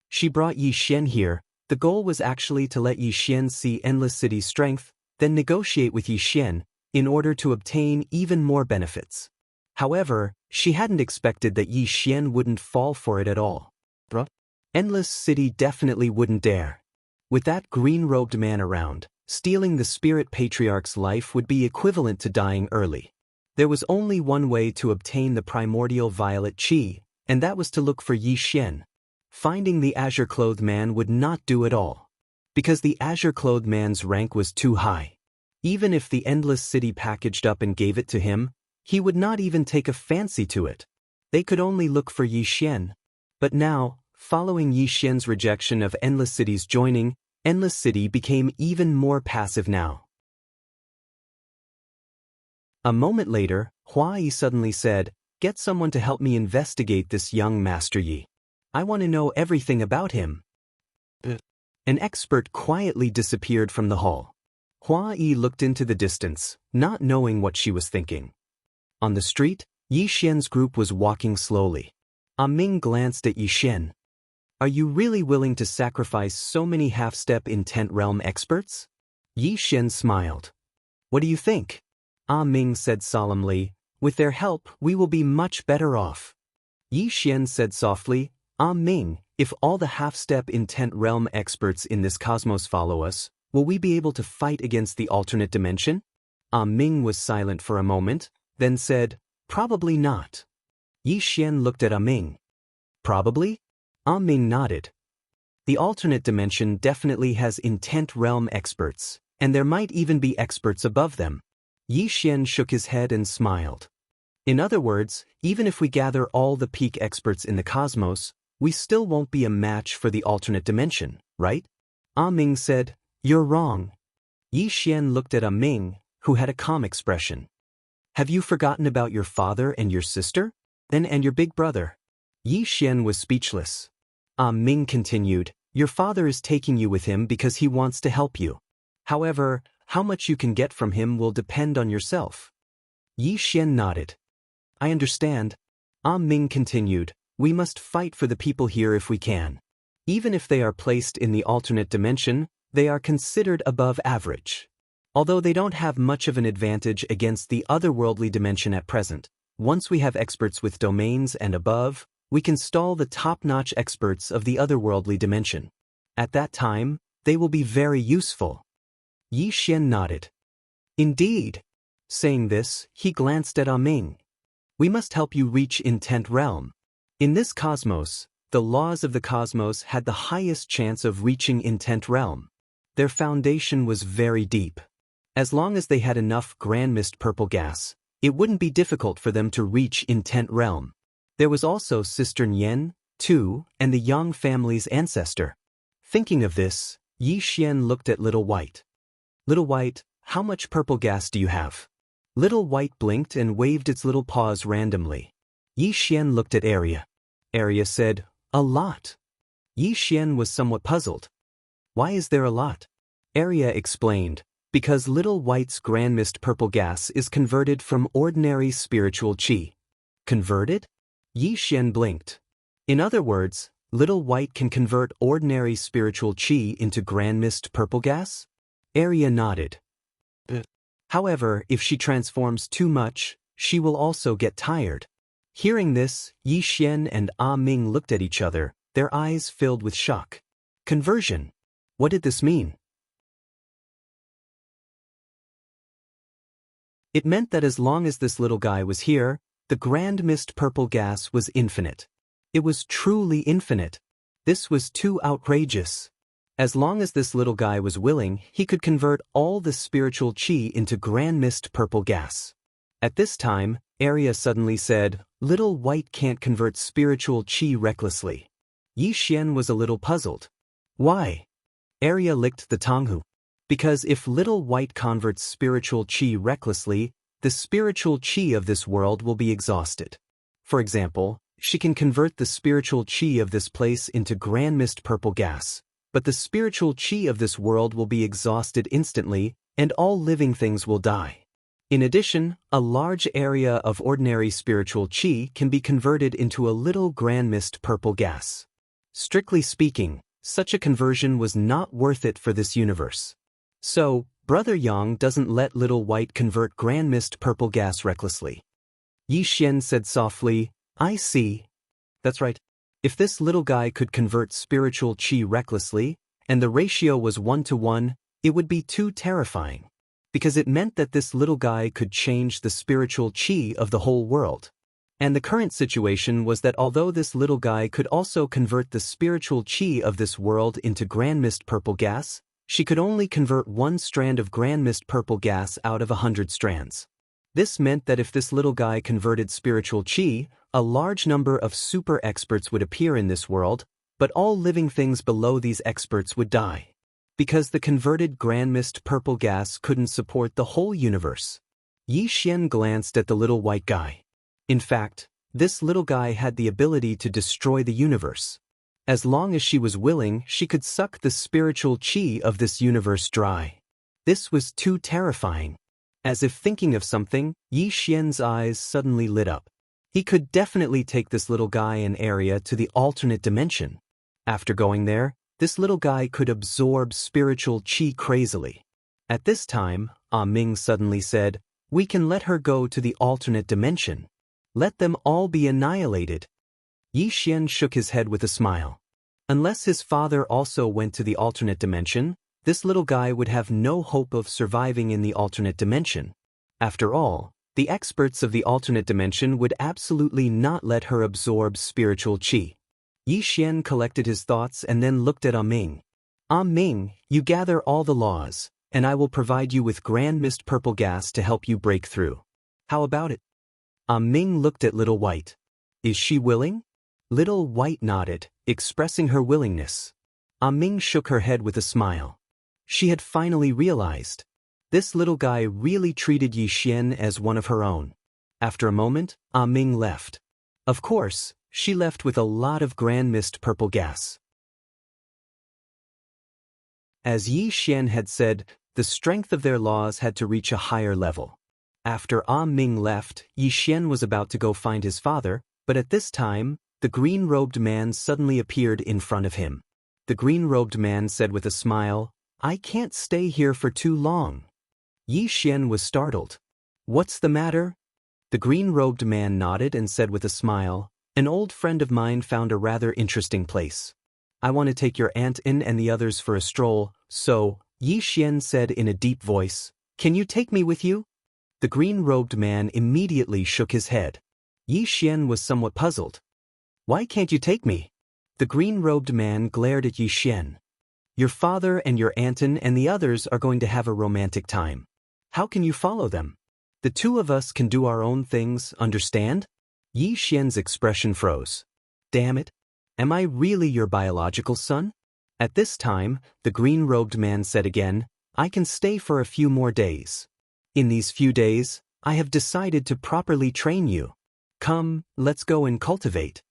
She brought Yi Xian here. The goal was actually to let Yi Xian see Endless City's strength, then negotiate with Yi Xian, in order to obtain even more benefits. However, she hadn't expected that Yi Xian wouldn't fall for it at all. Endless City definitely wouldn't dare. With that green-robed man around, stealing the Spirit Patriarch's life would be equivalent to dying early. There was only one way to obtain the primordial violet chi, and that was to look for Yi Xian. Finding the azure-clothed man would not do at all. Because the azure-clothed man's rank was too high. Even if the Endless City packaged up and gave it to him, he would not even take a fancy to it. They could only look for Yi Xian. But now, following Yi Xian's rejection of Endless City's joining, Endless City became even more passive now. A moment later, Hua Yi suddenly said, Get someone to help me investigate this young Master Yi. I want to know everything about him. An expert quietly disappeared from the hall. Hua Yi looked into the distance, not knowing what she was thinking. On the street, Yi Xian's group was walking slowly. Ming glanced at Yi Xian. Are you really willing to sacrifice so many half-step intent realm experts? Yi Xian smiled. What do you think? Ming said solemnly, with their help, we will be much better off. Yi Xian said softly, Ming, if all the half-step intent realm experts in this cosmos follow us, will we be able to fight against the alternate dimension? Ming was silent for a moment, then said, Probably not. Yi Xian looked at Ming. Probably? Ming nodded. The alternate dimension definitely has intent realm experts, and there might even be experts above them. Yi Xian shook his head and smiled. In other words, even if we gather all the peak experts in the cosmos, we still won't be a match for the alternate dimension, right? Ming said, "You're wrong." Yi Xian looked at Ming, who had a calm expression. "Have you forgotten about your father and your sister? And your big brother?" Yi Xian was speechless. Ming continued, "Your father is taking you with him because he wants to help you. However, how much you can get from him will depend on yourself." Yi Xian nodded. "I understand." Ming continued, "We must fight for the people here if we can. Even if they are placed in the alternate dimension, they are considered above average. Although they don't have much of an advantage against the otherworldly dimension at present, once we have experts with domains and above, we can stall the top-notch experts of the otherworldly dimension. At that time, they will be very useful." Yi Xian nodded. "Indeed." Saying this, he glanced at Ming. "We must help you reach intent realm. In this cosmos, the laws of the cosmos had the highest chance of reaching intent realm. Their foundation was very deep. As long as they had enough grand mist purple gas, it wouldn't be difficult for them to reach intent realm. There was also Sister Nian, too, and the Yang family's ancestor." Thinking of this, Yi Xian looked at Little White. "Little White, how much purple gas do you have?" Little White blinked and waved its little paws randomly. Yi Xian looked at Arya. Arya said, "A lot." Yi Xian was somewhat puzzled. "Why is there a lot?" Arya explained, "Because Little White's grand mist purple gas is converted from ordinary spiritual qi." Converted? Yi Xian blinked. In other words, Little White can convert ordinary spiritual qi into grand mist purple gas? Arya nodded. However, if she transforms too much, she will also get tired. Hearing this, Yi Xian and Ming looked at each other, their eyes filled with shock. Conversion. What did this mean? It meant that as long as this little guy was here, the grand mist purple gas was infinite. It was truly infinite. This was too outrageous. As long as this little guy was willing, he could convert all the spiritual qi into grand mist purple gas. At this time, Arya suddenly said, "Little White can't convert spiritual qi recklessly." Yi Xian was a little puzzled. "Why?" Arya licked the Tonghu. "Because if Little White converts spiritual qi recklessly, the spiritual qi of this world will be exhausted. For example, she can convert the spiritual qi of this place into grand mist purple gas, but the spiritual qi of this world will be exhausted instantly, and all living things will die. In addition, a large area of ordinary spiritual qi can be converted into a little grand mist purple gas. Strictly speaking, such a conversion was not worth it for this universe. So, Brother Yang doesn't let Little White convert grand mist purple gas recklessly." Yi Xian said softly, "I see. That's right. If this little guy could convert spiritual qi recklessly, and the ratio was 1-to-1, it would be too terrifying. Because it meant that this little guy could change the spiritual qi of the whole world. And the current situation was that although this little guy could also convert the spiritual qi of this world into grand mist purple gas, she could only convert one strand of grand mist purple gas out of 100 strands. This meant that if this little guy converted spiritual qi, a large number of super experts would appear in this world, but all living things below these experts would die. Because the converted grand mist purple gas couldn't support the whole universe." Yi Xian glanced at the little white guy. In fact, this little guy had the ability to destroy the universe. As long as she was willing, she could suck the spiritual qi of this universe dry. This was too terrifying. As if thinking of something, Yi Xian's eyes suddenly lit up. He could definitely take this little guy and Arya to the alternate dimension. After going there, this little guy could absorb spiritual qi crazily. At this time, Ming suddenly said, "We can let her go to the alternate dimension. Let them all be annihilated." Yi Xian shook his head with a smile. Unless his father also went to the alternate dimension, this little guy would have no hope of surviving in the alternate dimension. After all, The experts of the alternate dimension would absolutely not let her absorb spiritual qi. Yi Xian collected his thoughts and then looked at Ming. Ming, you gather all the laws, and I will provide you with grand mist purple gas to help you break through. How about it? Ming looked at Little White. Is she willing? Little White nodded, expressing her willingness. Ming shook her head with a smile. She had finally realized. This little guy really treated Yi Xian as one of her own. After a moment, Ming left. Of course, she left with a lot of grand mist purple gas. As Yi Xian had said, the strength of their laws had to reach a higher level. After Ming left, Yi Xian was about to go find his father, but at this time, the green-robed man suddenly appeared in front of him. The green-robed man said with a smile, I can't stay here for too long. Yi Xian was startled. What's the matter? The green-robed man nodded and said with a smile, an old friend of mine found a rather interesting place. I want to take your aunt in and the others for a stroll, so, Yi Xian said in a deep voice, can you take me with you? The green-robed man immediately shook his head. Yi Xian was somewhat puzzled. Why can't you take me? The green-robed man glared at Yi Xian. Your father and your auntin and the others are going to have a romantic time. How can you follow them? The two of us can do our own things, understand? Yi Xian's expression froze. Damn it. Am I really your biological son? At this time, the green-robed man said again, I can stay for a few more days. In these few days, I have decided to properly train you. Come, let's go and cultivate.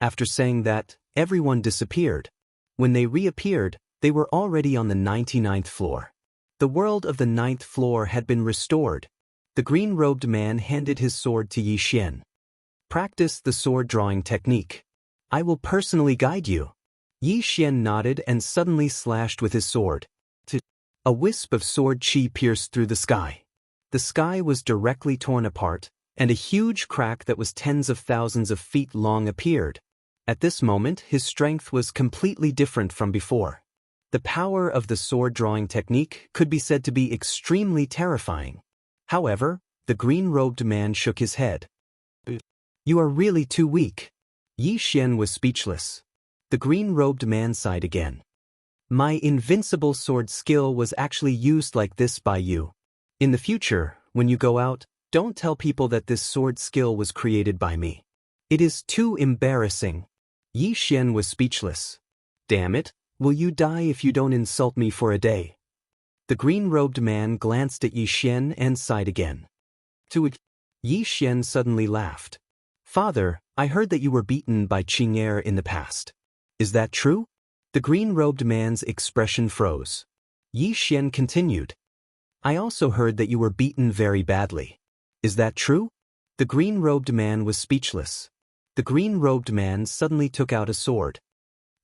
After saying that, everyone disappeared. When they reappeared, they were already on the 99th floor. The world of the 9th floor had been restored. The green-robed man handed his sword to Yi Xian. Practice the sword-drawing technique. I will personally guide you. Yi Xian nodded and suddenly slashed with his sword. A wisp of sword qi pierced through the sky. The sky was directly torn apart, and a huge crack that was tens of thousands of feet long appeared. At this moment, his strength was completely different from before. The power of the sword-drawing technique could be said to be extremely terrifying. However, the green-robed man shook his head. You are really too weak. Yi Xian was speechless. The green-robed man sighed again. My invincible sword skill was actually used like this by you. In the future, when you go out, don't tell people that this sword skill was created by me. It is too embarrassing. Yi Xian was speechless. Damn it, will you die if you don't insult me for a day? The green-robed man glanced at Yi Xian and sighed again. Yi Xian suddenly laughed. Father, I heard that you were beaten by Qing'er in the past. Is that true? The green-robed man's expression froze. Yi Xian continued. I also heard that you were beaten very badly. Is that true? The green-robed man was speechless. The green-robed man suddenly took out a sword.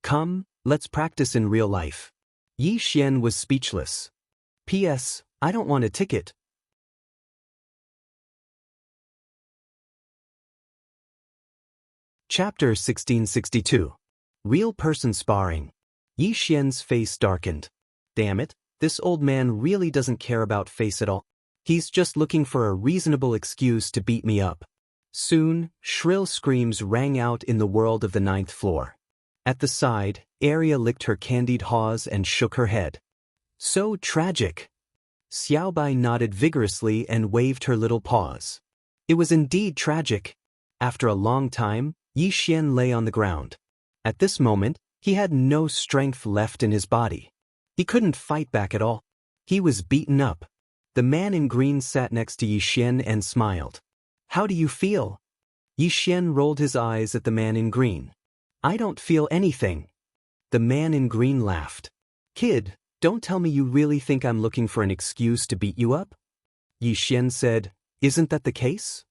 Come, let's practice in real life. Yi Xian was speechless. P.S. I don't want a ticket. Chapter 1662. Real person sparring. Yi Xian's face darkened. Damn it, this old man really doesn't care about face at all. He's just looking for a reasonable excuse to beat me up. Soon, shrill screams rang out in the world of the 9th floor. At the side, Arya licked her candied haws and shook her head. So tragic. Xiaobai nodded vigorously and waved her little paws. It was indeed tragic. After a long time, Yi Xian lay on the ground. At this moment, he had no strength left in his body. He couldn't fight back at all. He was beaten up. The man in green sat next to Yi Xian and smiled. How do you feel? Yi Xian rolled his eyes at the man in green. I don't feel anything. The man in green laughed. Kid, don't tell me you really think I'm looking for an excuse to beat you up? Yi Xian said, Isn't that the case?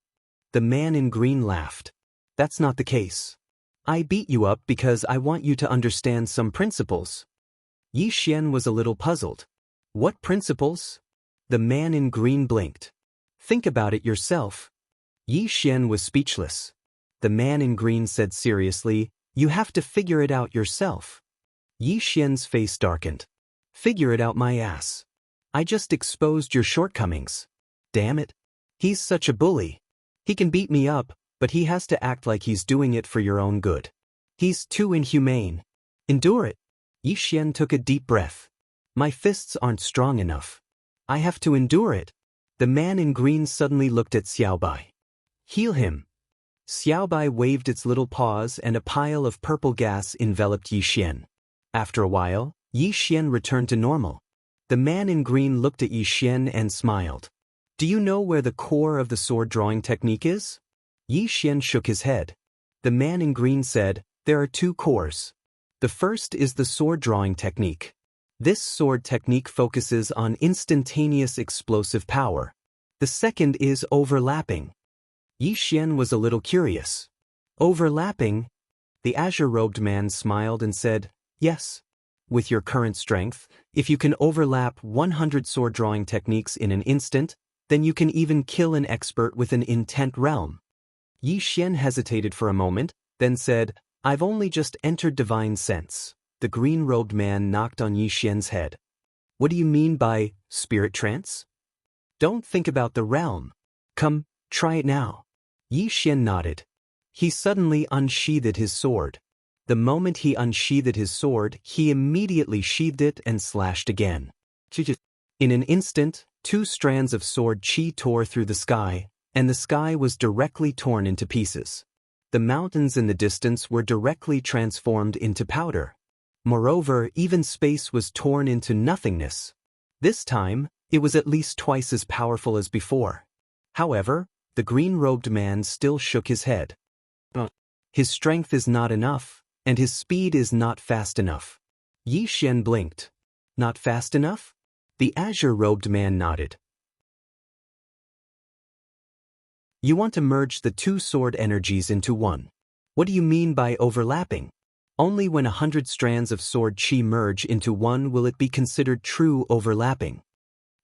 The man in green laughed. That's not the case. I beat you up because I want you to understand some principles. Yi Xian was a little puzzled. What principles? The man in green blinked. Think about it yourself. Yi Xian was speechless. The man in green said seriously, You have to figure it out yourself. Yi Xian's face darkened. Figure it out my ass. I just exposed your shortcomings. Damn it. He's such a bully. He can beat me up, but he has to act like he's doing it for your own good. He's too inhumane. Endure it. Yi Xian took a deep breath. My fists aren't strong enough. I have to endure it. The man in green suddenly looked at Xiaobai. Heal him. Xiaobai waved its little paws and a pile of purple gas enveloped Yi Xian. After a while, Yi Xian returned to normal. The man in green looked at Yi Xian and smiled. Do you know where the core of the sword drawing technique is? Yi Xian shook his head. The man in green said, there are two cores. The first is the sword drawing technique. This sword technique focuses on instantaneous explosive power. The second is overlapping. Yi Xian was a little curious. Overlapping? The azure-robed man smiled and said, yes. With your current strength, if you can overlap 100 sword drawing techniques in an instant, then you can even kill an expert with an intent realm. Yi Xian hesitated for a moment, then said, I've only just entered divine sense. The green-robed man knocked on Yi Xian's head. What do you mean by spirit trance? Don't think about the realm. Come, try it now. Yi Xian nodded. He suddenly unsheathed his sword. The moment he unsheathed his sword, he immediately sheathed it and slashed again. In an instant, 2 strands of sword chi tore through the sky, and the sky was directly torn into pieces. The mountains in the distance were directly transformed into powder. Moreover, even space was torn into nothingness. This time, it was at least twice as powerful as before. However, the green-robed man still shook his head. His strength is not enough, and his speed is not fast enough. Yi Xian blinked. Not fast enough? The azure-robed man nodded. You want to merge the 2 sword energies into one. What do you mean by overlapping? Only when 100 strands of sword chi merge into one will it be considered true overlapping.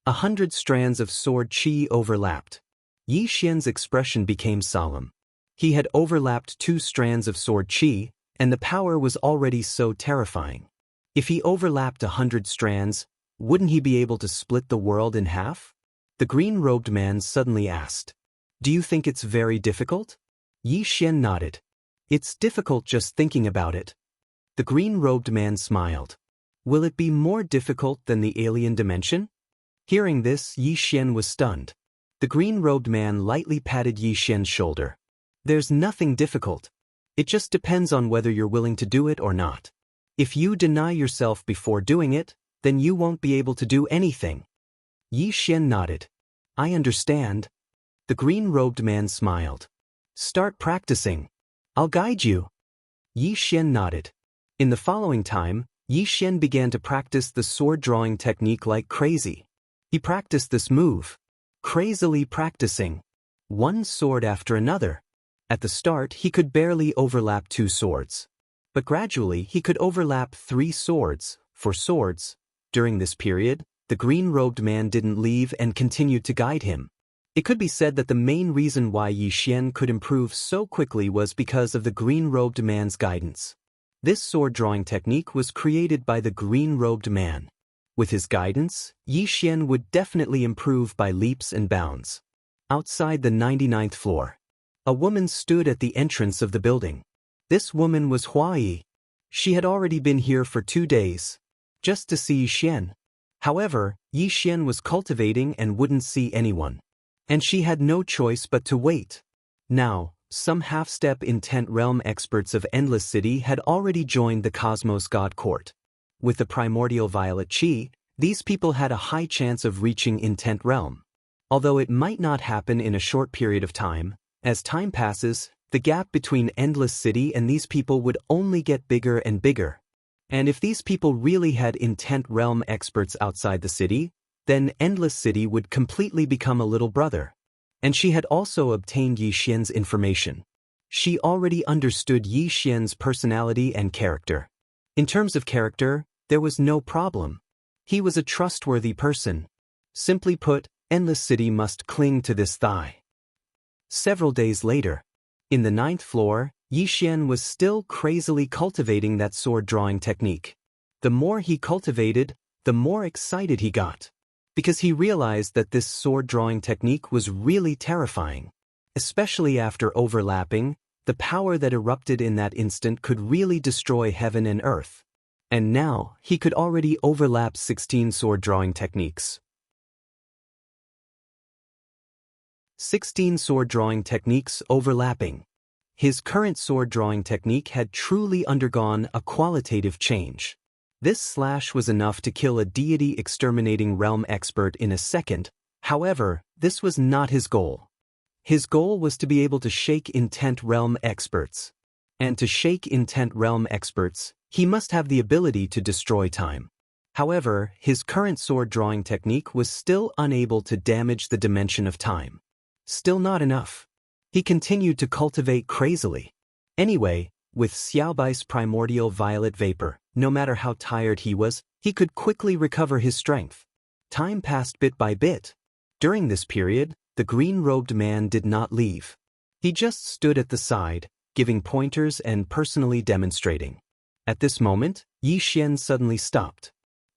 100 strands of sword chi overlapped. Yi Xian's expression became solemn. He had overlapped 2 strands of sword chi, and the power was already so terrifying. If he overlapped 100 strands, wouldn't he be able to split the world in half? The green-robed man suddenly asked. Do you think it's very difficult? Yi Xian nodded. It's difficult just thinking about it. The green-robed man smiled. Will it be more difficult than the alien dimension? Hearing this, Yi Xian was stunned. The green-robed man lightly patted Yi Xian's shoulder. There's nothing difficult. It just depends on whether you're willing to do it or not. If you deny yourself before doing it, then you won't be able to do anything. Yi Xian nodded. I understand. The green-robed man smiled. Start practicing. I'll guide you. Yi Xian nodded. In the following time, Yi Xian began to practice the sword drawing technique like crazy. He practiced this move. Crazily practicing. One sword after another. At the start, he could barely overlap 2 swords. But gradually, he could overlap 3 swords, 4 swords. During this period, the green-robed man didn't leave and continued to guide him. It could be said that the main reason why Yi Xian could improve so quickly was because of the green-robed man's guidance. This sword-drawing technique was created by the green-robed man. With his guidance, Yi Xian would definitely improve by leaps and bounds. Outside the 99th floor, a woman stood at the entrance of the building. This woman was Hua Yi. She had already been here for 2 days, just to see Yi Xian. However, Yi Xian was cultivating and wouldn't see anyone. And she had no choice but to wait. Now, some half-step intent realm experts of Endless City had already joined the Cosmos God Court. With the primordial violet chi, these people had a high chance of reaching intent realm. Although it might not happen in a short period of time, as time passes, the gap between Endless City and these people would only get bigger and bigger. And if these people really had intent realm experts outside the city, then Endless City would completely become a little brother. And she had also obtained Yi Xian's information. She already understood Yi Xian's personality and character. In terms of character, there was no problem. He was a trustworthy person. Simply put, Endless City must cling to this thigh. Several days later, in the 9th floor, Yi Xian was still crazily cultivating that sword drawing technique. The more he cultivated, the more excited he got. because he realized that this sword-drawing technique was really terrifying. Especially after overlapping, the power that erupted in that instant could really destroy heaven and earth. And now, he could already overlap 16 sword-drawing techniques. 16 sword-drawing techniques overlapping. His current sword-drawing technique had truly undergone a qualitative change. This slash was enough to kill a deity-exterminating realm expert in a second. However, this was not his goal. His goal was to be able to shake intent realm experts. And to shake intent realm experts, he must have the ability to destroy time. However, his current sword-drawing technique was still unable to damage the dimension of time. Still not enough. He continued to cultivate crazily. Anyway, with Xiaobai's primordial violet vapor, no matter how tired he was, he could quickly recover his strength. Time passed bit by bit. During this period, the green-robed man did not leave. He just stood at the side, giving pointers and personally demonstrating. At this moment, Yi Xian suddenly stopped.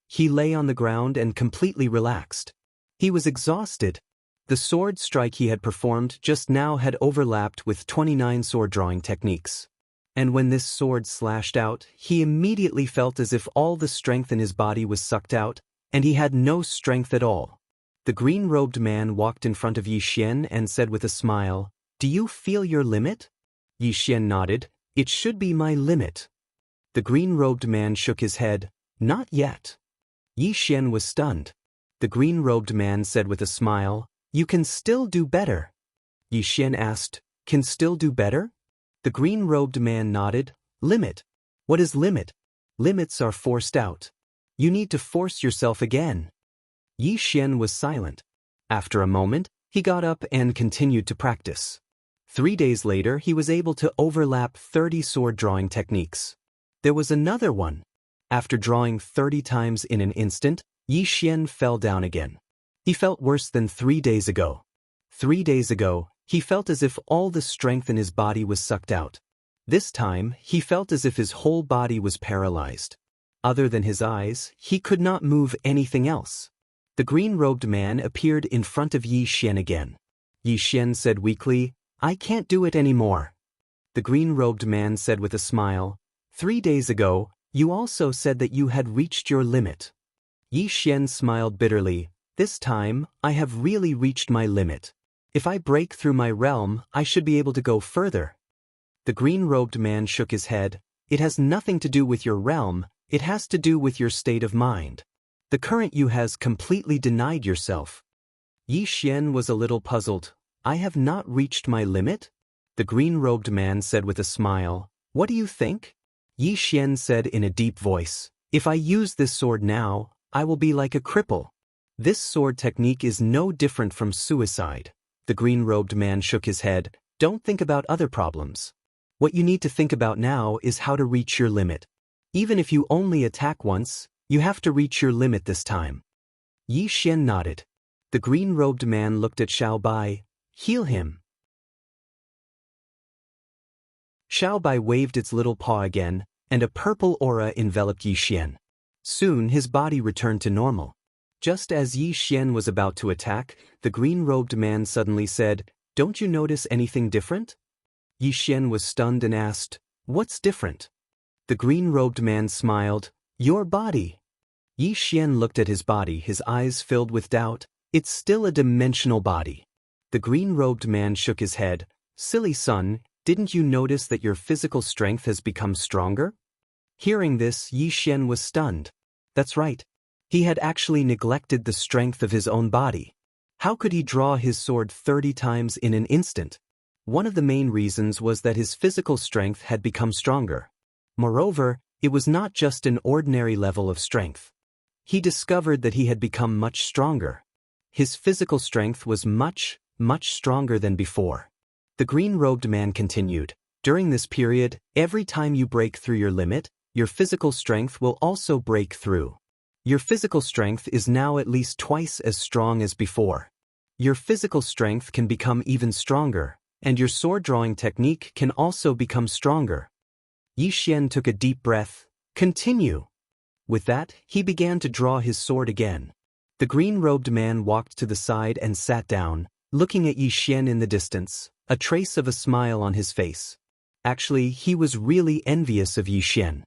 He lay on the ground and completely relaxed. He was exhausted. The sword strike he had performed just now had overlapped with 29 sword-drawing techniques. And when this sword slashed out, he immediately felt as if all the strength in his body was sucked out, and he had no strength at all. The green-robed man walked in front of Yi Xian and said with a smile, "Do you feel your limit?" Yi Xian nodded. "It should be my limit." The green-robed man shook his head. "Not yet." Yi Xian was stunned. The green-robed man said with a smile, "You can still do better." Yi Xian asked, "Can still do better?" The green-robed man nodded. "Limit. What is limit?" "Limits are forced out. You need to force yourself again." Yi Xian was silent. After a moment, he got up and continued to practice. 3 days later, he was able to overlap 30 sword-drawing techniques. There was another one. After drawing 30 times in an instant, Yi Xian fell down again. He felt worse than 3 days ago. 3 days ago, he felt as if all the strength in his body was sucked out. This time, he felt as if his whole body was paralyzed. Other than his eyes, he could not move anything else. The green-robed man appeared in front of Yi Xian again. Yi Xian said weakly, "I can't do it anymore." The green-robed man said with a smile, "3 days ago, you also said that you had reached your limit." Yi Xian smiled bitterly. "This time, I have really reached my limit. If I break through my realm, I should be able to go further." The green-robed man shook his head. "It has nothing to do with your realm, it has to do with your state of mind. The current you has completely denied yourself." Yi Xian was a little puzzled. "I have not reached my limit?" The green-robed man said with a smile. "What do you think?" Yi Xian said in a deep voice, "If I use this sword now, I will be like a cripple. This sword technique is no different from suicide." The green-robed man shook his head. "Don't think about other problems. What you need to think about now is how to reach your limit. Even if you only attack once, you have to reach your limit this time." Yi Xian nodded. The green-robed man looked at Xiaobai. "Heal him." Xiaobai waved its little paw again, and a purple aura enveloped Yi Xian. Soon his body returned to normal. Just as Yi Xian was about to attack, the green-robed man suddenly said, "Don't you notice anything different?" Yi Xian was stunned and asked, "What's different?" The green-robed man smiled, "Your body." Yi Xian looked at his body, his eyes filled with doubt. "It's still a dimensional body." The green-robed man shook his head. "Silly son, didn't you notice that your physical strength has become stronger?" Hearing this, Yi Xian was stunned. That's right. He had actually neglected the strength of his own body. How could he draw his sword 30 times in an instant? One of the main reasons was that his physical strength had become stronger. Moreover, it was not just an ordinary level of strength. He discovered that he had become much stronger. His physical strength was much stronger than before. The green-robed man continued, "During this period, every time you break through your limit, your physical strength will also break through. Your physical strength is now at least twice as strong as before. Your physical strength can become even stronger, and your sword-drawing technique can also become stronger." Yi Xian took a deep breath. "Continue." With that, he began to draw his sword again. The green-robed man walked to the side and sat down, looking at Yi Xian in the distance, a trace of a smile on his face. Actually, he was really envious of Yi Xian.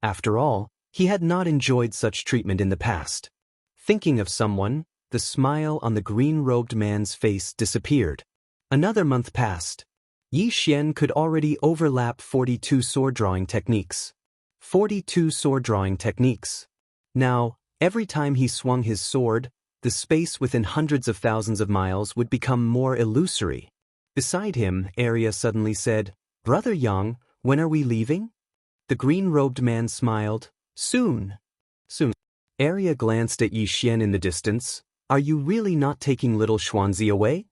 After all, he had not enjoyed such treatment in the past. Thinking of someone, the smile on the green-robed man's face disappeared. Another month passed. Yi Xian could already overlap 42 sword-drawing techniques. 42 sword-drawing techniques. Now, every time he swung his sword, the space within hundreds of thousands of miles would become more illusory. Beside him, Arya suddenly said, "Brother Yang, when are we leaving?" The green-robed man smiled, "Soon." Soon. Arya glanced at Yi Xian in the distance. "Are you really not taking little Xuanzi away?"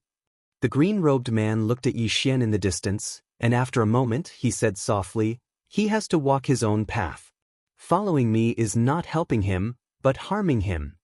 The green-robed man looked at Yi Xian in the distance, and after a moment he said softly, "He has to walk his own path. Following me is not helping him, but harming him."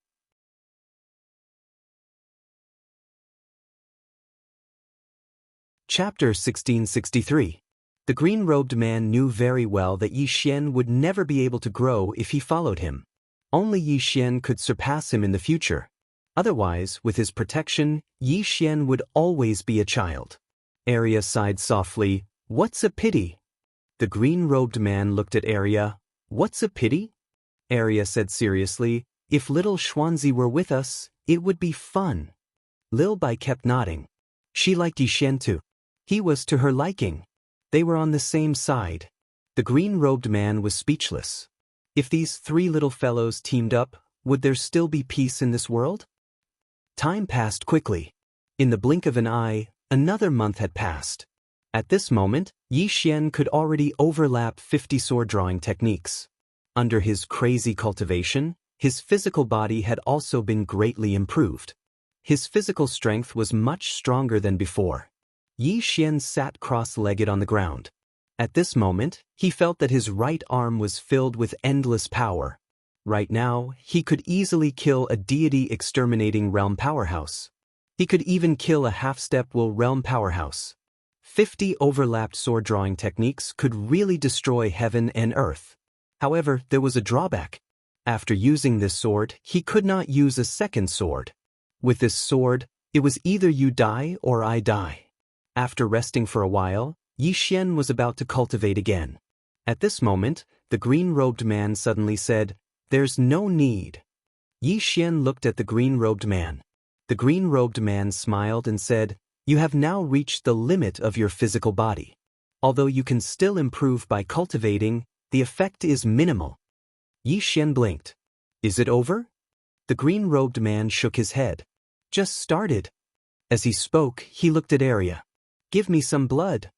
Chapter 1663. The green-robed man knew very well that Yi Xian would never be able to grow if he followed him. Only Yi Xian could surpass him in the future. Otherwise, with his protection, Yi Xian would always be a child. Arya sighed softly, "What's a pity?" The green-robed man looked at Arya. "What's a pity?" Arya said seriously, "If little Xuanzi were with us, it would be fun." Lil Bai kept nodding. She liked Yi Xian too. He was to her liking. They were on the same side. The green-robed man was speechless. If these three little fellows teamed up, would there still be peace in this world? Time passed quickly. In the blink of an eye, another month had passed. At this moment, Yi Xian could already overlap 50 sword-drawing techniques. Under his crazy cultivation, his physical body had also been greatly improved. His physical strength was much stronger than before. Yi Xian sat cross-legged on the ground. At this moment, he felt that his right arm was filled with endless power. Right now, he could easily kill a deity exterminating realm powerhouse. He could even kill a half-step will realm powerhouse. 50 overlapped sword-drawing techniques could really destroy heaven and earth. However, there was a drawback. After using this sword, he could not use a second sword. With this sword, it was either you die or I die. After resting for a while, Yi Xian was about to cultivate again. At this moment, the green-robed man suddenly said, "There's no need." Yi Xian looked at the green-robed man. The green-robed man smiled and said, "You have now reached the limit of your physical body. Although you can still improve by cultivating, the effect is minimal." Yi Xian blinked. "Is it over?" The green-robed man shook his head. "Just started." As he spoke, he looked at Arya. "Give me some blood."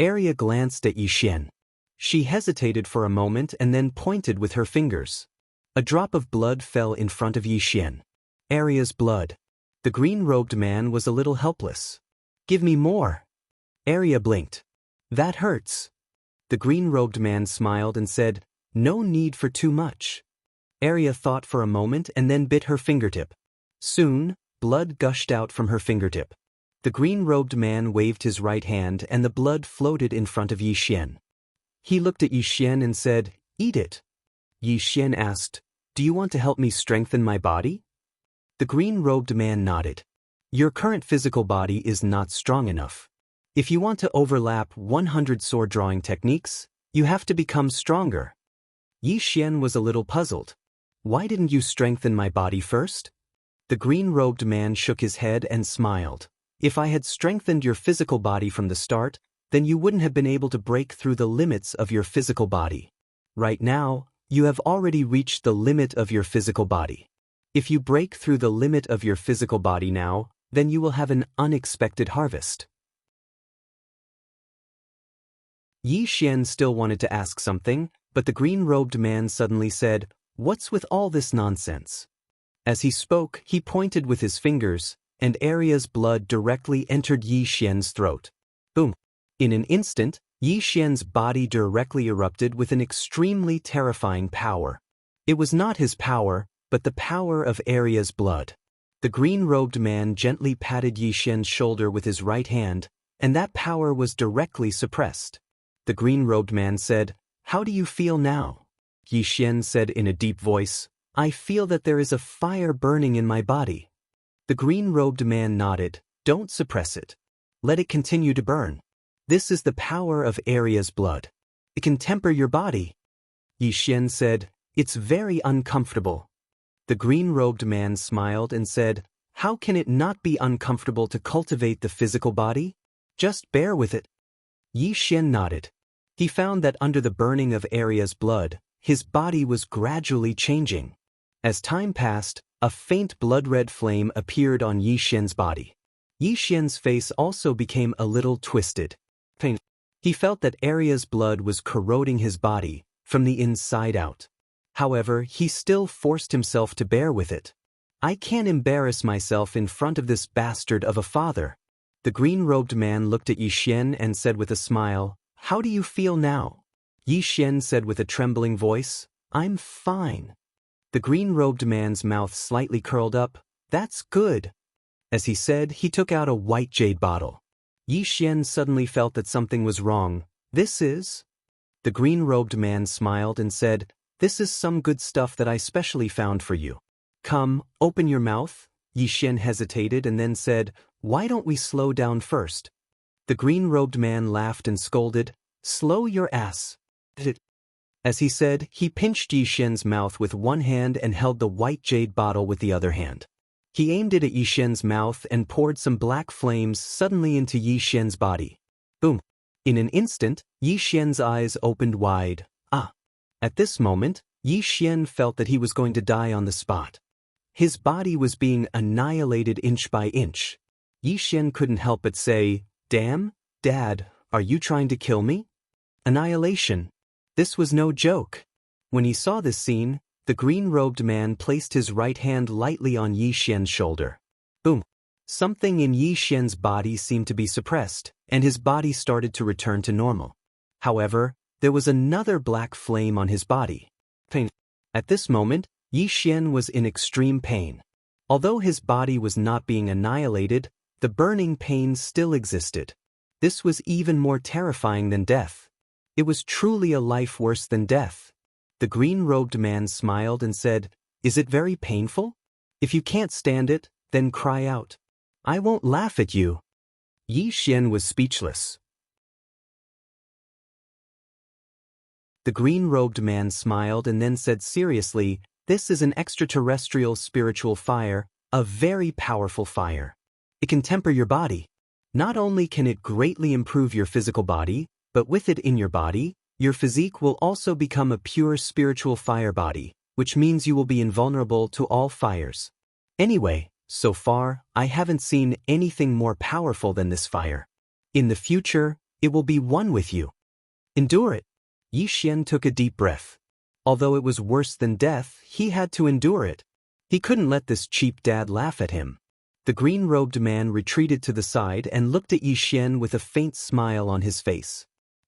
Arya glanced at Yi Xian. She hesitated for a moment and then pointed with her fingers. A drop of blood fell in front of Yi Xian. Arya's blood. The green-robed man was a little helpless. "Give me more." Arya blinked. "That hurts." The green-robed man smiled and said, "No need for too much." Arya thought for a moment and then bit her fingertip. Soon, blood gushed out from her fingertip. The green-robed man waved his right hand and the blood floated in front of Yi Xian. He looked at Yi Xian and said, "Eat it." Yi Xian asked, "Do you want to help me strengthen my body?" The green-robed man nodded. "Your current physical body is not strong enough. If you want to overlap 100 sword-drawing techniques, you have to become stronger." Yi Xian was a little puzzled. "Why didn't you strengthen my body first?" The green-robed man shook his head and smiled. "If I had strengthened your physical body from the start, then you wouldn't have been able to break through the limits of your physical body. Right now, you have already reached the limit of your physical body. If you break through the limit of your physical body now, then you will have an unexpected harvest." Yi Xian still wanted to ask something, but the green-robed man suddenly said, "What's with all this nonsense?" As he spoke, he pointed with his fingers, and Arya's blood directly entered Yi Xian's throat. Boom! In an instant, Yi Xian's body directly erupted with an extremely terrifying power. It was not his power, but the power of Arya's blood. The green-robed man gently patted Yi Xian's shoulder with his right hand, and that power was directly suppressed. The green-robed man said, "How do you feel now?" Yi Xian said in a deep voice, I feel that there is a fire burning in my body. The green-robed man nodded. Don't suppress it. Let it continue to burn. This is the power of Arya's blood. It can temper your body. Yixian said, It's very uncomfortable. The green-robed man smiled and said, How can it not be uncomfortable to cultivate the physical body? Just bear with it. Yixian nodded. He found that under the burning of Arya's blood, his body was gradually changing. As time passed, a faint blood-red flame appeared on Yixian's body. Yixian's face also became a little twisted. He felt that Arya's blood was corroding his body, from the inside out. However, he still forced himself to bear with it. I can't embarrass myself in front of this bastard of a father. The green-robed man looked at Yixian and said with a smile, How do you feel now? Yixian said with a trembling voice, I'm fine. The green-robed man's mouth slightly curled up. That's good. As he said, he took out a white jade bottle. Yixian suddenly felt that something was wrong. This is? The green-robed man smiled and said, This is some good stuff that I specially found for you. Come, open your mouth. Yixian hesitated and then said, Why don't we slow down first? The green-robed man laughed and scolded, Slow your ass. As he said, he pinched Yixian's mouth with one hand and held the white jade bottle with the other hand. He aimed it at Yixian's mouth and poured some black flames suddenly into Yixian's body. Boom! In an instant, Yixian's eyes opened wide. Ah! At this moment, Yixian felt that he was going to die on the spot. His body was being annihilated inch by inch. Yixian couldn't help but say, Damn, Dad, are you trying to kill me? Annihilation. This was no joke. When he saw this scene, the green-robed man placed his right hand lightly on Yixian's shoulder. Boom! Something in Yixian's body seemed to be suppressed, and his body started to return to normal. However, there was another black flame on his body. Pain. At this moment, Yixian was in extreme pain. Although his body was not being annihilated, the burning pain still existed. This was even more terrifying than death. It was truly a life worse than death. The green-robed man smiled and said, Is it very painful? If you can't stand it, then cry out. I won't laugh at you. Yixian was speechless. The green-robed man smiled and then said seriously, This is an extraterrestrial spiritual fire, a very powerful fire. It can temper your body. Not only can it greatly improve your physical body, but with it in your body, your physique will also become a pure spiritual fire body, which means you will be invulnerable to all fires. Anyway, so far, I haven't seen anything more powerful than this fire. In the future, it will be one with you. Endure it. Yixian took a deep breath. Although it was worse than death, he had to endure it. He couldn't let this cheap dad laugh at him. The green-robed man retreated to the side and looked at Yixian with a faint smile on his face.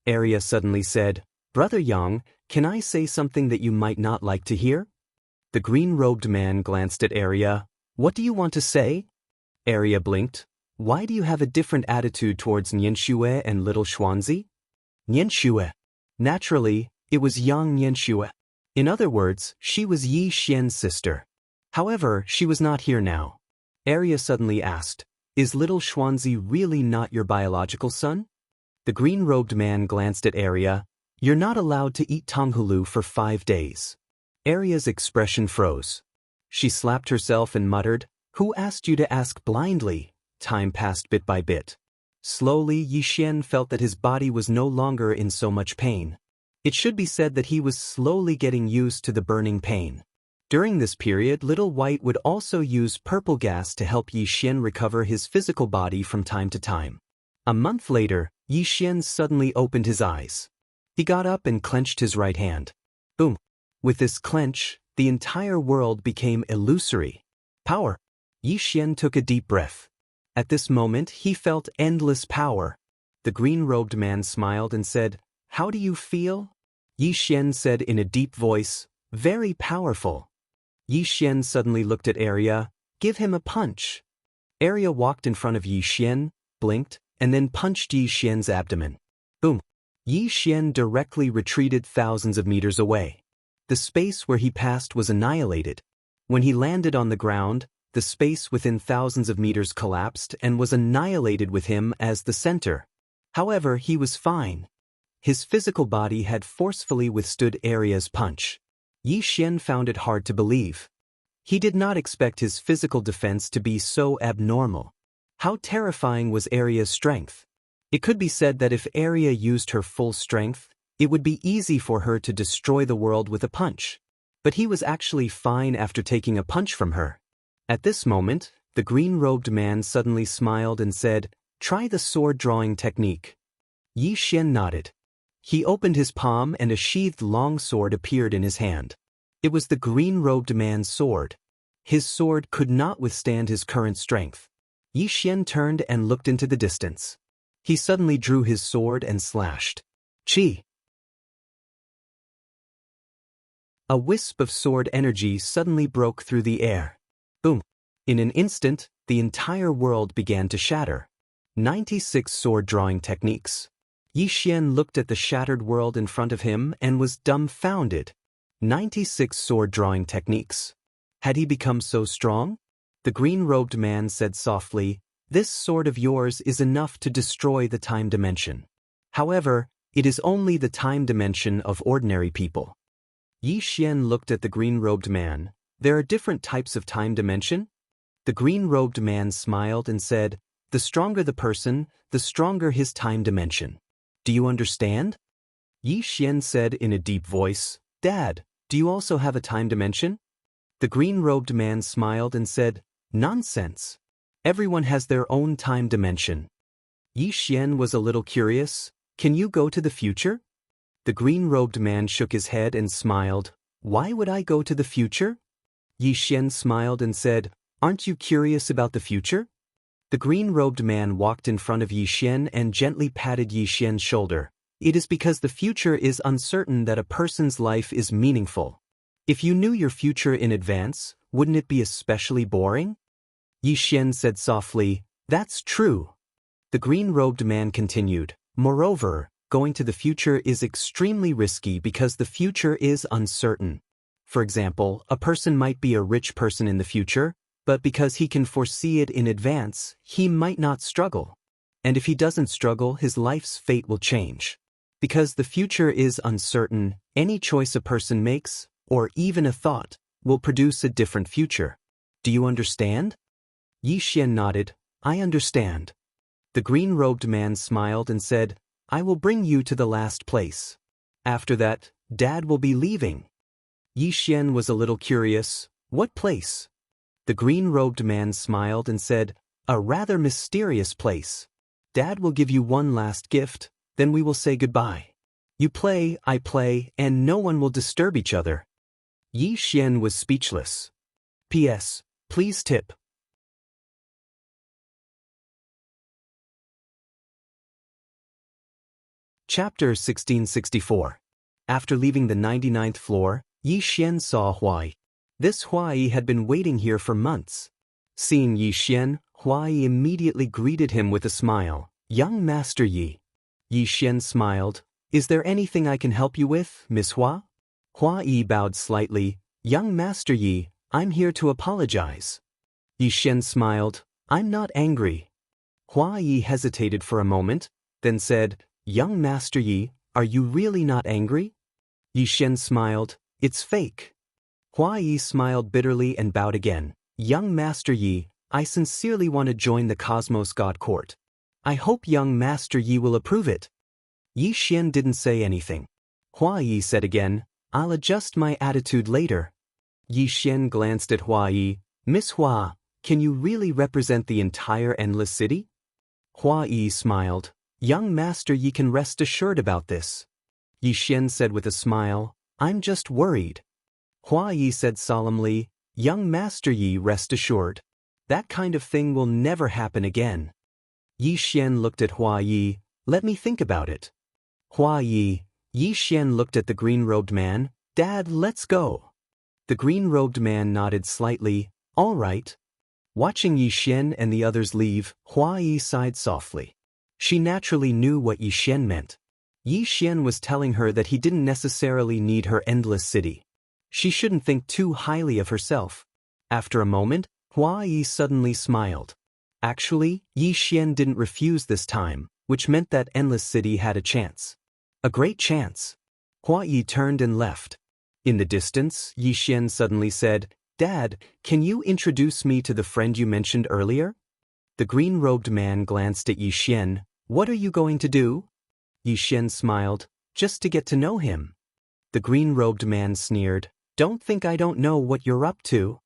Arya suddenly said, Brother Yang, can I say something that you might not like to hear? The green-robed man glanced at Arya. What do you want to say? Arya blinked. Why do you have a different attitude towards Xianxia and little Xuanzi? Xianxia. Naturally, it was young Xianxia. In other words, she was Yixian's sister. However, she was not here now. Arya suddenly asked, Is little Xuanzi really not your biological son? The green-robed man glanced at Arya. You're not allowed to eat Tonghulu for 5 days. Arya's expression froze. She slapped herself and muttered, Who asked you to ask blindly? Time passed bit by bit. Slowly, Yixian felt that his body was no longer in so much pain. It should be said that he was slowly getting used to the burning pain. During this period, Little White would also use purple gas to help Yixian recover his physical body from time to time. A month later, Yixian suddenly opened his eyes. He got up and clenched his right hand. Boom! With this clench, the entire world became illusory. Power! Yixian took a deep breath. At this moment, he felt endless power. The green-robed man smiled and said, How do you feel? Yixian said in a deep voice, Very powerful. Yixian suddenly looked at Arya. Give him a punch. Arya walked in front of Yixian, blinked, and then punched Yixian's abdomen. Boom! Yixian directly retreated thousands of meters away. The space where he passed was annihilated. When he landed on the ground, the space within thousands of meters collapsed and was annihilated with him as the center. However, he was fine. His physical body had forcefully withstood Arya's punch. Yi Xian found it hard to believe. He did not expect his physical defense to be so abnormal. How terrifying was Arya's strength? It could be said that if Arya used her full strength, it would be easy for her to destroy the world with a punch. But he was actually fine after taking a punch from her. At this moment, the green-robed man suddenly smiled and said, "Try the sword-drawing technique." Yi Xian nodded. He opened his palm and a sheathed long sword appeared in his hand. It was the green-robed man's sword. His sword could not withstand his current strength. Yi Xian turned and looked into the distance. He suddenly drew his sword and slashed. Chi! A wisp of sword energy suddenly broke through the air. Boom! In an instant, the entire world began to shatter. 96 sword-drawing techniques. Yi Xian looked at the shattered world in front of him and was dumbfounded. 96 sword-drawing techniques. Had he become so strong? The green-robed man said softly, "This sword of yours is enough to destroy the time dimension. However, it is only the time dimension of ordinary people." Yi Xian looked at the green-robed man. "There are different types of time dimension?" The green-robed man smiled and said, "The stronger the person, the stronger his time dimension. Do you understand?" Yi Xian said in a deep voice, "Dad, do you also have a time dimension?" The green-robed man smiled and said, "Nonsense. Everyone has their own time dimension." Yi Xian was a little curious. "Can you go to the future?" The green-robed man shook his head and smiled. "Why would I go to the future?" Yi Xian smiled and said, "Aren't you curious about the future?" The green-robed man walked in front of Yi Xian and gently patted Yi Xian's shoulder. "It is because the future is uncertain that a person's life is meaningful. If you knew your future in advance, wouldn't it be especially boring?" Yi Xian said softly, "That's true." The green-robed man continued, "Moreover, going to the future is extremely risky because the future is uncertain. For example, a person might be a rich person in the future, but because he can foresee it in advance, he might not struggle. And if he doesn't struggle, his life's fate will change. Because the future is uncertain, any choice a person makes, or even a thought, will produce a different future. Do you understand?" Yi Xian nodded. "I understand." The green-robed man smiled and said, "I will bring you to the last place. After that, Dad will be leaving." Yi Xian was a little curious. "What place?" The green-robed man smiled and said, "A rather mysterious place. Dad will give you one last gift, then we will say goodbye. You play, I play, and no one will disturb each other." Yi Xian was speechless. P.S. Please tip. Chapter 1664. After leaving the 99th floor, Yi Xian saw Hua Yi. This Hua Yi had been waiting here for months. Seeing Yi Xian, Hua Yi immediately greeted him with a smile. "Young Master Yi." Yi Xian smiled. "Is there anything I can help you with, Miss Hua?" Hua Yi bowed slightly. "Young Master Yi, I'm here to apologize." Yi Xian smiled. "I'm not angry." Hua Yi hesitated for a moment, then said, "Young Master Yi, are you really not angry?" Yi Xian smiled. "It's fake." Hua Yi smiled bitterly and bowed again. "Young Master Yi, I sincerely want to join the Cosmos God Court. I hope young Master Yi will approve it." Yi Xian didn't say anything. Hua Yi said again, "I'll adjust my attitude later." Yi Xian glanced at Hua Yi. "Miss Hua, can you really represent the entire Endless City?" Hua Yi smiled. "Young Master Yi can rest assured about this." Yi Xian said with a smile, "I'm just worried." Hua Yi said solemnly, "Young Master Yi, rest assured. That kind of thing will never happen again." Yi Xian looked at Hua Yi. "Let me think about it." Hua Yi. Yi Xian looked at the green-robed man. "Dad, let's go." The green-robed man nodded slightly. "All right." Watching Yi Xian and the others leave, Hua Yi sighed softly. She naturally knew what Yi Xian meant. Yi Xian was telling her that he didn't necessarily need her endless city. She shouldn't think too highly of herself. After a moment, Hua Yi suddenly smiled. Actually, Yi Xian didn't refuse this time, which meant that Endless City had a chance. A great chance. Hua Yi turned and left. In the distance, Yi Xian suddenly said, "Dad, can you introduce me to the friend you mentioned earlier?" The green-robed man glanced at Yi Xian. "What are you going to do?" Yi Xian smiled, "Just to get to know him." The green-robed man sneered, "Don't think I don't know what you're up to."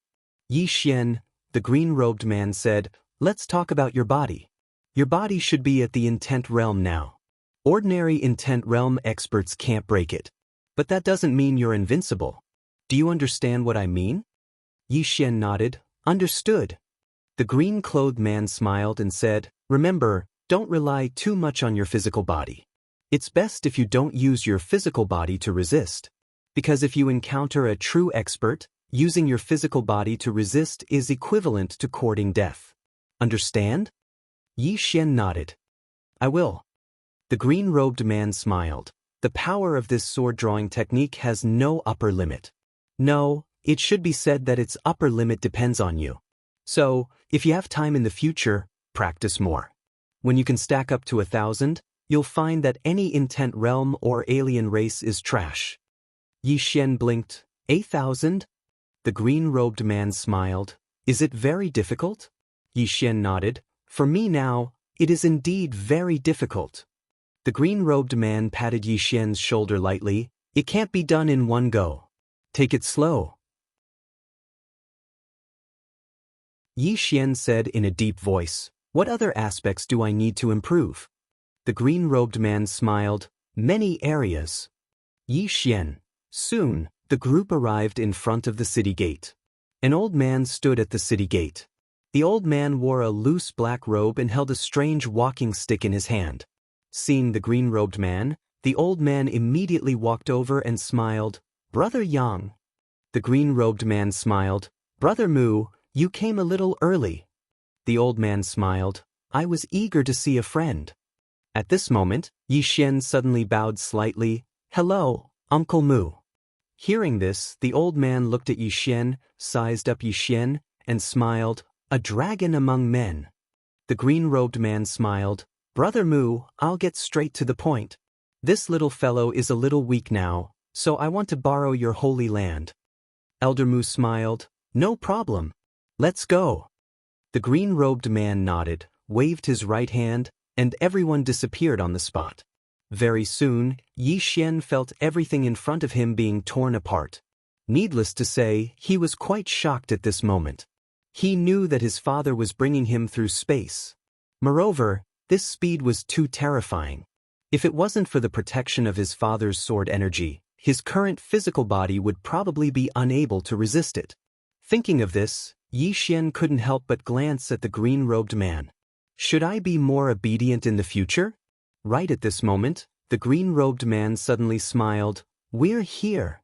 Yi Xian, the green-robed man said, "Let's talk about your body. Your body should be at the intent realm now. Ordinary intent realm experts can't break it. But that doesn't mean you're invincible. Do you understand what I mean?" Yi Xian nodded, "Understood." The green-clothed man smiled and said, "Remember, don't rely too much on your physical body. It's best if you don't use your physical body to resist. Because if you encounter a true expert, using your physical body to resist is equivalent to courting death. Understand?" Yi Xian nodded. "I will." The green-robed man smiled. "The power of this sword-drawing technique has no upper limit. No, it should be said that its upper limit depends on you. So, if you have time in the future, practice more. When you can stack up to 1,000, you'll find that any intent realm or alien race is trash." Yi Xian blinked. 8,000? The green-robed man smiled. "Is it very difficult?" Yi Xian nodded. "For me now, it is indeed very difficult." The green-robed man patted Yi Xian's shoulder lightly. "It can't be done in one go. Take it slow." Yi Xian said in a deep voice, "What other aspects do I need to improve?" The green-robed man smiled. "Many areas." Yi Xian. Soon, the group arrived in front of the city gate. An old man stood at the city gate. The old man wore a loose black robe and held a strange walking stick in his hand. Seeing the green-robed man, the old man immediately walked over and smiled. "Brother Yang." The green-robed man smiled. "Brother Mu, you came a little early." The old man smiled. "I was eager to see a friend." At this moment, Yi Xian suddenly bowed slightly. "Hello, Uncle Mu." Hearing this, the old man looked at Yi Xian, sized up Yi Xian, and smiled. "A dragon among men." The green-robed man smiled. "Brother Mu, I'll get straight to the point. This little fellow is a little weak now, so I want to borrow your holy land." Elder Mu smiled. "No problem. Let's go." The green-robed man nodded, waved his right hand, and everyone disappeared on the spot. Very soon, Yi Xian felt everything in front of him being torn apart. Needless to say, he was quite shocked at this moment. He knew that his father was bringing him through space. Moreover, this speed was too terrifying. If it wasn't for the protection of his father's sword energy, his current physical body would probably be unable to resist it. Thinking of this, Yi Xian couldn't help but glance at the green-robed man. Should I be more obedient in the future? Right at this moment, the green-robed man suddenly smiled. "We're here."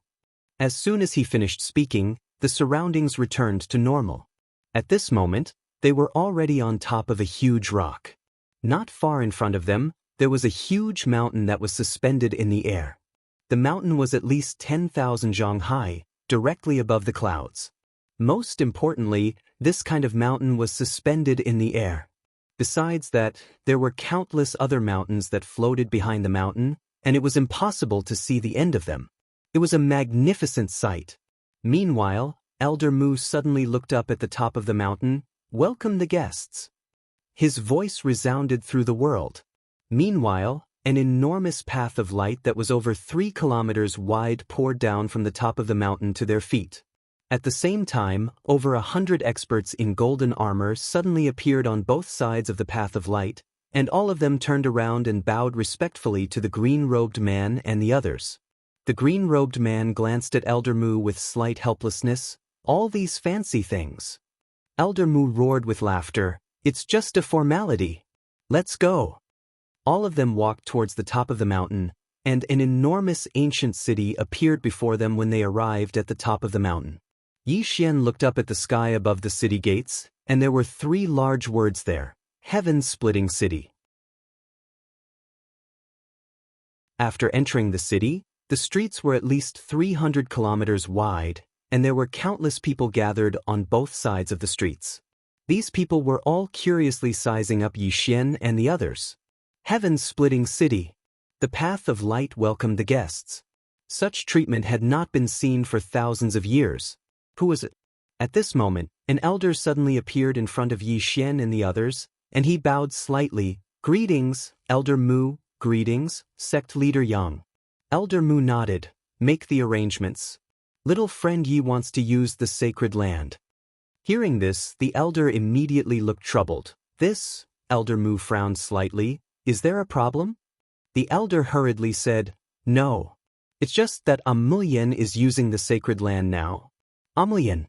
As soon as he finished speaking, the surroundings returned to normal. At this moment, they were already on top of a huge rock. Not far in front of them, there was a huge mountain that was suspended in the air. The mountain was at least 10,000 zhang high, directly above the clouds. Most importantly, this kind of mountain was suspended in the air. Besides that, there were countless other mountains that floated behind the mountain, and it was impossible to see the end of them. It was a magnificent sight. Meanwhile, Elder Mu suddenly looked up at the top of the mountain. "Welcome the guests." His voice resounded through the world. Meanwhile, an enormous path of light that was over 3 kilometers wide poured down from the top of the mountain to their feet. At the same time, over 100 experts in golden armor suddenly appeared on both sides of the path of light, and all of them turned around and bowed respectfully to the green-robed man and the others. The green-robed man glanced at Elder Mu with slight helplessness. "All these fancy things." Elder Mu roared with laughter. "It's just a formality. Let's go." All of them walked towards the top of the mountain, and an enormous ancient city appeared before them when they arrived at the top of the mountain. Yi Xian looked up at the sky above the city gates, and there were 3 large words there: Heaven-splitting city. After entering the city, The streets were at least 300 kilometers wide, and there were countless people gathered on both sides of the streets. These people were all curiously sizing up Yixian and the others. Heaven-splitting city. The path of light welcomed the guests. Such treatment had not been seen for thousands of years. Who was it? At this moment, an elder suddenly appeared in front of Yixian and the others, and he bowed slightly. Greetings, Elder Mu. Greetings, sect leader Yang. Elder Mu nodded. Make the arrangements. Little friend Yi wants to use the sacred land. Hearing this, the elder immediately looked troubled. This, Elder Mu frowned slightly. Is there a problem? The elder hurriedly said, No. It's just that Amulian is using the sacred land now. Amulian.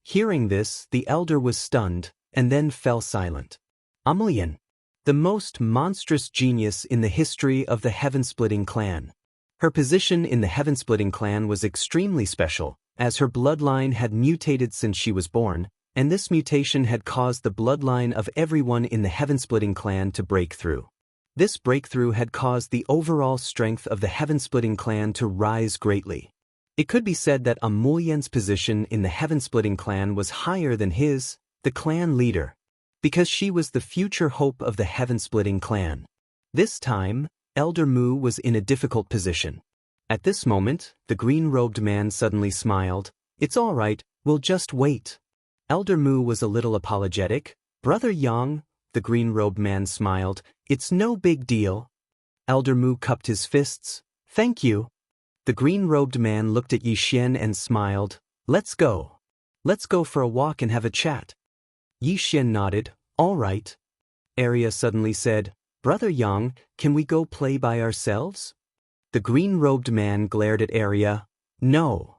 Hearing this, the elder was stunned, and then fell silent. Amulian. The most monstrous genius in the history of the Heaven-Splitting clan. Her position in the Heaven-Splitting clan was extremely special, as her bloodline had mutated since she was born, and this mutation had caused the bloodline of everyone in the Heaven-Splitting clan to break through. This breakthrough had caused the overall strength of the Heaven-Splitting clan to rise greatly. It could be said that Amulian's position in the Heaven-Splitting clan was higher than his, the clan leader, because she was the future hope of the Heaven-Splitting clan. This time, Elder Mu was in a difficult position. At this moment, the green-robed man suddenly smiled. It's all right, we'll just wait. Elder Mu was a little apologetic. Brother Yang, the green-robed man smiled. It's no big deal. Elder Mu cupped his fists. Thank you. The green-robed man looked at Yixian and smiled. Let's go. Let's go for a walk and have a chat. Yixian nodded. All right. Arya suddenly said, Brother Yang, can we go play by ourselves? The green-robed man glared at Arya. No.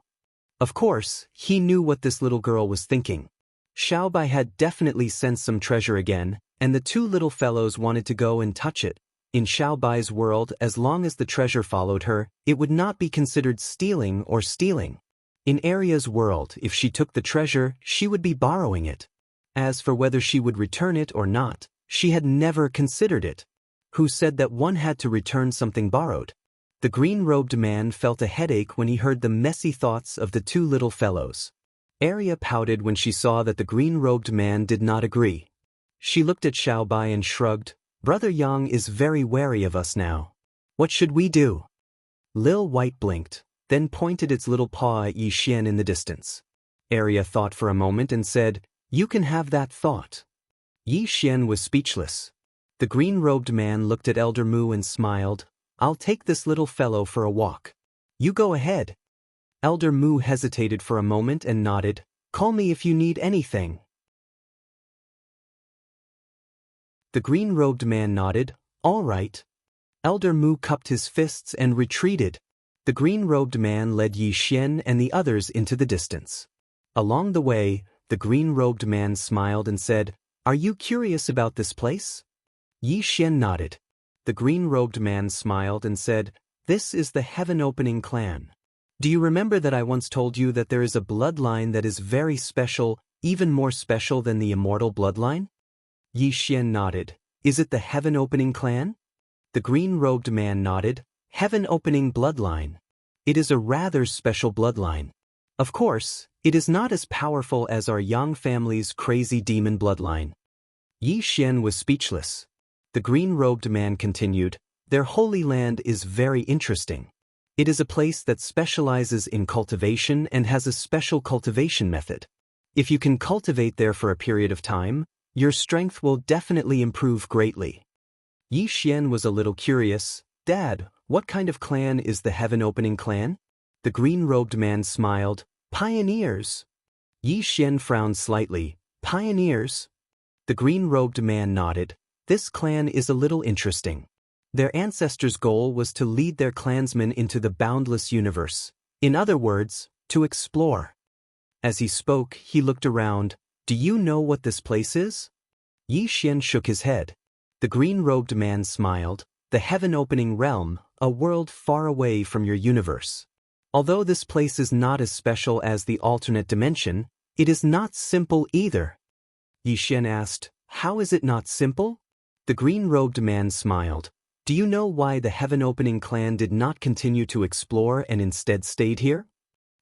Of course, he knew what this little girl was thinking. Xiaobai had definitely sensed some treasure again, and the two little fellows wanted to go and touch it. In Xiaobai's world, as long as the treasure followed her, it would not be considered stealing or stealing. In Arya's world, if she took the treasure, she would be borrowing it. As for whether she would return it or not, she had never considered it. Who said that one had to return something borrowed? The green-robed man felt a headache when he heard the messy thoughts of the two little fellows. Arya pouted when she saw that the green-robed man did not agree. She looked at Xiaobai and shrugged. Brother Yang is very wary of us now. What should we do? Lil White blinked, then pointed its little paw at Yixian in the distance. Arya thought for a moment and said, You can have that thought. Yixian was speechless. The green-robed man looked at Elder Mu and smiled. I'll take this little fellow for a walk. You go ahead. Elder Mu hesitated for a moment and nodded. Call me if you need anything. The green-robed man nodded. All right. Elder Mu cupped his fists and retreated. The green-robed man led Yixian and the others into the distance. Along the way, the green-robed man smiled and said, Are you curious about this place? Yixian nodded. The green-robed man smiled and said, This is the Heaven-Opening clan. Do you remember that I once told you that there is a bloodline that is very special, even more special than the immortal bloodline? Yixian nodded. Is it the Heaven-Opening clan? The green-robed man nodded. Heaven-Opening bloodline. It is a rather special bloodline. Of course, it is not as powerful as our Yang family's crazy demon bloodline. Yixian was speechless. The green-robed man continued, Their holy land is very interesting. It is a place that specializes in cultivation and has a special cultivation method. If you can cultivate there for a period of time, your strength will definitely improve greatly. Yixian was a little curious. Dad, what kind of clan is the Heaven-Opening clan? The green-robed man smiled. Pioneers. Yixian frowned slightly. Pioneers? The green-robed man nodded. This clan is a little interesting. Their ancestors' goal was to lead their clansmen into the boundless universe. In other words, to explore. As he spoke, he looked around. Do you know what this place is? Yixian shook his head. The green-robed man smiled. The Heaven-Opening realm, a world far away from your universe. Although this place is not as special as the alternate dimension, it is not simple either. Yixian asked, How is it not simple? The green-robed man smiled. Do you know why the heaven-opening clan did not continue to explore and instead stayed here?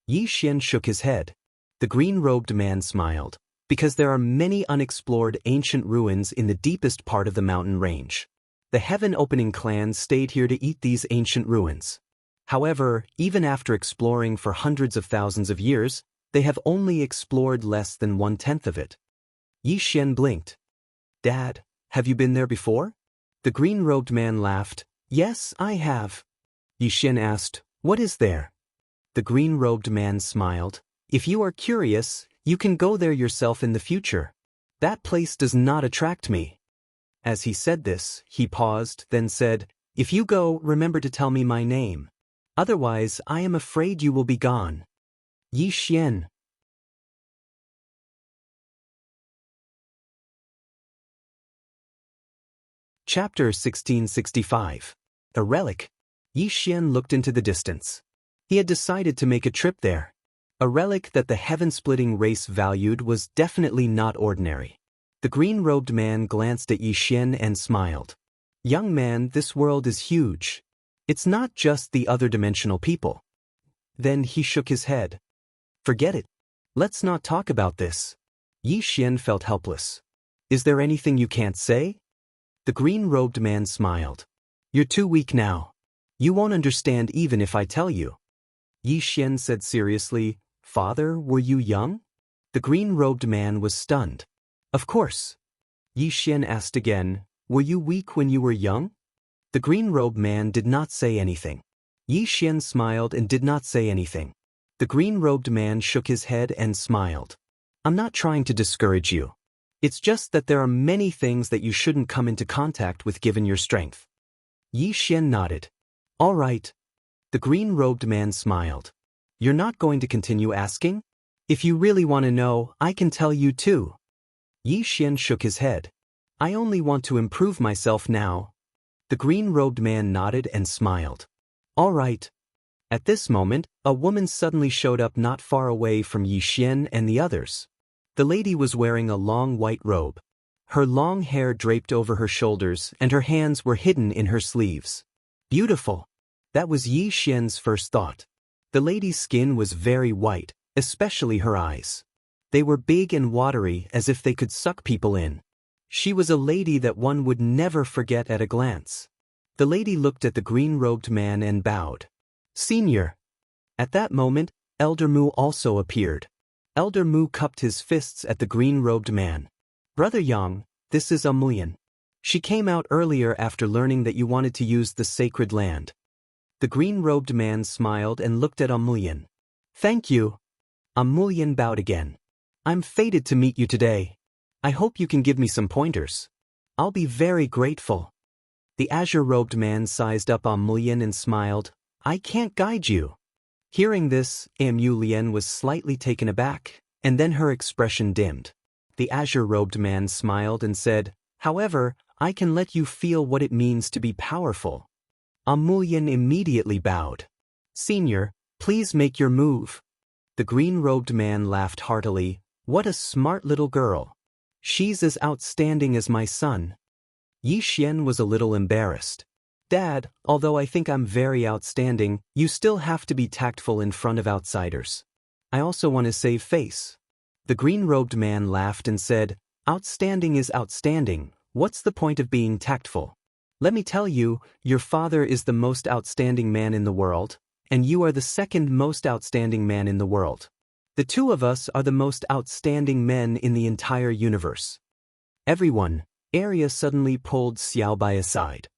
Yi Xian shook his head. The green-robed man smiled. Because there are many unexplored ancient ruins in the deepest part of the mountain range. The heaven-opening clan stayed here to eat these ancient ruins. However, even after exploring for hundreds of thousands of years, they have only explored less than 1/10 of it. Yi Xian blinked. Dad, have you been there before? The green-robed man laughed. Yes, I have. Yi Xian asked, what is there? The green-robed man smiled. If you are curious, you can go there yourself in the future. That place does not attract me. As he said this, he paused, then said, if you go, remember to tell me my name. Otherwise, I am afraid you will be gone. Yi Xian. Chapter 1665. A relic. Yi Xian looked into the distance. He had decided to make a trip there. A relic that the heaven-splitting race valued was definitely not ordinary. The green-robed man glanced at Yi Xian and smiled. Young man, this world is huge. It's not just the other dimensional people. Then he shook his head. Forget it. Let's not talk about this. Yi Xian felt helpless. Is there anything you can't say? The green-robed man smiled. You're too weak now. You won't understand even if I tell you. Yi Xian said seriously, Father, were you young? The green-robed man was stunned. Of course. Yi Xian asked again, were you weak when you were young? The green-robed man did not say anything. Yi Xian smiled and did not say anything. The green-robed man shook his head and smiled. I'm not trying to discourage you. It's just that there are many things that you shouldn't come into contact with given your strength. Yi Xian nodded. All right. The green-robed man smiled. You're not going to continue asking? If you really want to know, I can tell you too. Yi Xian shook his head. I only want to improve myself now. The green-robed man nodded and smiled. All right. At this moment, a woman suddenly showed up not far away from Yi Xian and the others. The lady was wearing a long white robe. Her long hair draped over her shoulders and her hands were hidden in her sleeves. Beautiful. That was Yi Xian's first thought. The lady's skin was very white, especially her eyes. They were big and watery as if they could suck people in. She was a lady that one would never forget at a glance. The lady looked at the green-robed man and bowed. Senior. At that moment, Elder Mu also appeared. Elder Mu cupped his fists at the green-robed man. Brother Yang, this is Amulian. She came out earlier after learning that you wanted to use the sacred land. The green-robed man smiled and looked at Amulian. Thank you. Amulian bowed again. I'm fated to meet you today. I hope you can give me some pointers. I'll be very grateful. The azure-robed man sized up Amulian and smiled. I can't guide you. Hearing this, Amulian was slightly taken aback, and then her expression dimmed. The azure-robed man smiled and said, however, I can let you feel what it means to be powerful. Amulian immediately bowed. Senior, please make your move. The green-robed man laughed heartily. What a smart little girl. She's as outstanding as my son. Yi Xian was a little embarrassed. Dad, although I think I'm very outstanding, you still have to be tactful in front of outsiders. I also want to save face. The green-robed man laughed and said, outstanding is outstanding. What's the point of being tactful? Let me tell you, your father is the most outstanding man in the world, and you are the second most outstanding man in the world. The two of us are the most outstanding men in the entire universe. Everyone, Arya suddenly pulled Xiaobai aside.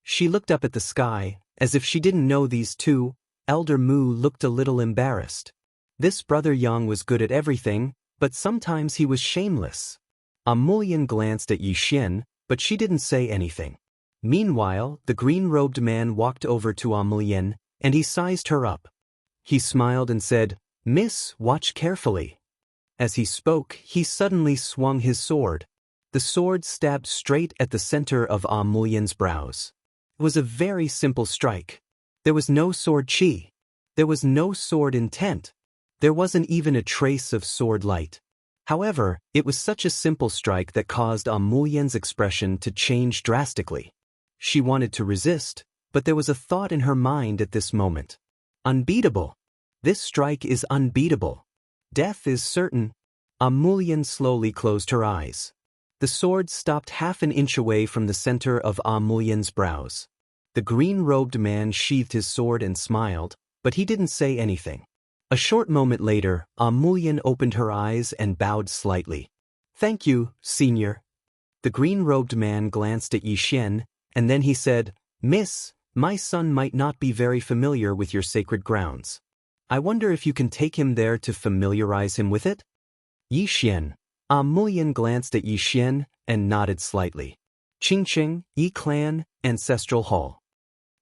She looked up at the sky, as if she didn't know these two. Elder Mu looked a little embarrassed. This brother Yang was good at everything, but sometimes he was shameless. Amulian glanced at Yi Xian, but she didn't say anything. Meanwhile, the green-robed man walked over to Amulian, and he sized her up. He smiled and said, Miss, watch carefully. As he spoke, he suddenly swung his sword. The sword stabbed straight at the center of Amulian's brows. It was a very simple strike. There was no sword chi. There was no sword intent. There wasn't even a trace of sword light. However, it was such a simple strike that caused Mulian's expression to change drastically. She wanted to resist, but there was a thought in her mind at this moment. Unbeatable. This strike is unbeatable. Death is certain. Mulian slowly closed her eyes. The sword stopped half an inch away from the center of Mulian's brows. The green-robed man sheathed his sword and smiled, but he didn't say anything. A short moment later, Mulian opened her eyes and bowed slightly. "Thank you, senior." The green-robed man glanced at Yixian, and then he said, "Miss, my son might not be very familiar with your sacred grounds. I wonder if you can take him there to familiarize him with it?" Yixian. Mulian glanced at Yixian and nodded slightly. Qingqing, Yi Clan, Ancestral Hall.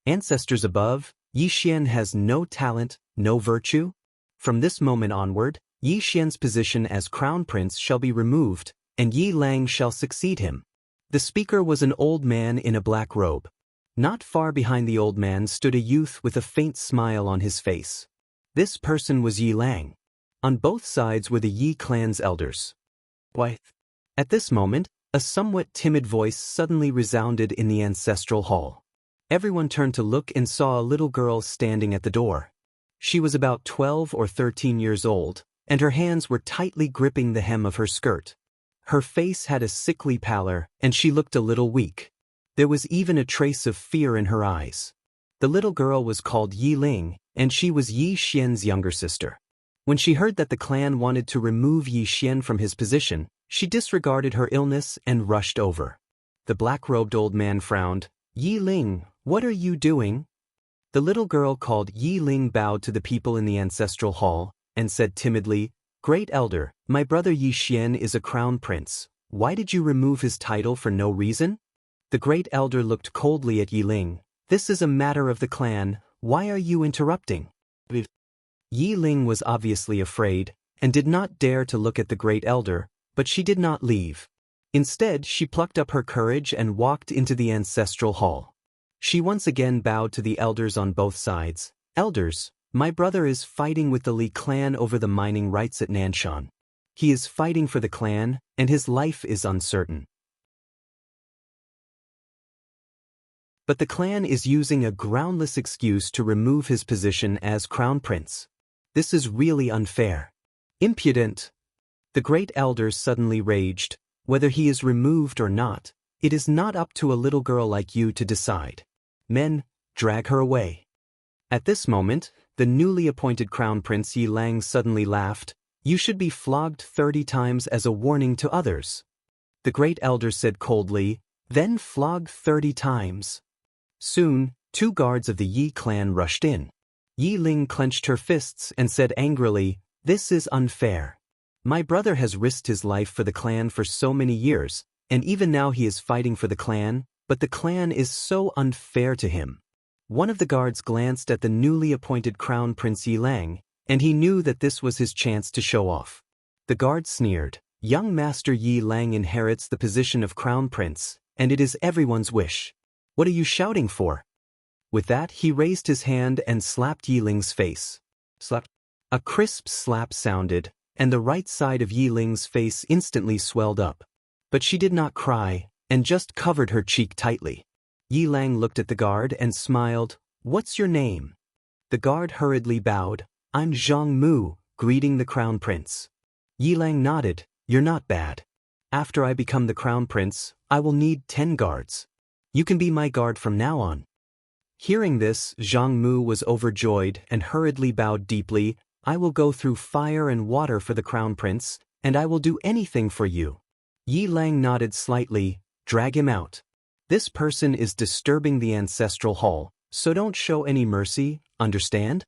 Ancestors above, Yixian has no talent, no virtue. From this moment onward, Yixian's position as crown prince shall be removed, and Yi Lang shall succeed him. The speaker was an old man in a black robe. Not far behind the old man stood a youth with a faint smile on his face. This person was Yi Lang. On both sides were the Yi clan's elders. "Why?" At this moment, a somewhat timid voice suddenly resounded in the ancestral hall. Everyone turned to look and saw a little girl standing at the door. She was about 12 or 13 years old, and her hands were tightly gripping the hem of her skirt. Her face had a sickly pallor, and she looked a little weak. There was even a trace of fear in her eyes. The little girl was called Yi Ling, and she was Yi Xian's younger sister. When she heard that the clan wanted to remove Yi Xian from his position, she disregarded her illness and rushed over. The black-robed old man frowned. "Yi Ling, what are you doing?" The little girl called Yi Ling bowed to the people in the ancestral hall and said timidly, "Great elder, my brother Yi Xian is a crown prince. Why did you remove his title for no reason?" The great elder looked coldly at Yi Ling. "This is a matter of the clan. Why are you interrupting?" Yi Ling was obviously afraid and did not dare to look at the great elder, but she did not leave. Instead, she plucked up her courage and walked into the ancestral hall. She once again bowed to the elders on both sides. "Elders, my brother is fighting with the Li clan over the mining rights at Nanshan. He is fighting for the clan, and his life is uncertain. But the clan is using a groundless excuse to remove his position as crown prince. This is really unfair. Impudent." The great elder suddenly raged. "Whether he is removed or not, it is not up to a little girl like you to decide. Men, drag her away." At this moment, the newly appointed crown prince Yi Lang suddenly laughed. "You should be flogged 30 times as a warning to others." The great elder said coldly, "Then flog 30 times. Soon, 2 guards of the Yi clan rushed in. Yi Ling clenched her fists and said angrily, "This is unfair. My brother has risked his life for the clan for so many years, and even now he is fighting for the clan, but the clan is so unfair to him." One of the guards glanced at the newly appointed crown prince Yi Lang, and he knew that this was his chance to show off. The guard sneered, "Young Master Yi Lang inherits the position of crown prince, and it is everyone's wish. What are you shouting for?" With that, he raised his hand and slapped Yi Ling's face. Slap. A crisp slap sounded, and the right side of Yi Ling's face instantly swelled up. But she did not cry, and just covered her cheek tightly. Yi Lang looked at the guard and smiled. "What's your name?" The guard hurriedly bowed. "I'm Zhang Mu, greeting the crown prince." Yi Lang nodded. "You're not bad. After I become the crown prince, I will need 10 guards. You can be my guard from now on." Hearing this, Zhang Mu was overjoyed and hurriedly bowed deeply. "I will go through fire and water for the crown prince, and I will do anything for you." Yi Lang nodded slightly. "Drag him out. This person is disturbing the ancestral hall, so don't show any mercy, understand?"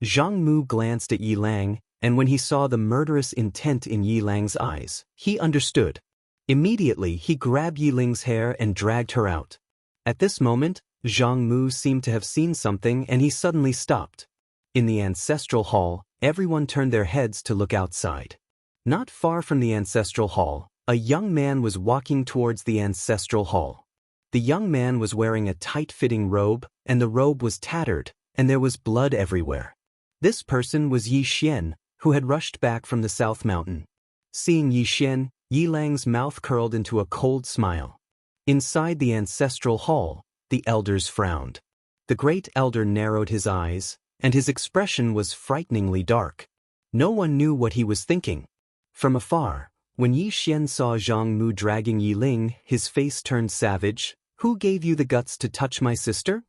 Zhang Mu glanced at Yi Lang, and when he saw the murderous intent in Yi Lang's eyes, he understood. Immediately, he grabbed Yi Ling's hair and dragged her out. At this moment, Zhang Mu seemed to have seen something and he suddenly stopped. In the ancestral hall, everyone turned their heads to look outside. Not far from the ancestral hall, a young man was walking towards the ancestral hall. The young man was wearing a tight-fitting robe, and the robe was tattered, and there was blood everywhere. This person was Yi Xian, who had rushed back from the South Mountain. Seeing Yixian, Yilang's mouth curled into a cold smile. Inside the ancestral hall, the elders frowned. The great elder narrowed his eyes, and his expression was frighteningly dark. No one knew what he was thinking. From afar, when Yixian saw Zhang Mu dragging Yiling, his face turned savage. "Who gave you the guts to touch my sister?"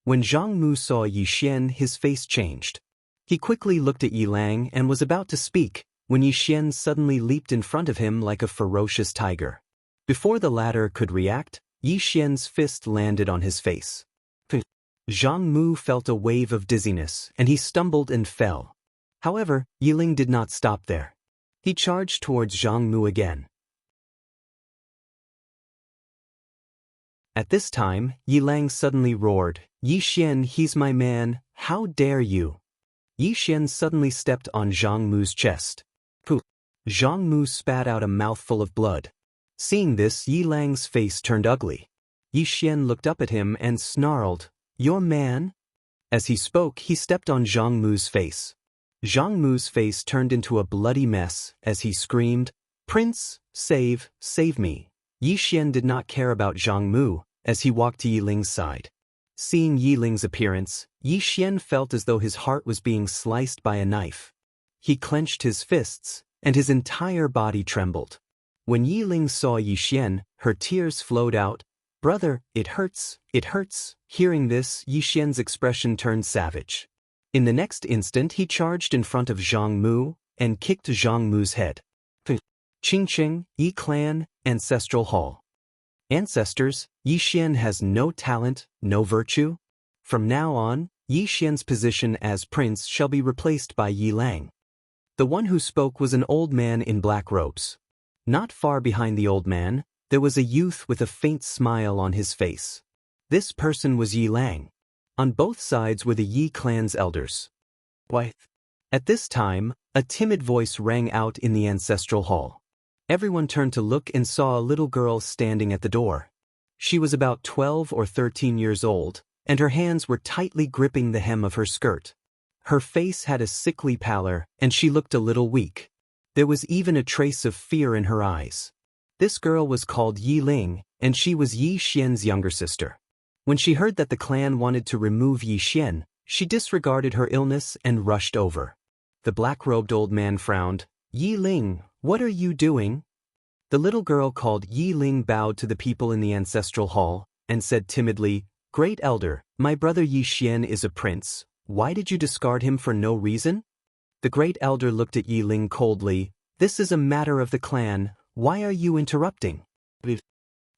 When Zhang Mu saw Yixian, his face changed. He quickly looked at Yilang and was about to speak, when Yixian suddenly leaped in front of him like a ferocious tiger. Before the latter could react, Yixian's fist landed on his face. Zhang Mu felt a wave of dizziness, and he stumbled and fell. However, Yiling did not stop there. He charged towards Zhang Mu again. At this time, Yilang suddenly roared, "Yixian, he's my man, how dare you!" Yixian suddenly stepped on Zhang Mu's chest. Pooh! Zhang Mu spat out a mouthful of blood. Seeing this, Yilang's face turned ugly. Yixian looked up at him and snarled, "Your man?" As he spoke, he stepped on Zhang Mu's face. Zhang Mu's face turned into a bloody mess as he screamed, "Prince, save me." Yixian did not care about Zhang Mu as he walked to Yiling's side. Seeing Yiling's appearance, Yixian felt as though his heart was being sliced by a knife. He clenched his fists, and his entire body trembled. When Yiling saw Yixian, her tears flowed out. "Brother, it hurts, it hurts." Hearing this, Yixian's expression turned savage. In the next instant, he charged in front of Zhang Mu and kicked Zhang Mu's head. Qingqing, Yi Clan, Ancestral Hall. Ancestors, Yixian has no talent, no virtue. From now on, Yixian's position as prince shall be replaced by Yilang. The one who spoke was an old man in black robes. Not far behind the old man, there was a youth with a faint smile on his face. This person was Yilang. On both sides were the Yi clan's elders. Why? At this time, a timid voice rang out in the ancestral hall. Everyone turned to look and saw a little girl standing at the door. She was about 12 or 13 years old, and her hands were tightly gripping the hem of her skirt. Her face had a sickly pallor, and she looked a little weak. There was even a trace of fear in her eyes. This girl was called Yiling, and she was Yi Xian's younger sister. When she heard that the clan wanted to remove Yi Xian, she disregarded her illness and rushed over. The black-robed old man frowned. "Yiling, what are you doing?" The little girl called Yiling bowed to the people in the ancestral hall and said timidly, "Great elder, my brother Yi Xian is a prince. Why did you discard him for no reason?" The great elder looked at Yiling coldly. "This is a matter of the clan. Why are you interrupting?"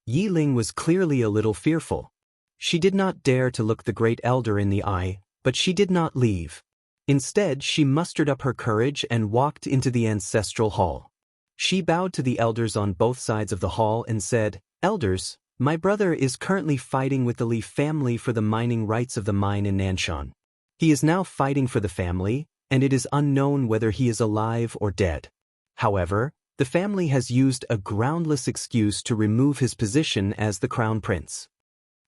Yiling was clearly a little fearful. She did not dare to look the great elder in the eye, but she did not leave. Instead, she mustered up her courage and walked into the ancestral hall. She bowed to the elders on both sides of the hall and said, "Elders, my brother is currently fighting with the Li family for the mining rights of the mine in Nanshan. He is now fighting for the family, and it is unknown whether he is alive or dead. However, the family has used a groundless excuse to remove his position as the crown prince."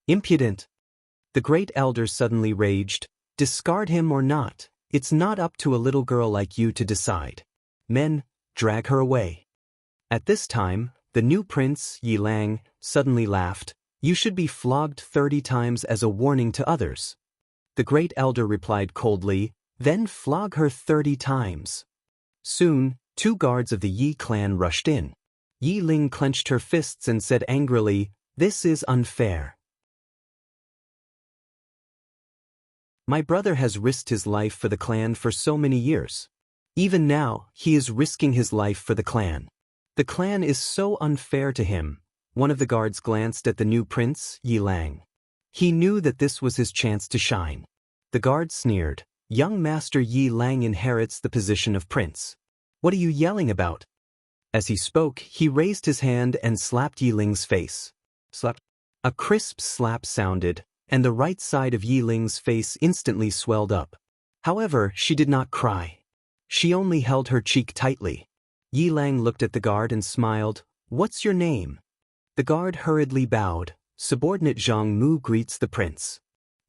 Impudent! The great elder suddenly raged. "Discard him or not, it's not up to a little girl like you to decide. Men, drag her away." At this time, the new prince, Yilang, suddenly laughed. "You should be flogged 30 times as a warning to others." The great elder replied coldly, "Then flog her 30 times. Soon, 2 guards of the Yi clan rushed in. Yiling clenched her fists and said angrily, "This is unfair. My brother has risked his life for the clan for so many years. Even now, he is risking his life for the clan. The clan is so unfair to him." One of the guards glanced at the new prince, Yilang. He knew that this was his chance to shine. The guard sneered, "Young Master Yilang inherits the position of prince. What are you yelling about?" As he spoke, he raised his hand and slapped Yiling's face. Slap. A crisp slap sounded, and the right side of Yiling's face instantly swelled up. However, she did not cry. She only held her cheek tightly. Yilang looked at the guard and smiled. "What's your name?" The guard hurriedly bowed. "Subordinate Zhang Mu greets the prince."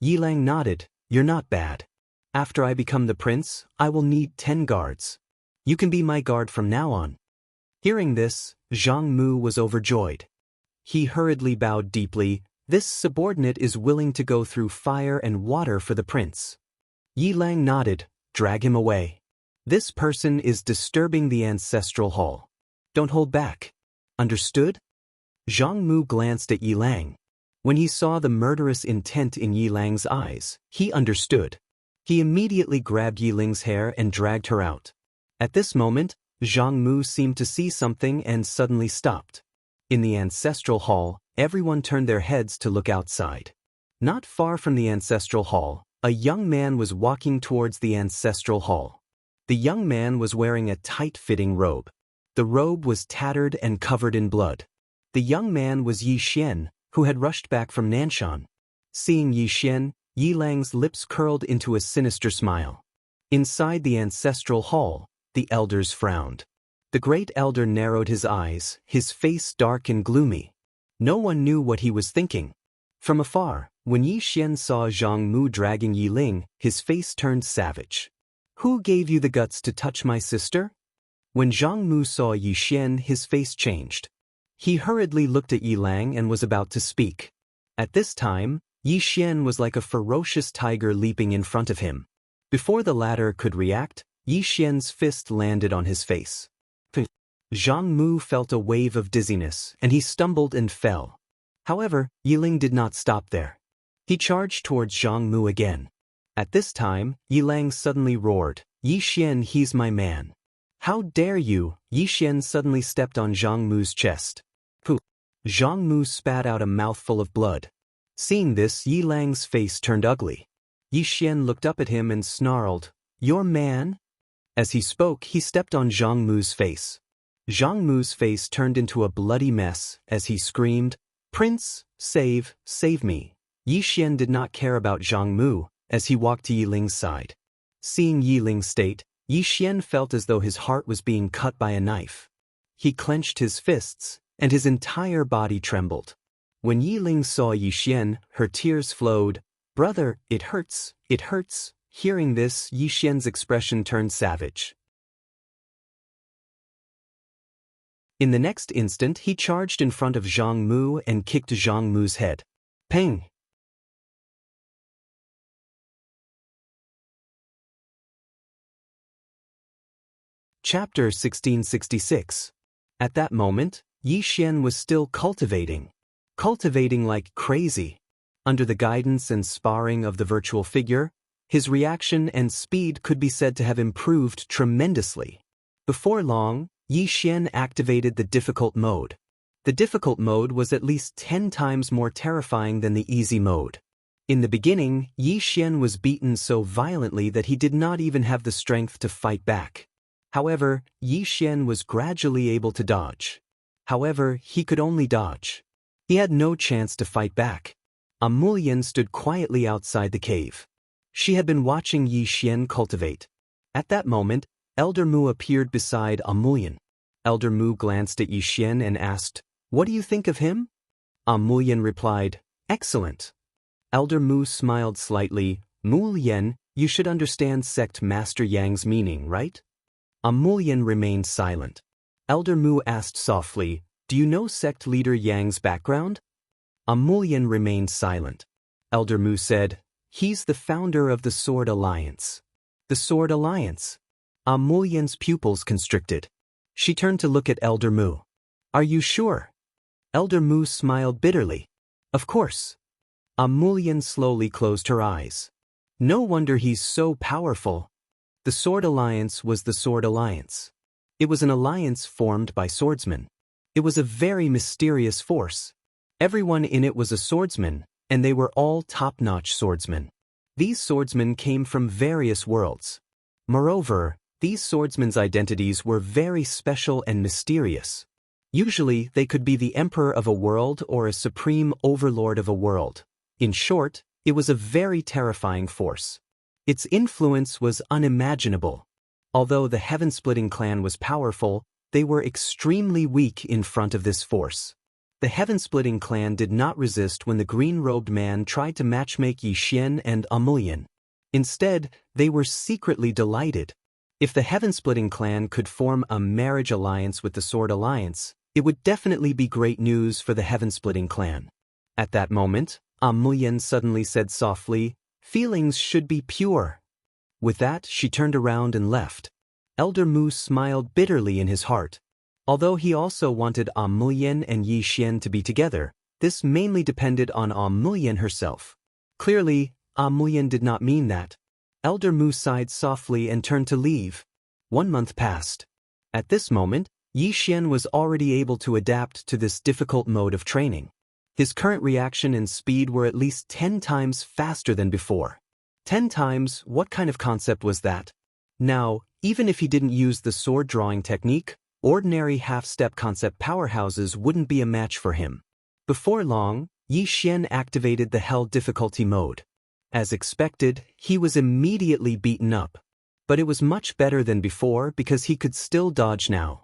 Yilang nodded. "You're not bad. After I become the prince, I will need 10 guards. You can be my guard from now on." Hearing this, Zhang Mu was overjoyed. He hurriedly bowed deeply. This subordinate is willing to go through fire and water for the prince. Yi Lang nodded. Drag him away. This person is disturbing the ancestral hall. Don't hold back. Understood? Zhang Mu glanced at Yi Lang. When he saw the murderous intent in Yi Lang's eyes, he understood. He immediately grabbed Yi Ling's hair and dragged her out. At this moment, Zhang Mu seemed to see something and suddenly stopped. In the ancestral hall, everyone turned their heads to look outside. Not far from the ancestral hall, a young man was walking towards the ancestral hall. The young man was wearing a tight-fitting robe. The robe was tattered and covered in blood. The young man was Yi Xian, who had rushed back from Nanshan. Seeing Yi Xian, Yi Lang's lips curled into a sinister smile. Inside the ancestral hall, the elders frowned. The great elder narrowed his eyes, his face dark and gloomy. No one knew what he was thinking. From afar, when Yi Xian saw Zhang Mu dragging Yi Ling, his face turned savage. Who gave you the guts to touch my sister? When Zhang Mu saw Yi Xian, his face changed. He hurriedly looked at Yi Lang and was about to speak. At this time, Yi Xian was like a ferocious tiger leaping in front of him. Before the latter could react, Yi Xian's fist landed on his face. Zhang Mu felt a wave of dizziness, and he stumbled and fell. However, Yi Ling did not stop there. He charged towards Zhang Mu again. At this time, Yi Lang suddenly roared, Yi Xian, he's my man. How dare you? Yi Xian suddenly stepped on Zhang Mu's chest. Pooh! Zhang Mu spat out a mouthful of blood. Seeing this, Yi Lang's face turned ugly. Yi Xian looked up at him and snarled, Your man? As he spoke, he stepped on Zhang Mu's face. Zhang Mu's face turned into a bloody mess as he screamed, Prince, save me. Yi Xian did not care about Zhang Mu as he walked to Yi Ling's side. Seeing Yi Ling's state, Yi Xian felt as though his heart was being cut by a knife. He clenched his fists, and his entire body trembled. When Yi Ling saw Yi Xian, her tears flowed. Brother, it hurts, it hurts. Hearing this, Yi Xian's expression turned savage. In the next instant, he charged in front of Zhang Mu and kicked Zhang Mu's head. Peng! Chapter 1666. At that moment, Yi Xian was still cultivating like crazy. Under the guidance and sparring of the virtual figure, his reaction and speed could be said to have improved tremendously. Before long, Yi Xian activated the difficult mode. The difficult mode was at least 10 times more terrifying than the easy mode. In the beginning, Yi Xian was beaten so violently that he did not even have the strength to fight back. However, Yi Xian was gradually able to dodge. However, he could only dodge. He had no chance to fight back. Amulian stood quietly outside the cave. She had been watching Yi Xian cultivate. At that moment, Elder Mu appeared beside Amulian. Elder Mu glanced at Yi Xian and asked, What do you think of him? Amulian replied, Excellent. Elder Mu smiled slightly. Mu Lian, you should understand Sect Master Yang's meaning, right? Amulian remained silent. Elder Mu asked softly, Do you know Sect Leader Yang's background? Amulian remained silent. Elder Mu said, He's the founder of the Sword Alliance. The Sword Alliance? Amulian's pupils constricted. She turned to look at Elder Mu. Are you sure? Elder Mu smiled bitterly. Of course. Amulian slowly closed her eyes. No wonder he's so powerful. The Sword Alliance was the Sword Alliance. It was an alliance formed by swordsmen. It was a very mysterious force. Everyone in it was a swordsman, and they were all top-notch swordsmen. These swordsmen came from various worlds. Moreover, these swordsmen's identities were very special and mysterious. Usually, they could be the emperor of a world or a supreme overlord of a world. In short, it was a very terrifying force. Its influence was unimaginable. Although the Heaven-Splitting clan was powerful, they were extremely weak in front of this force. The Heaven-Splitting clan did not resist when the green-robed man tried to matchmake Yi Xian and Amulian. Instead, they were secretly delighted. If the Heaven-Splitting clan could form a marriage alliance with the Sword Alliance, it would definitely be great news for the Heaven-Splitting clan. At that moment, Mulyan suddenly said softly, "Feelings should be pure." With that, she turned around and left. Elder Mu smiled bitterly in his heart. Although he also wanted Mulyan and Yi Xian to be together, this mainly depended on Mulyan herself. Clearly, Mulyan did not mean that. Elder Mu sighed softly and turned to leave. 1 month passed. At this moment, Yi Xian was already able to adapt to this difficult mode of training. His current reaction and speed were at least 10 times faster than before. 10 times, what kind of concept was that? Now, even if he didn't use the sword drawing technique, ordinary half-step concept powerhouses wouldn't be a match for him. Before long, Yi Xian activated the Hell difficulty mode. As expected, he was immediately beaten up. But it was much better than before because he could still dodge now.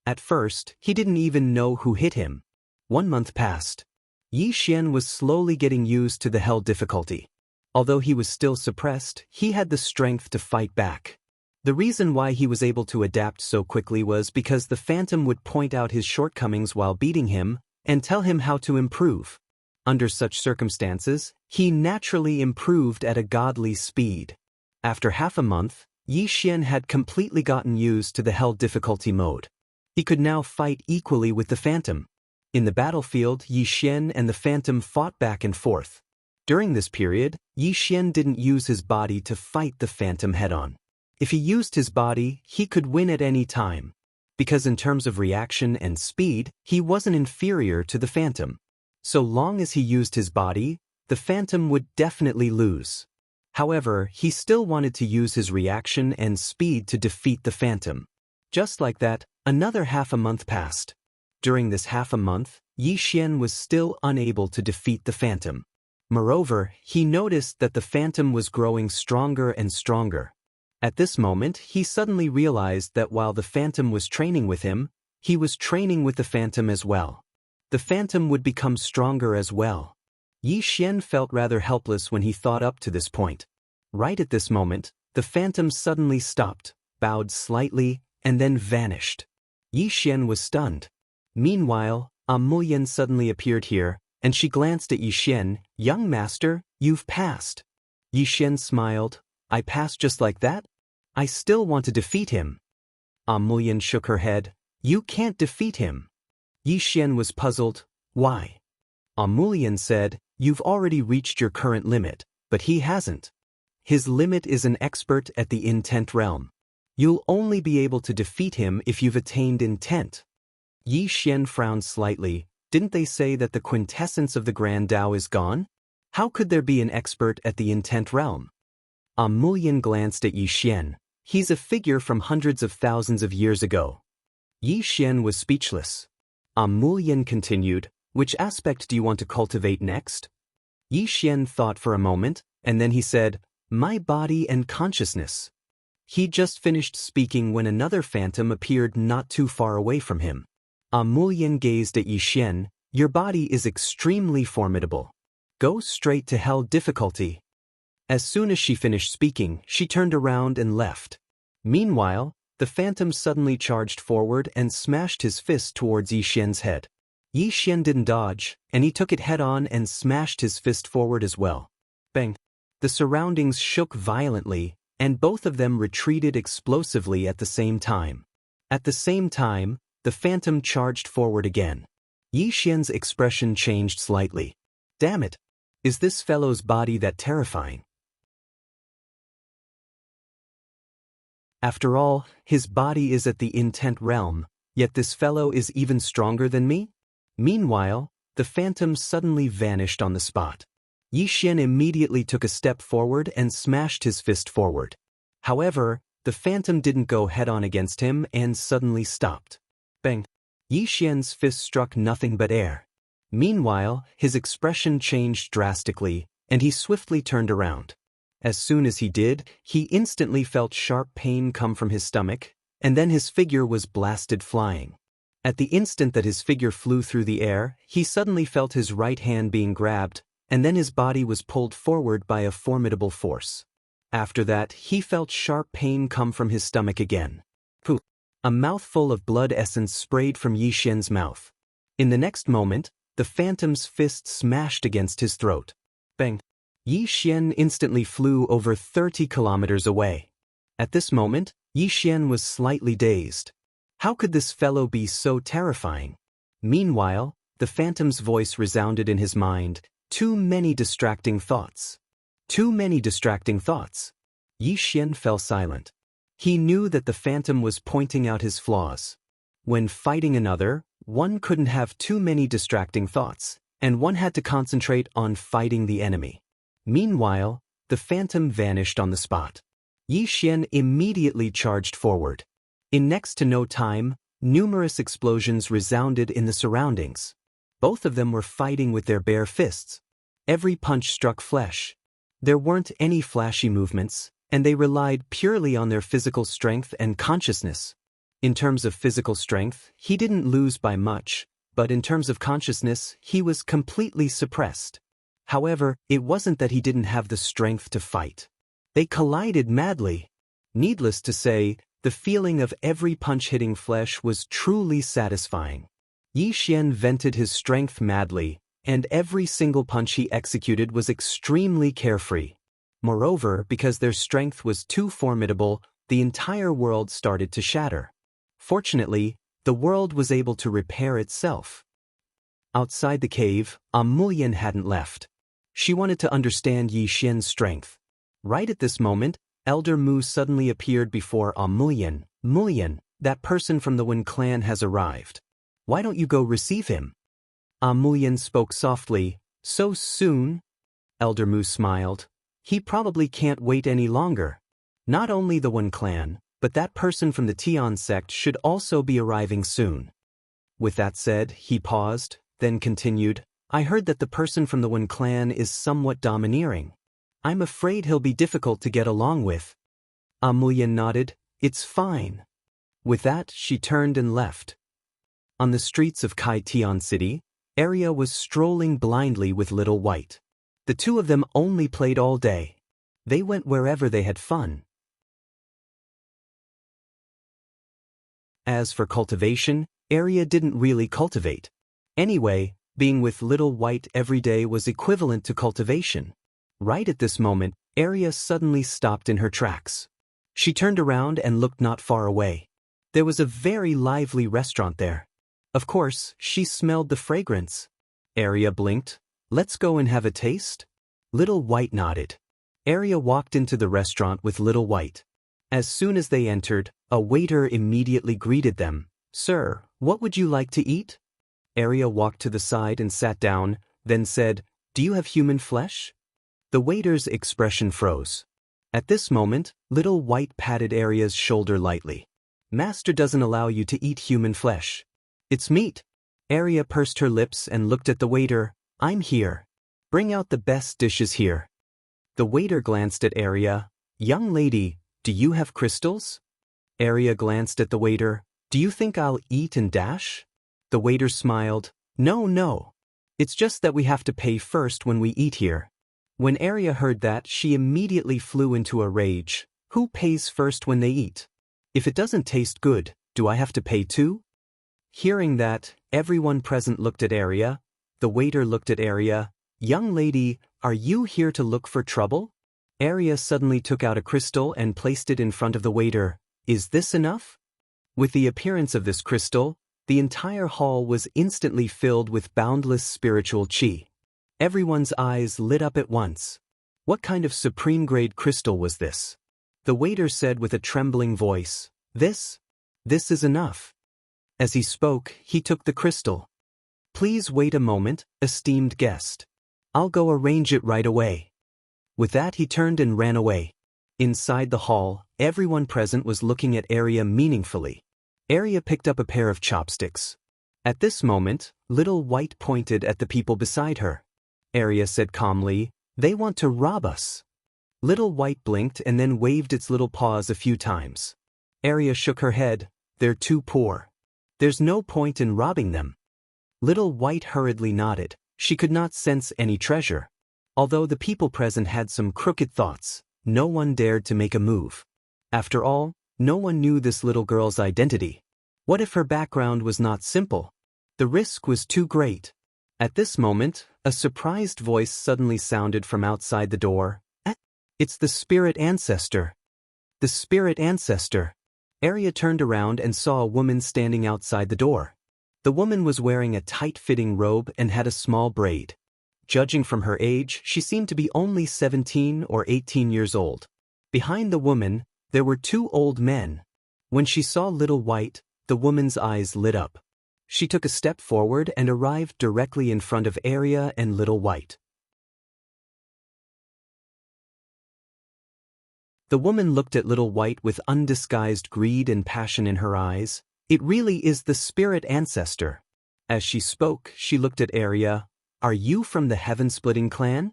At first, he didn't even know who hit him. 1 month passed. Yi Xian was slowly getting used to the Hell difficulty. Although he was still suppressed, he had the strength to fight back. The reason why he was able to adapt so quickly was because the Phantom would point out his shortcomings while beating him and tell him how to improve. Under such circumstances, he naturally improved at a godly speed. After half a month, Yi Xian had completely gotten used to the Hell difficulty mode. He could now fight equally with the Phantom. In the battlefield, Yi Xian and the Phantom fought back and forth. During this period, Yi Xian didn't use his body to fight the Phantom head-on. If he used his body, he could win at any time. Because in terms of reaction and speed, he wasn't inferior to the Phantom. So long as he used his body, the Phantom would definitely lose. However, he still wanted to use his reaction and speed to defeat the Phantom. Just like that, another half a month passed. During this half a month, Yi Xian was still unable to defeat the Phantom. Moreover, he noticed that the Phantom was growing stronger and stronger. At this moment, he suddenly realized that while the Phantom was training with him, he was training with the Phantom as well. The Phantom would become stronger as well. Yi Xian felt rather helpless when he thought up to this point. Right at this moment, the Phantom suddenly stopped, bowed slightly, and then vanished. Yi Xian was stunned. Meanwhile, Mulyan suddenly appeared here, and she glanced at Yi Xian. "Young master, you've passed." Yi Xian smiled. "I passed just like that? I still want to defeat him." Mulyan shook her head. "You can't defeat him." Yi Xian was puzzled. "Why?" Mulyan said, "You've already reached your current limit, but he hasn't. His limit is an expert at the intent realm. You'll only be able to defeat him if you've attained intent." Yi Xian frowned slightly. "Didn't they say that the quintessence of the Grand Tao is gone? How could there be an expert at the intent realm?" Mulyan glanced at Yi Xian. "He's a figure from hundreds of thousands of years ago." Yi Xian was speechless. Mulyan continued, "Which aspect do you want to cultivate next?" Yi Xian thought for a moment, and then he said, "My body and consciousness." He just finished speaking when another Phantom appeared not too far away from him. Mulyan gazed at Yi Xian. "Your body is extremely formidable. Go straight to Hell difficulty." As soon as she finished speaking, she turned around and left. Meanwhile, the Phantom suddenly charged forward and smashed his fist towards Yi Xian's head. Yi Xian didn't dodge, and he took it head-on and smashed his fist forward as well. Bang! The surroundings shook violently, and both of them retreated explosively at the same time. At the same time, the Phantom charged forward again. Yi Xian's expression changed slightly. "Damn it! Is this fellow's body that terrifying?" After all, his body is at the intent realm, yet this fellow is even stronger than me? Meanwhile, the Phantom suddenly vanished on the spot. Yi Xian immediately took a step forward and smashed his fist forward. However, the Phantom didn't go head-on against him and suddenly stopped. Bang! Yi Xian's fist struck nothing but air. Meanwhile, his expression changed drastically, and he swiftly turned around. As soon as he did, he instantly felt sharp pain come from his stomach, and then his figure was blasted flying. At the instant that his figure flew through the air, he suddenly felt his right hand being grabbed, and then his body was pulled forward by a formidable force. After that, he felt sharp pain come from his stomach again. Pooh! A mouthful of blood essence sprayed from Yi Xian's mouth. In the next moment, the phantom's fist smashed against his throat. Bang! Yi Xian instantly flew over 30 kilometers away. At this moment, Yi Xian was slightly dazed. How could this fellow be so terrifying? Meanwhile, the phantom's voice resounded in his mind. Too many distracting thoughts. Too many distracting thoughts. Yi Xian fell silent. He knew that the phantom was pointing out his flaws. When fighting another, one couldn't have too many distracting thoughts, and one had to concentrate on fighting the enemy. Meanwhile, the phantom vanished on the spot. Yi Xian immediately charged forward. In next to no time, numerous explosions resounded in the surroundings. Both of them were fighting with their bare fists. Every punch struck flesh. There weren't any flashy movements, and they relied purely on their physical strength and consciousness. In terms of physical strength, he didn't lose by much, but in terms of consciousness, he was completely suppressed. However, it wasn't that he didn't have the strength to fight. They collided madly. Needless to say, the feeling of every punch hitting flesh was truly satisfying. Yi Xian vented his strength madly, and every single punch he executed was extremely carefree. Moreover, because their strength was too formidable, the entire world started to shatter. Fortunately, the world was able to repair itself. Outside the cave, Lin hadn't left. She wanted to understand Yi Xian's strength. Right at this moment, Elder Mu suddenly appeared before Lin. Lin, that person from the Wen clan has arrived. Why don't you go receive him? Lin spoke softly. So soon? Elder Mu smiled. He probably can't wait any longer. Not only the Wen clan, but that person from the Tian sect should also be arriving soon. With that said, he paused, then continued, I heard that the person from the Wen clan is somewhat domineering. I'm afraid he'll be difficult to get along with. Lin nodded. It's fine. With that, she turned and left. On the streets of Kai Tian City, Arya was strolling blindly with Little White. The two of them only played all day. They went wherever they had fun. As for cultivation, Arya didn't really cultivate. Anyway, being with Little White every day was equivalent to cultivation. Right at this moment, Arya suddenly stopped in her tracks. She turned around and looked not far away. There was a very lively restaurant there. Of course, she smelled the fragrance. Arya blinked. Let's go and have a taste? Little White nodded. Arya walked into the restaurant with Little White. As soon as they entered, a waiter immediately greeted them. Sir, what would you like to eat? Arya walked to the side and sat down, then said, Do you have human flesh? The waiter's expression froze. At this moment, Little White patted Arya's shoulder lightly. Master doesn't allow you to eat human flesh. It's meat. Arya pursed her lips and looked at the waiter. I'm here. Bring out the best dishes here. The waiter glanced at Arya. Young lady, do you have crystals? Arya glanced at the waiter. Do you think I'll eat and dash? The waiter smiled. No. It's just that we have to pay first when we eat here. When Arya heard that, she immediately flew into a rage. Who pays first when they eat? If it doesn't taste good, do I have to pay too? Hearing that, everyone present looked at Arya. The waiter looked at Arya. Young lady, are you here to look for trouble? Arya suddenly took out a crystal and placed it in front of the waiter. Is this enough? With the appearance of this crystal, the entire hall was instantly filled with boundless spiritual qi. Everyone's eyes lit up at once. What kind of supreme-grade crystal was this? The waiter said with a trembling voice, This is enough. As he spoke, he took the crystal. Please wait a moment, esteemed guest. I'll go arrange it right away. With that, he turned and ran away. Inside the hall, everyone present was looking at Arya meaningfully. Arya picked up a pair of chopsticks. At this moment, Little White pointed at the people beside her. Arya said calmly, They want to rob us. Little White blinked and then waved its little paws a few times. Arya shook her head. They're too poor. There's no point in robbing them. Little White hurriedly nodded. She could not sense any treasure. Although the people present had some crooked thoughts, no one dared to make a move. After all, no one knew this little girl's identity. What if her background was not simple? The risk was too great. At this moment, a surprised voice suddenly sounded from outside the door. It's the spirit ancestor. The spirit ancestor. Arya turned around and saw a woman standing outside the door. The woman was wearing a tight-fitting robe and had a small braid. Judging from her age, she seemed to be only 17 or 18 years old. Behind the woman, there were two old men. When she saw Little White, the woman's eyes lit up. She took a step forward and arrived directly in front of Arya and Little White. The woman looked at Little White with undisguised greed and passion in her eyes. It really is the spirit ancestor. As she spoke, she looked at Arya. Are you from the Heaven-Splitting clan?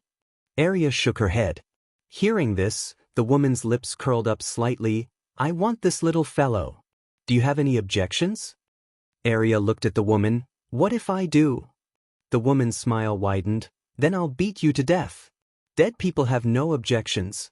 Arya shook her head. Hearing this, the woman's lips curled up slightly. I want this little fellow. Do you have any objections? Arya looked at the woman. What if I do? The woman's smile widened. Then I'll beat you to death. Dead people have no objections.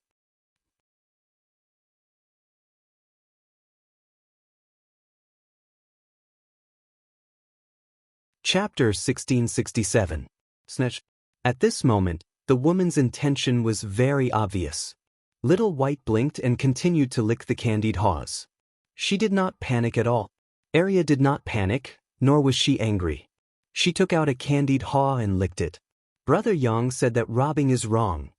Chapter 1667. Snatch. At this moment, the woman's intention was very obvious. Little White blinked and continued to lick the candied haws. She did not panic at all. Arya did not panic, nor was she angry. She took out a candied haw and licked it. Brother Yang said that robbing is wrong.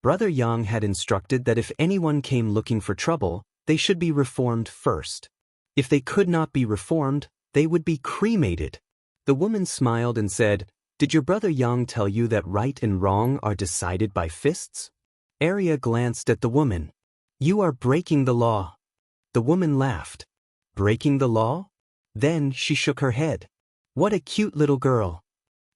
Brother Yang had instructed that if anyone came looking for trouble, they should be reformed first. If they could not be reformed, they would be cremated. The woman smiled and said, Did your brother Yang tell you that right and wrong are decided by fists? Arya glanced at the woman. You are breaking the law. The woman laughed. Breaking the law? Then she shook her head. What a cute little girl.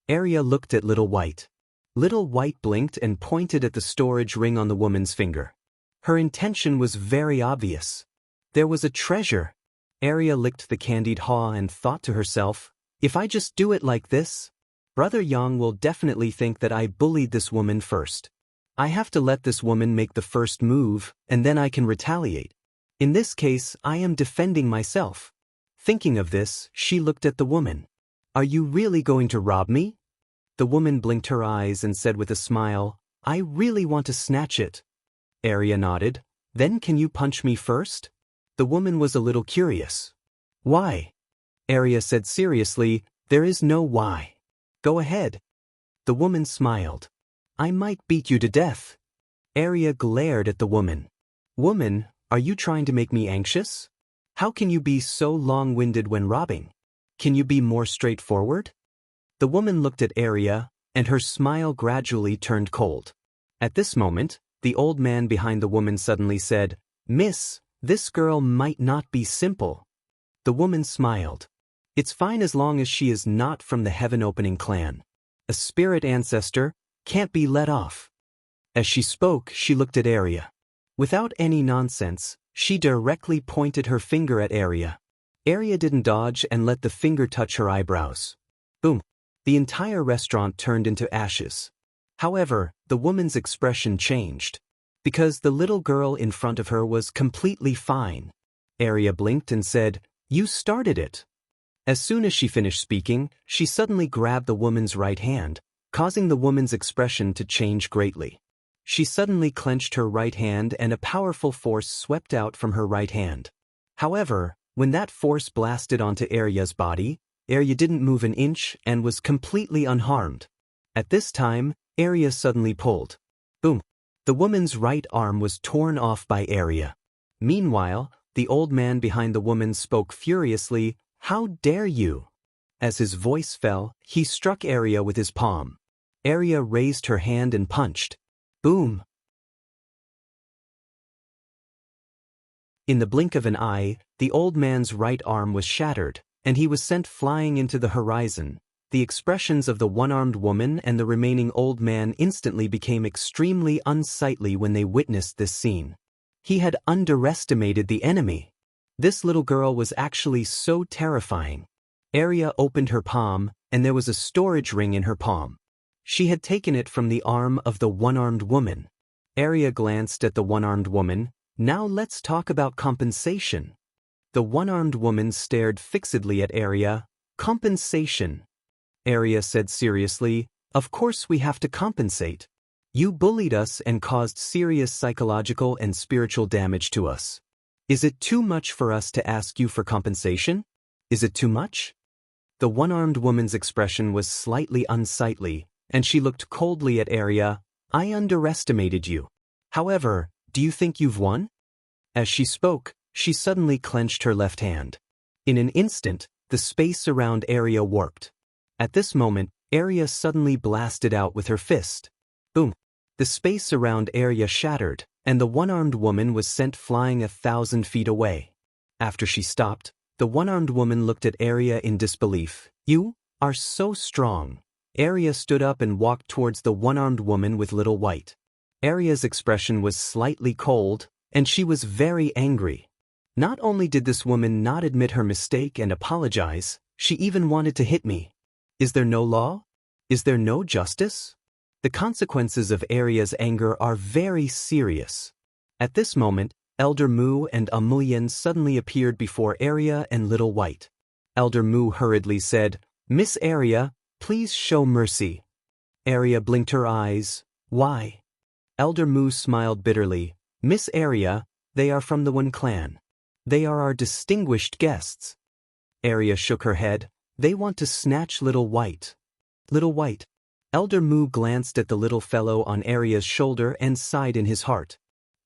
Arya looked at Little White. Little White blinked and pointed at the storage ring on the woman's finger. Her intention was very obvious. There was a treasure. Arya licked the candied haw and thought to herself, if I just do it like this, Brother Yang will definitely think that I bullied this woman first. I have to let this woman make the first move, and then I can retaliate. In this case, I am defending myself. Thinking of this, she looked at the woman. Are you really going to rob me? The woman blinked her eyes and said with a smile, I really want to snatch it. Arya nodded. Then can you punch me first? The woman was a little curious. Why? Arya said seriously, there is no why. Go ahead. The woman smiled. I might beat you to death. Arya glared at the woman. Woman, are you trying to make me anxious? How can you be so long-winded when robbing? Can you be more straightforward? The woman looked at Arya, and her smile gradually turned cold. At this moment, the old man behind the woman suddenly said, Miss, this girl might not be simple. The woman smiled. It's fine as long as she is not from the Heaven-Opening clan. A spirit ancestor can't be let off. As she spoke, she looked at Arya. Without any nonsense, she directly pointed her finger at Arya. Arya didn't dodge and let the finger touch her eyebrows. Boom. The entire restaurant turned into ashes. However, the woman's expression changed. Because the little girl in front of her was completely fine. Arya blinked and said, You started it. As soon as she finished speaking, she suddenly grabbed the woman's right hand, causing the woman's expression to change greatly. She suddenly clenched her right hand and a powerful force swept out from her right hand. However, when that force blasted onto Arya's body, Arya didn't move an inch and was completely unharmed. At this time, Arya suddenly pulled. Boom. The woman's right arm was torn off by Arya. Meanwhile, the old man behind the woman spoke furiously, How dare you? As his voice fell, he struck Arya with his palm. Arya raised her hand and punched. Boom. In the blink of an eye, the old man's right arm was shattered, and he was sent flying into the horizon. The expressions of the one-armed woman and the remaining old man instantly became extremely unsightly when they witnessed this scene. He had underestimated the enemy. This little girl was actually so terrifying. Arya opened her palm, and there was a storage ring in her palm. She had taken it from the arm of the one-armed woman. Arya glanced at the one-armed woman. Now let's talk about compensation. The one-armed woman stared fixedly at Arya. Compensation. Arya said seriously, of course we have to compensate. You bullied us and caused serious psychological and spiritual damage to us. Is it too much for us to ask you for compensation? Is it too much? The one-armed woman's expression was slightly unsightly, and she looked coldly at Arya. I underestimated you. However, do you think you've won? As she spoke, she suddenly clenched her left hand. In an instant, the space around Arya warped. At this moment, Arya suddenly blasted out with her fist. Boom! The space around Arya shattered, and the one-armed woman was sent flying 1,000 feet away. After she stopped, the one-armed woman looked at Arya in disbelief. You are so strong. Arya stood up and walked towards the one-armed woman with Little White. Arya's expression was slightly cold, and she was very angry. Not only did this woman not admit her mistake and apologize, she even wanted to hit me. Is there no law? Is there no justice? The consequences of Arya's anger are very serious. At this moment, Elder Mu and Amuyan suddenly appeared before Arya and Little White. Elder Mu hurriedly said, Miss Arya, please show mercy. Arya blinked her eyes. Why? Elder Mu smiled bitterly. Miss Arya, they are from the Wen clan. They are our distinguished guests. Arya shook her head. They want to snatch Little White. Little White. Elder Mu glanced at the little fellow on Arya's shoulder and sighed in his heart.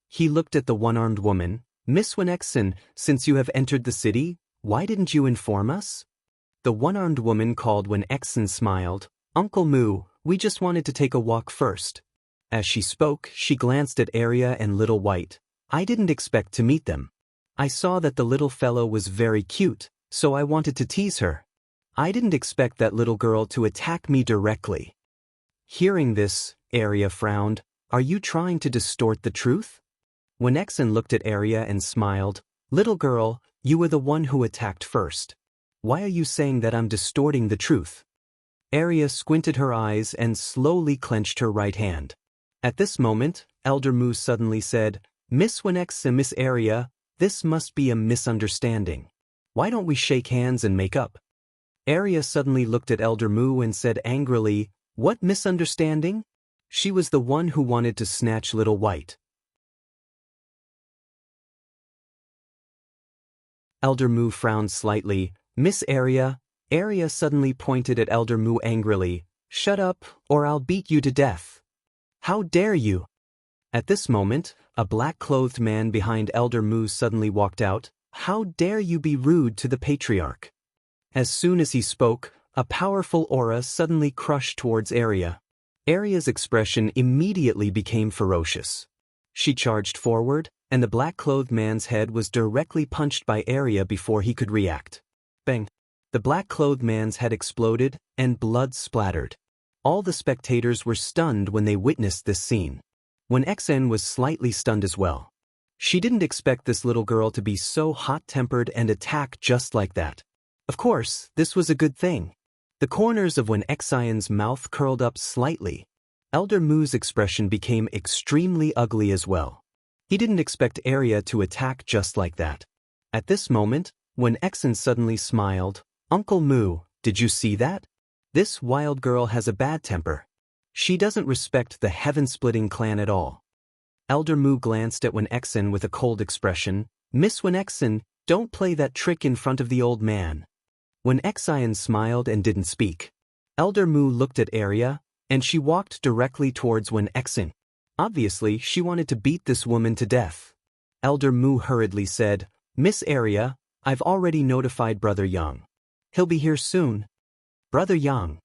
He looked at the one-armed woman. Miss Wenexen, since you have entered the city, why didn't you inform us? The one-armed woman called Wenexen smiled. Uncle Mu, we just wanted to take a walk first. As she spoke, she glanced at Arya and Little White. I didn't expect to meet them. I saw that the little fellow was very cute, so I wanted to tease her. I didn't expect that little girl to attack me directly. Hearing this, Arya frowned. Are you trying to distort the truth? Wenexen looked at Arya and smiled. Little girl, you were the one who attacked first. Why are you saying that I'm distorting the truth? Arya squinted her eyes and slowly clenched her right hand. At this moment, Elder Mu suddenly said, Miss Wenexen, Miss Arya, this must be a misunderstanding. Why don't we shake hands and make up? Arya suddenly looked at Elder Mu and said angrily, What misunderstanding? She was the one who wanted to snatch Little White. Elder Mu frowned slightly. Miss Arya. Arya suddenly pointed at Elder Mu angrily. Shut up, or I'll beat you to death. How dare you? At this moment, a black-clothed man behind Elder Mu suddenly walked out. How dare you be rude to the patriarch? As soon as he spoke, a powerful aura suddenly crushed towards Arya. Arya's expression immediately became ferocious. She charged forward, and the black-clothed man's head was directly punched by Arya before he could react. Bang! The black-clothed man's head exploded, and blood splattered. All the spectators were stunned when they witnessed this scene. Wenexen was slightly stunned as well. She didn't expect this little girl to be so hot-tempered and attack just like that. Of course, this was a good thing. The corners of Wenexen's mouth curled up slightly. Elder Mu's expression became extremely ugly as well. He didn't expect Arya to attack just like that. At this moment, Wenexen suddenly smiled. Uncle Mu, did you see that? This wild girl has a bad temper. She doesn't respect the heaven-splitting clan at all. Elder Mu glanced at Wenexen with a cold expression. Miss Wenexen, don't play that trick in front of the old man. Wenexen smiled and didn't speak. Elder Mu looked at Arya, and she walked directly towards Wenexen. Obviously, she wanted to beat this woman to death. Elder Mu hurriedly said, Miss Arya, I've already notified Brother Yang. He'll be here soon. Brother Yang.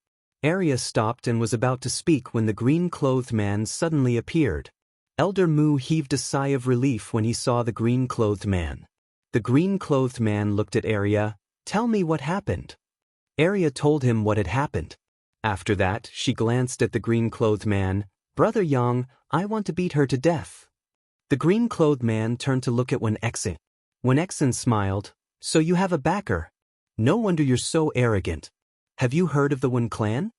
Arya stopped and was about to speak when the green-clothed man suddenly appeared. Elder Mu heaved a sigh of relief when he saw the green-clothed man. The green-clothed man looked at Arya. Tell me what happened. Arya told him what had happened. After that, she glanced at the green-clothed man. Brother Yang, I want to beat her to death. The green-clothed man turned to look at Wenexen. Wenexen smiled. So you have a backer. No wonder you're so arrogant. Have you heard of the Wen clan?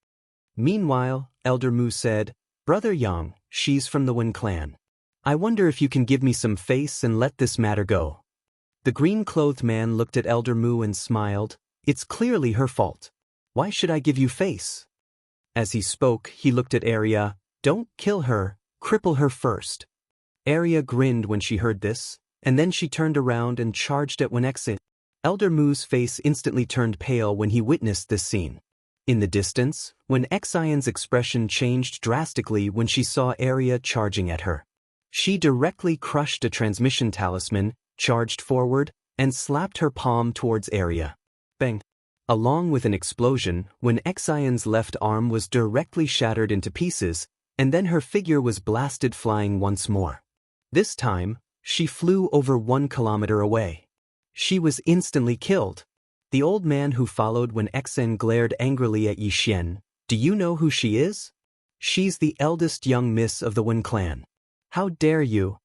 Meanwhile, Elder Mu said, Brother Yang, she's from the Wen clan. I wonder if you can give me some face and let this matter go. The green-clothed man looked at Elder Mu and smiled. It's clearly her fault. Why should I give you face? As he spoke, he looked at Arya. Don't kill her, cripple her first. Arya grinned when she heard this, and then she turned around and charged at Wenexin. Elder Mu's face instantly turned pale when he witnessed this scene. In the distance, Xianxia's expression changed drastically when she saw Arya charging at her. She directly crushed a transmission talisman, charged forward, and slapped her palm towards Arya. Bang! Along with an explosion, Xianxia's left arm was directly shattered into pieces, and then her figure was blasted flying once more. This time, she flew over 1 kilometer away. She was instantly killed. The old man who followed Xianxia glared angrily at Yixin. Do you know who she is? She's the eldest young miss of the Wen clan. How dare you?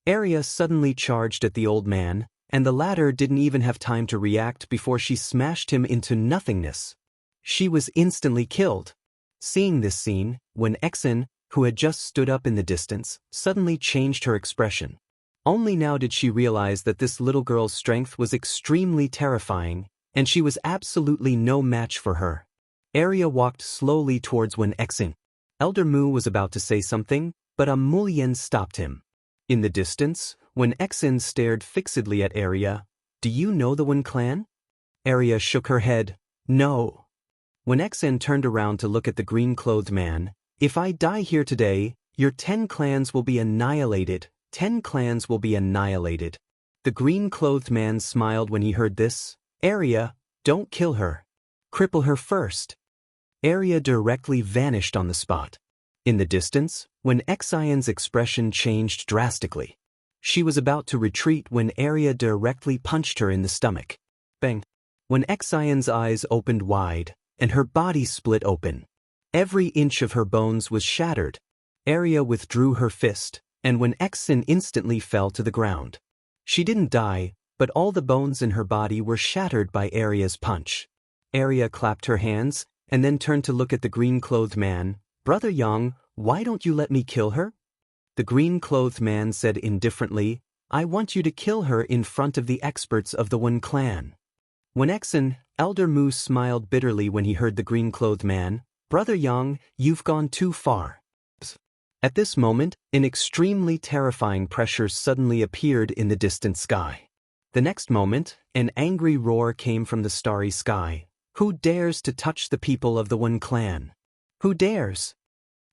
Arya suddenly charged at the old man, and the latter didn't even have time to react before she smashed him into nothingness. She was instantly killed. Seeing this scene, Xianxia, who had just stood up in the distance, suddenly changed her expression. Only now did she realize that this little girl's strength was extremely terrifying, and she was absolutely no match for her. Arya walked slowly towards Xianxia. Elder Mu was about to say something, but Mulyan stopped him. In the distance, Xianxia stared fixedly at Arya. Do you know the Wen clan? Arya shook her head. No. Xianxia turned around to look at the green-clothed man. If I die here today, your 10 clans will be annihilated. 10 clans will be annihilated. The green-clothed man smiled when he heard this. Arya, don't kill her. Cripple her first. Arya directly vanished on the spot. In the distance, Xianxia's expression changed drastically. She was about to retreat when Arya directly punched her in the stomach. Bang! Xianxia's eyes opened wide, and her body split open. Every inch of her bones was shattered. Arya withdrew her fist, and Xianxia instantly fell to the ground. She didn't die, but all the bones in her body were shattered by Arya's punch. Arya clapped her hands, and then turned to look at the green-clothed man. Brother Yang, why don't you let me kill her? The green-clothed man said indifferently, I want you to kill her in front of the experts of the Wen clan. Xianxia, Elder Mu smiled bitterly when he heard the green-clothed man. Brother Yang, you've gone too far. At this moment, an extremely terrifying pressure suddenly appeared in the distant sky. The next moment, an angry roar came from the starry sky. Who dares to touch the people of the Wen clan? Who dares?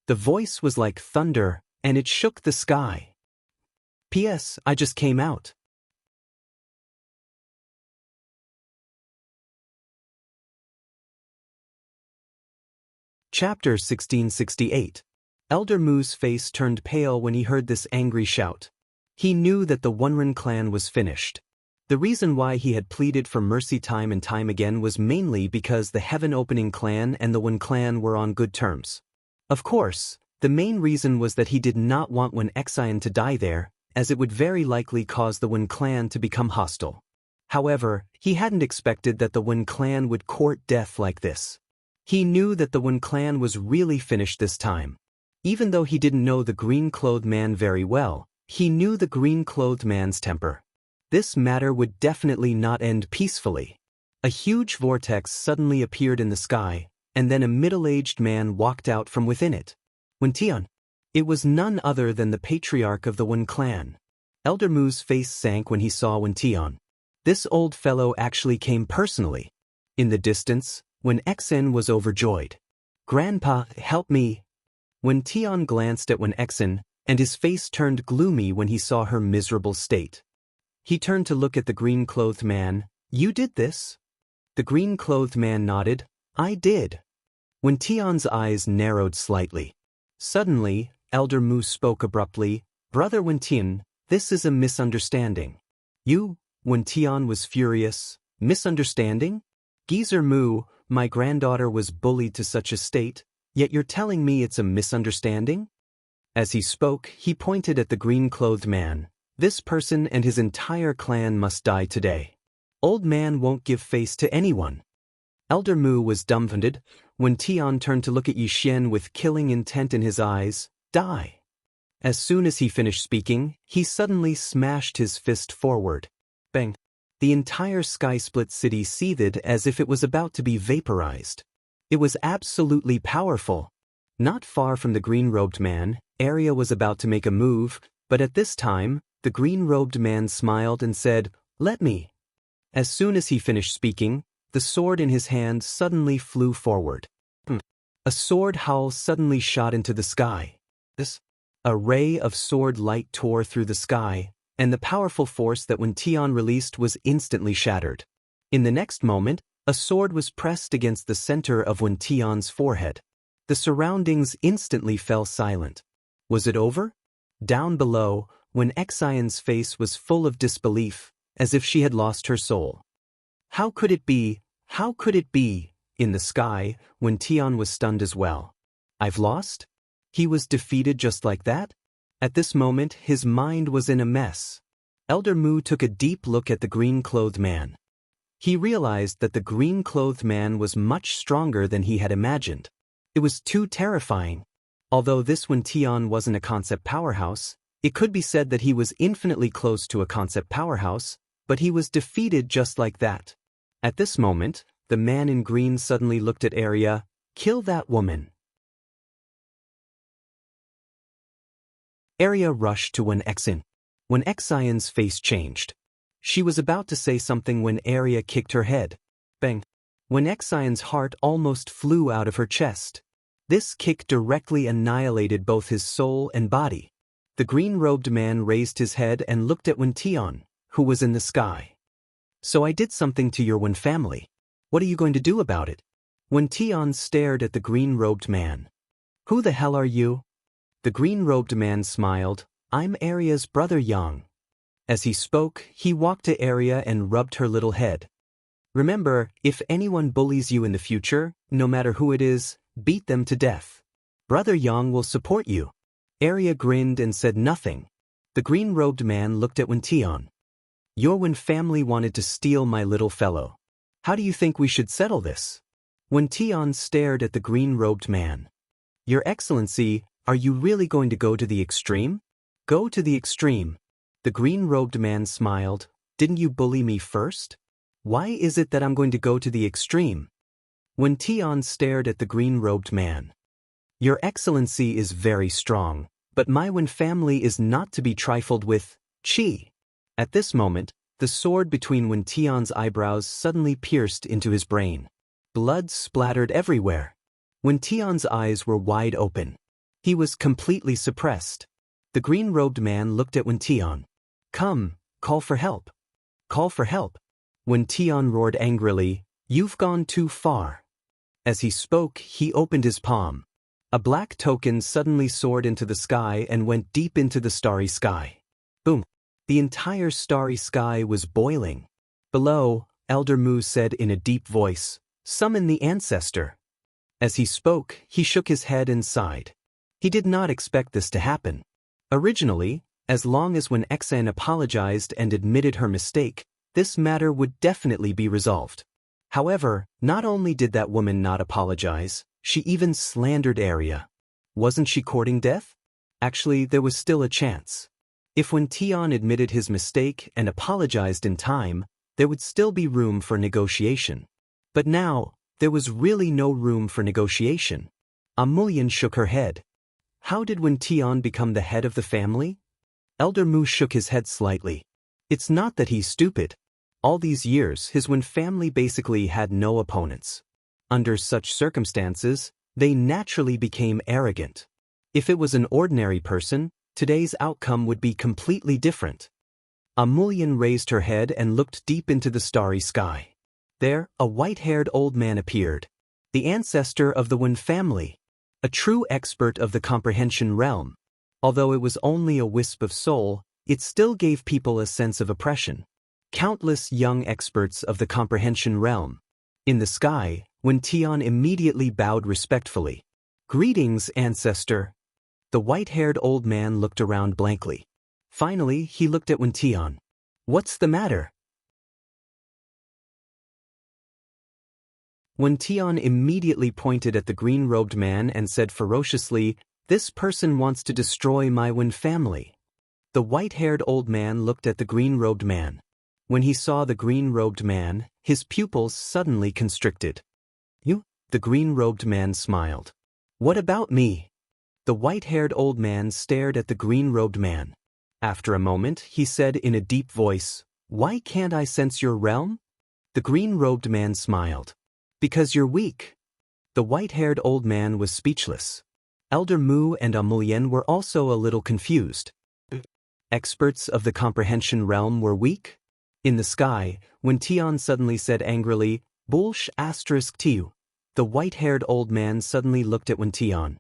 The voice was like thunder, and it shook the sky. P.S. I just came out. Chapter 1668. Elder Mu's face turned pale when he heard this angry shout. He knew that the Wunren clan was finished. The reason why he had pleaded for mercy time and time again was mainly because the Heaven Opening clan and the Wen clan were on good terms. Of course, the main reason was that he did not want Xianxia to die there, as it would very likely cause the Wen clan to become hostile. However, he hadn't expected that the Wen clan would court death like this. He knew that the Wen clan was really finished this time. Even though he didn't know the green-clothed man very well, he knew the green-clothed man's temper. This matter would definitely not end peacefully. A huge vortex suddenly appeared in the sky, and then a middle-aged man walked out from within it. Tian. It was none other than the patriarch of the Wen clan. Elder Mu's face sank when he saw Tian. This old fellow actually came personally. In the distance, Xianxia was overjoyed. Grandpa, help me. Tian glanced at Xianxia, and his face turned gloomy when he saw her miserable state. He turned to look at the green-clothed man. You did this? The green-clothed man nodded. I did. Tian's eyes narrowed slightly. Suddenly, Elder Mu spoke abruptly. Brother Tian, this is a misunderstanding. You? Tian was furious. Misunderstanding? Geezer Mu, my granddaughter was bullied to such a state, yet you're telling me it's a misunderstanding? As he spoke, he pointed at the green-clothed man. This person and his entire clan must die today. Old man won't give face to anyone. Elder Mu was dumbfounded. When Tian turned to look at Yixin with killing intent in his eyes, die. As soon as he finished speaking, he suddenly smashed his fist forward. Bang! The entire sky-split city seethed as if it was about to be vaporized. It was absolutely powerful. Not far from the green-robed man, Arya was about to make a move, but at this time, the green-robed man smiled and said, "Let me." As soon as he finished speaking, the sword in his hand suddenly flew forward. A sword howl suddenly shot into the sky. A ray of sword light tore through the sky, and the powerful force that when Tian released was instantly shattered. In the next moment, a sword was pressed against the center of Wen Tian's forehead. The surroundings instantly fell silent. Was it over? Down below, Wen Xianxia's face was full of disbelief, as if she had lost her soul. How could it be? How could it be? In the sky, Wen Tian was stunned as well. I've lost? He was defeated just like that? At this moment, his mind was in a mess. Elder Mu took a deep look at the green-clothed man. He realized that the green-clothed man was much stronger than he had imagined. It was too terrifying. Although this Wen Tian wasn't a concept powerhouse, it could be said that he was infinitely close to a concept powerhouse, but he was defeated just like that. At this moment, the man in green suddenly looked at Arya. "Kill that woman." Arya rushed to Wen Xian. Wen Xian's face changed. She was about to say something when Arya kicked her head. Bang! Wen Xian's heart almost flew out of her chest. This kick directly annihilated both his soul and body. The green-robed man raised his head and looked at Wen Tian, who was in the sky. "So I did something to your Wen family. What are you going to do about it?" Wen Tian stared at the green-robed man. "Who the hell are you?" The green-robed man smiled. "I'm Arya's brother Yang." As he spoke, he walked to Arya and rubbed her little head. "Remember, if anyone bullies you in the future, no matter who it is, beat them to death. Brother Yang will support you." Arya grinned and said nothing. The green-robed man looked at Wen Tian. "Your Wen family wanted to steal my little fellow. How do you think we should settle this?" Wen Tian stared at the green-robed man. "Your Excellency, are you really going to go to the extreme?" "Go to the extreme." The green-robed man smiled. "Didn't you bully me first? Why is it that I'm going to go to the extreme?" Wen Tian stared at the green-robed man. "Your Excellency is very strong, but my Wen family is not to be trifled with. Qi." At this moment, the sword between Wen Tian's eyebrows suddenly pierced into his brain. Blood splattered everywhere. Wen Tian's eyes were wide open. He was completely suppressed. The green-robed man looked at Wen Tian. "Come, call for help. Call for help." Wen Tian roared angrily, "You've gone too far." As he spoke, he opened his palm. A black token suddenly soared into the sky and went deep into the starry sky. Boom! The entire starry sky was boiling. Below, Elder Mu said in a deep voice, "Summon the ancestor." As he spoke, he shook his head and sighed. He did not expect this to happen. Originally, as long as Wen Xian apologized and admitted her mistake, this matter would definitely be resolved. However, not only did that woman not apologize, she even slandered Arya. Wasn't she courting death? Actually, there was still a chance. If Wen Tian admitted his mistake and apologized in time, there would still be room for negotiation. But now, there was really no room for negotiation. Amulian shook her head. How did Wen Tian become the head of the family? Elder Mu shook his head slightly. It's not that he's stupid. All these years, his Wen family basically had no opponents. Under such circumstances, they naturally became arrogant. If it was an ordinary person, today's outcome would be completely different. Amulian raised her head and looked deep into the starry sky. There, a white-haired old man appeared. The ancestor of the Wen family. A true expert of the comprehension realm. Although it was only a wisp of soul, it still gave people a sense of oppression. Countless young experts of the comprehension realm. In the sky, Wen Tian immediately bowed respectfully. "Greetings, ancestor." The white-haired old man looked around blankly. Finally, he looked at Wen Tian. "What's the matter?" Wen Tian immediately pointed at the green-robed man and said ferociously, "This person wants to destroy my Wen family." The white-haired old man looked at the green-robed man. When he saw the green-robed man, his pupils suddenly constricted. "You?" The green-robed man smiled. "What about me?" The white-haired old man stared at the green-robed man. After a moment, he said in a deep voice, "Why can't I sense your realm?" The green-robed man smiled. "Because you're weak." The white-haired old man was speechless. Elder Mu and Amulian were also a little confused. Experts of the comprehension realm were weak? In the sky, when Tian suddenly said angrily, "Bullsh asterisk tiu," the white-haired old man suddenly looked at Wen Tian.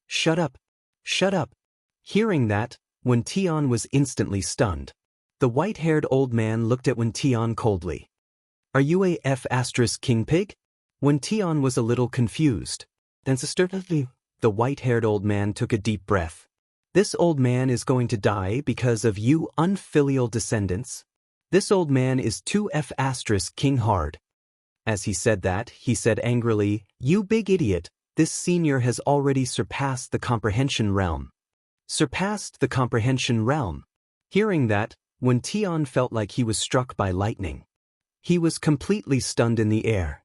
"Shut up! Shut up!" Hearing that, Wen Tian was instantly stunned. The white-haired old man looked at Wen Tian coldly. "Are you a F asterisk king pig?" Wen Tian was a little confused. Then the white-haired old man took a deep breath. "This old man is going to die because of you unfilial descendants. This old man is too F asterisk king hard." As he said that, he said angrily, "You big idiot, this senior has already surpassed the comprehension realm." Surpassed the comprehension realm. Hearing that, Wen Tian felt like he was struck by lightning. He was completely stunned in the air.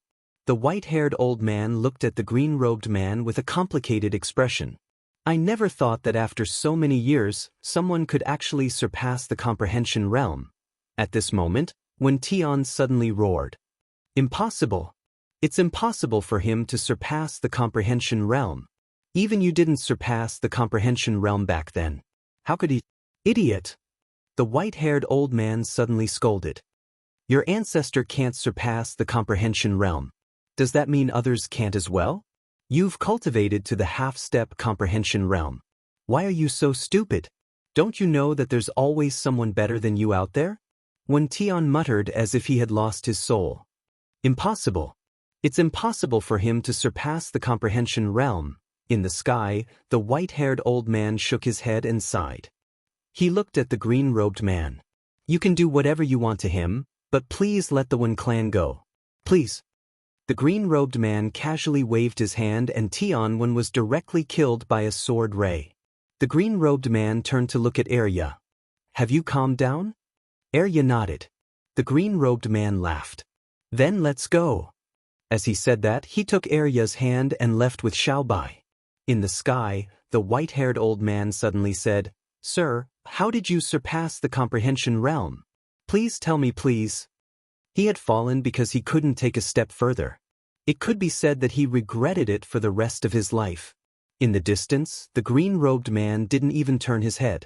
The white-haired old man looked at the green-robed man with a complicated expression. "I never thought that after so many years, someone could actually surpass the comprehension realm." At this moment, Wen Tian suddenly roared. "Impossible! It's impossible for him to surpass the comprehension realm. Even you didn't surpass the comprehension realm back then. How could he?" "Idiot!" The white-haired old man suddenly scolded. "Your ancestor can't surpass the comprehension realm. Does that mean others can't as well? You've cultivated to the half-step comprehension realm. Why are you so stupid? Don't you know that there's always someone better than you out there?" Wen Tian muttered as if he had lost his soul. "Impossible. It's impossible for him to surpass the comprehension realm." In the sky, the white-haired old man shook his head and sighed. He looked at the green-robed man. "You can do whatever you want to him, but please let the Wen clan go. Please." The green-robed man casually waved his hand and Tian Wen was directly killed by a sword ray. The green-robed man turned to look at Arya. "Have you calmed down?" Arya nodded. The green-robed man laughed. "Then let's go." As he said that, he took Arya's hand and left with Xiaobai. In the sky, the white-haired old man suddenly said, "Sir, how did you surpass the comprehension realm? Please tell me, please." He had fallen because he couldn't take a step further. It could be said that he regretted it for the rest of his life. In the distance, the green-robed man didn't even turn his head.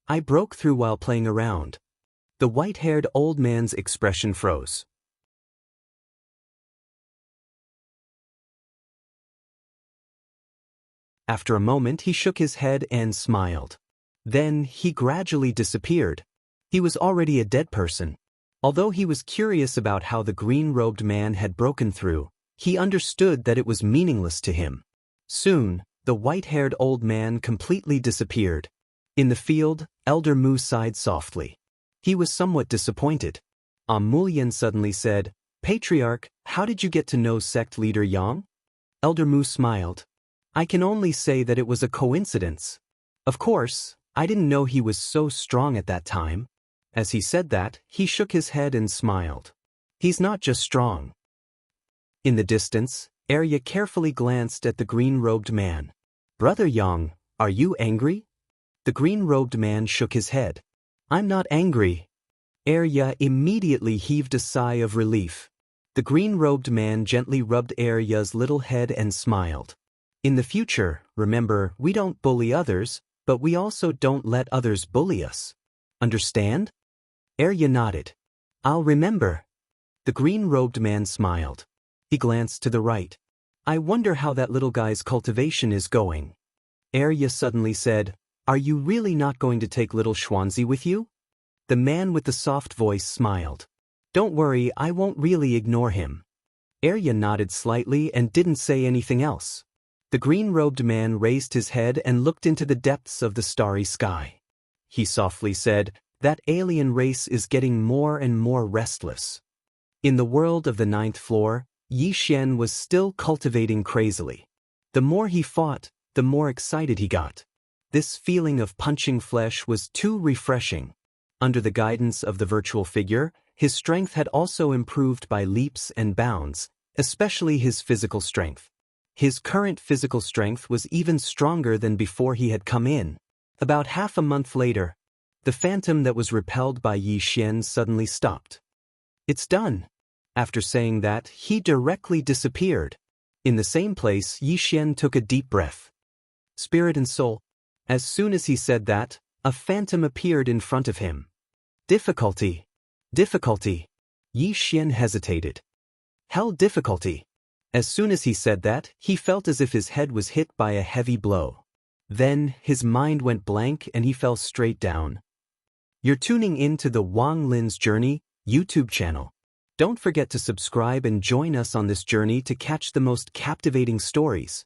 "I broke through while playing around." The white-haired old man's expression froze. After a moment he shook his head and smiled. Then he gradually disappeared. He was already a dead person. Although he was curious about how the green-robed man had broken through, he understood that it was meaningless to him. Soon, the white-haired old man completely disappeared. In the field, Elder Mu sighed softly. He was somewhat disappointed. Amulian suddenly said, "Patriarch, how did you get to know sect leader Yang?" Elder Mu smiled. "I can only say that it was a coincidence. Of course, I didn't know he was so strong at that time." As he said that, he shook his head and smiled. "He's not just strong." In the distance, Arya carefully glanced at the green-robed man. "Brother Yang, are you angry?" The green-robed man shook his head. "I'm not angry." Arya immediately heaved a sigh of relief. The green-robed man gently rubbed Arya's little head and smiled. "In the future, remember, we don't bully others, but we also don't let others bully us. Understand?" Arya nodded. "I'll remember." The green-robed man smiled. He glanced to the right. "I wonder how that little guy's cultivation is going." Arya suddenly said, "Are you really not going to take little Xuanzi with you?" The man with the soft voice smiled. "Don't worry, I won't really ignore him." Arya nodded slightly and didn't say anything else. The green-robed man raised his head and looked into the depths of the starry sky. He softly said, "That alien race is getting more and more restless." In the world of the 9th floor, Yi Xian was still cultivating crazily. The more he fought, the more excited he got. This feeling of punching flesh was too refreshing. Under the guidance of the virtual figure, his strength had also improved by leaps and bounds, especially his physical strength. His current physical strength was even stronger than before he had come in. About half a month later, the phantom that was repelled by Yi Xian suddenly stopped. "It's done." After saying that, he directly disappeared. In the same place, Yi Xian took a deep breath. Spirit and soul. As soon as he said that, a phantom appeared in front of him. Difficulty. Difficulty. Yi Xian hesitated. Hell difficulty. As soon as he said that, he felt as if his head was hit by a heavy blow. Then, his mind went blank and he fell straight down. You're tuning in to the Wang Lin's Journey YouTube channel. Don't forget to subscribe and join us on this journey to catch the most captivating stories.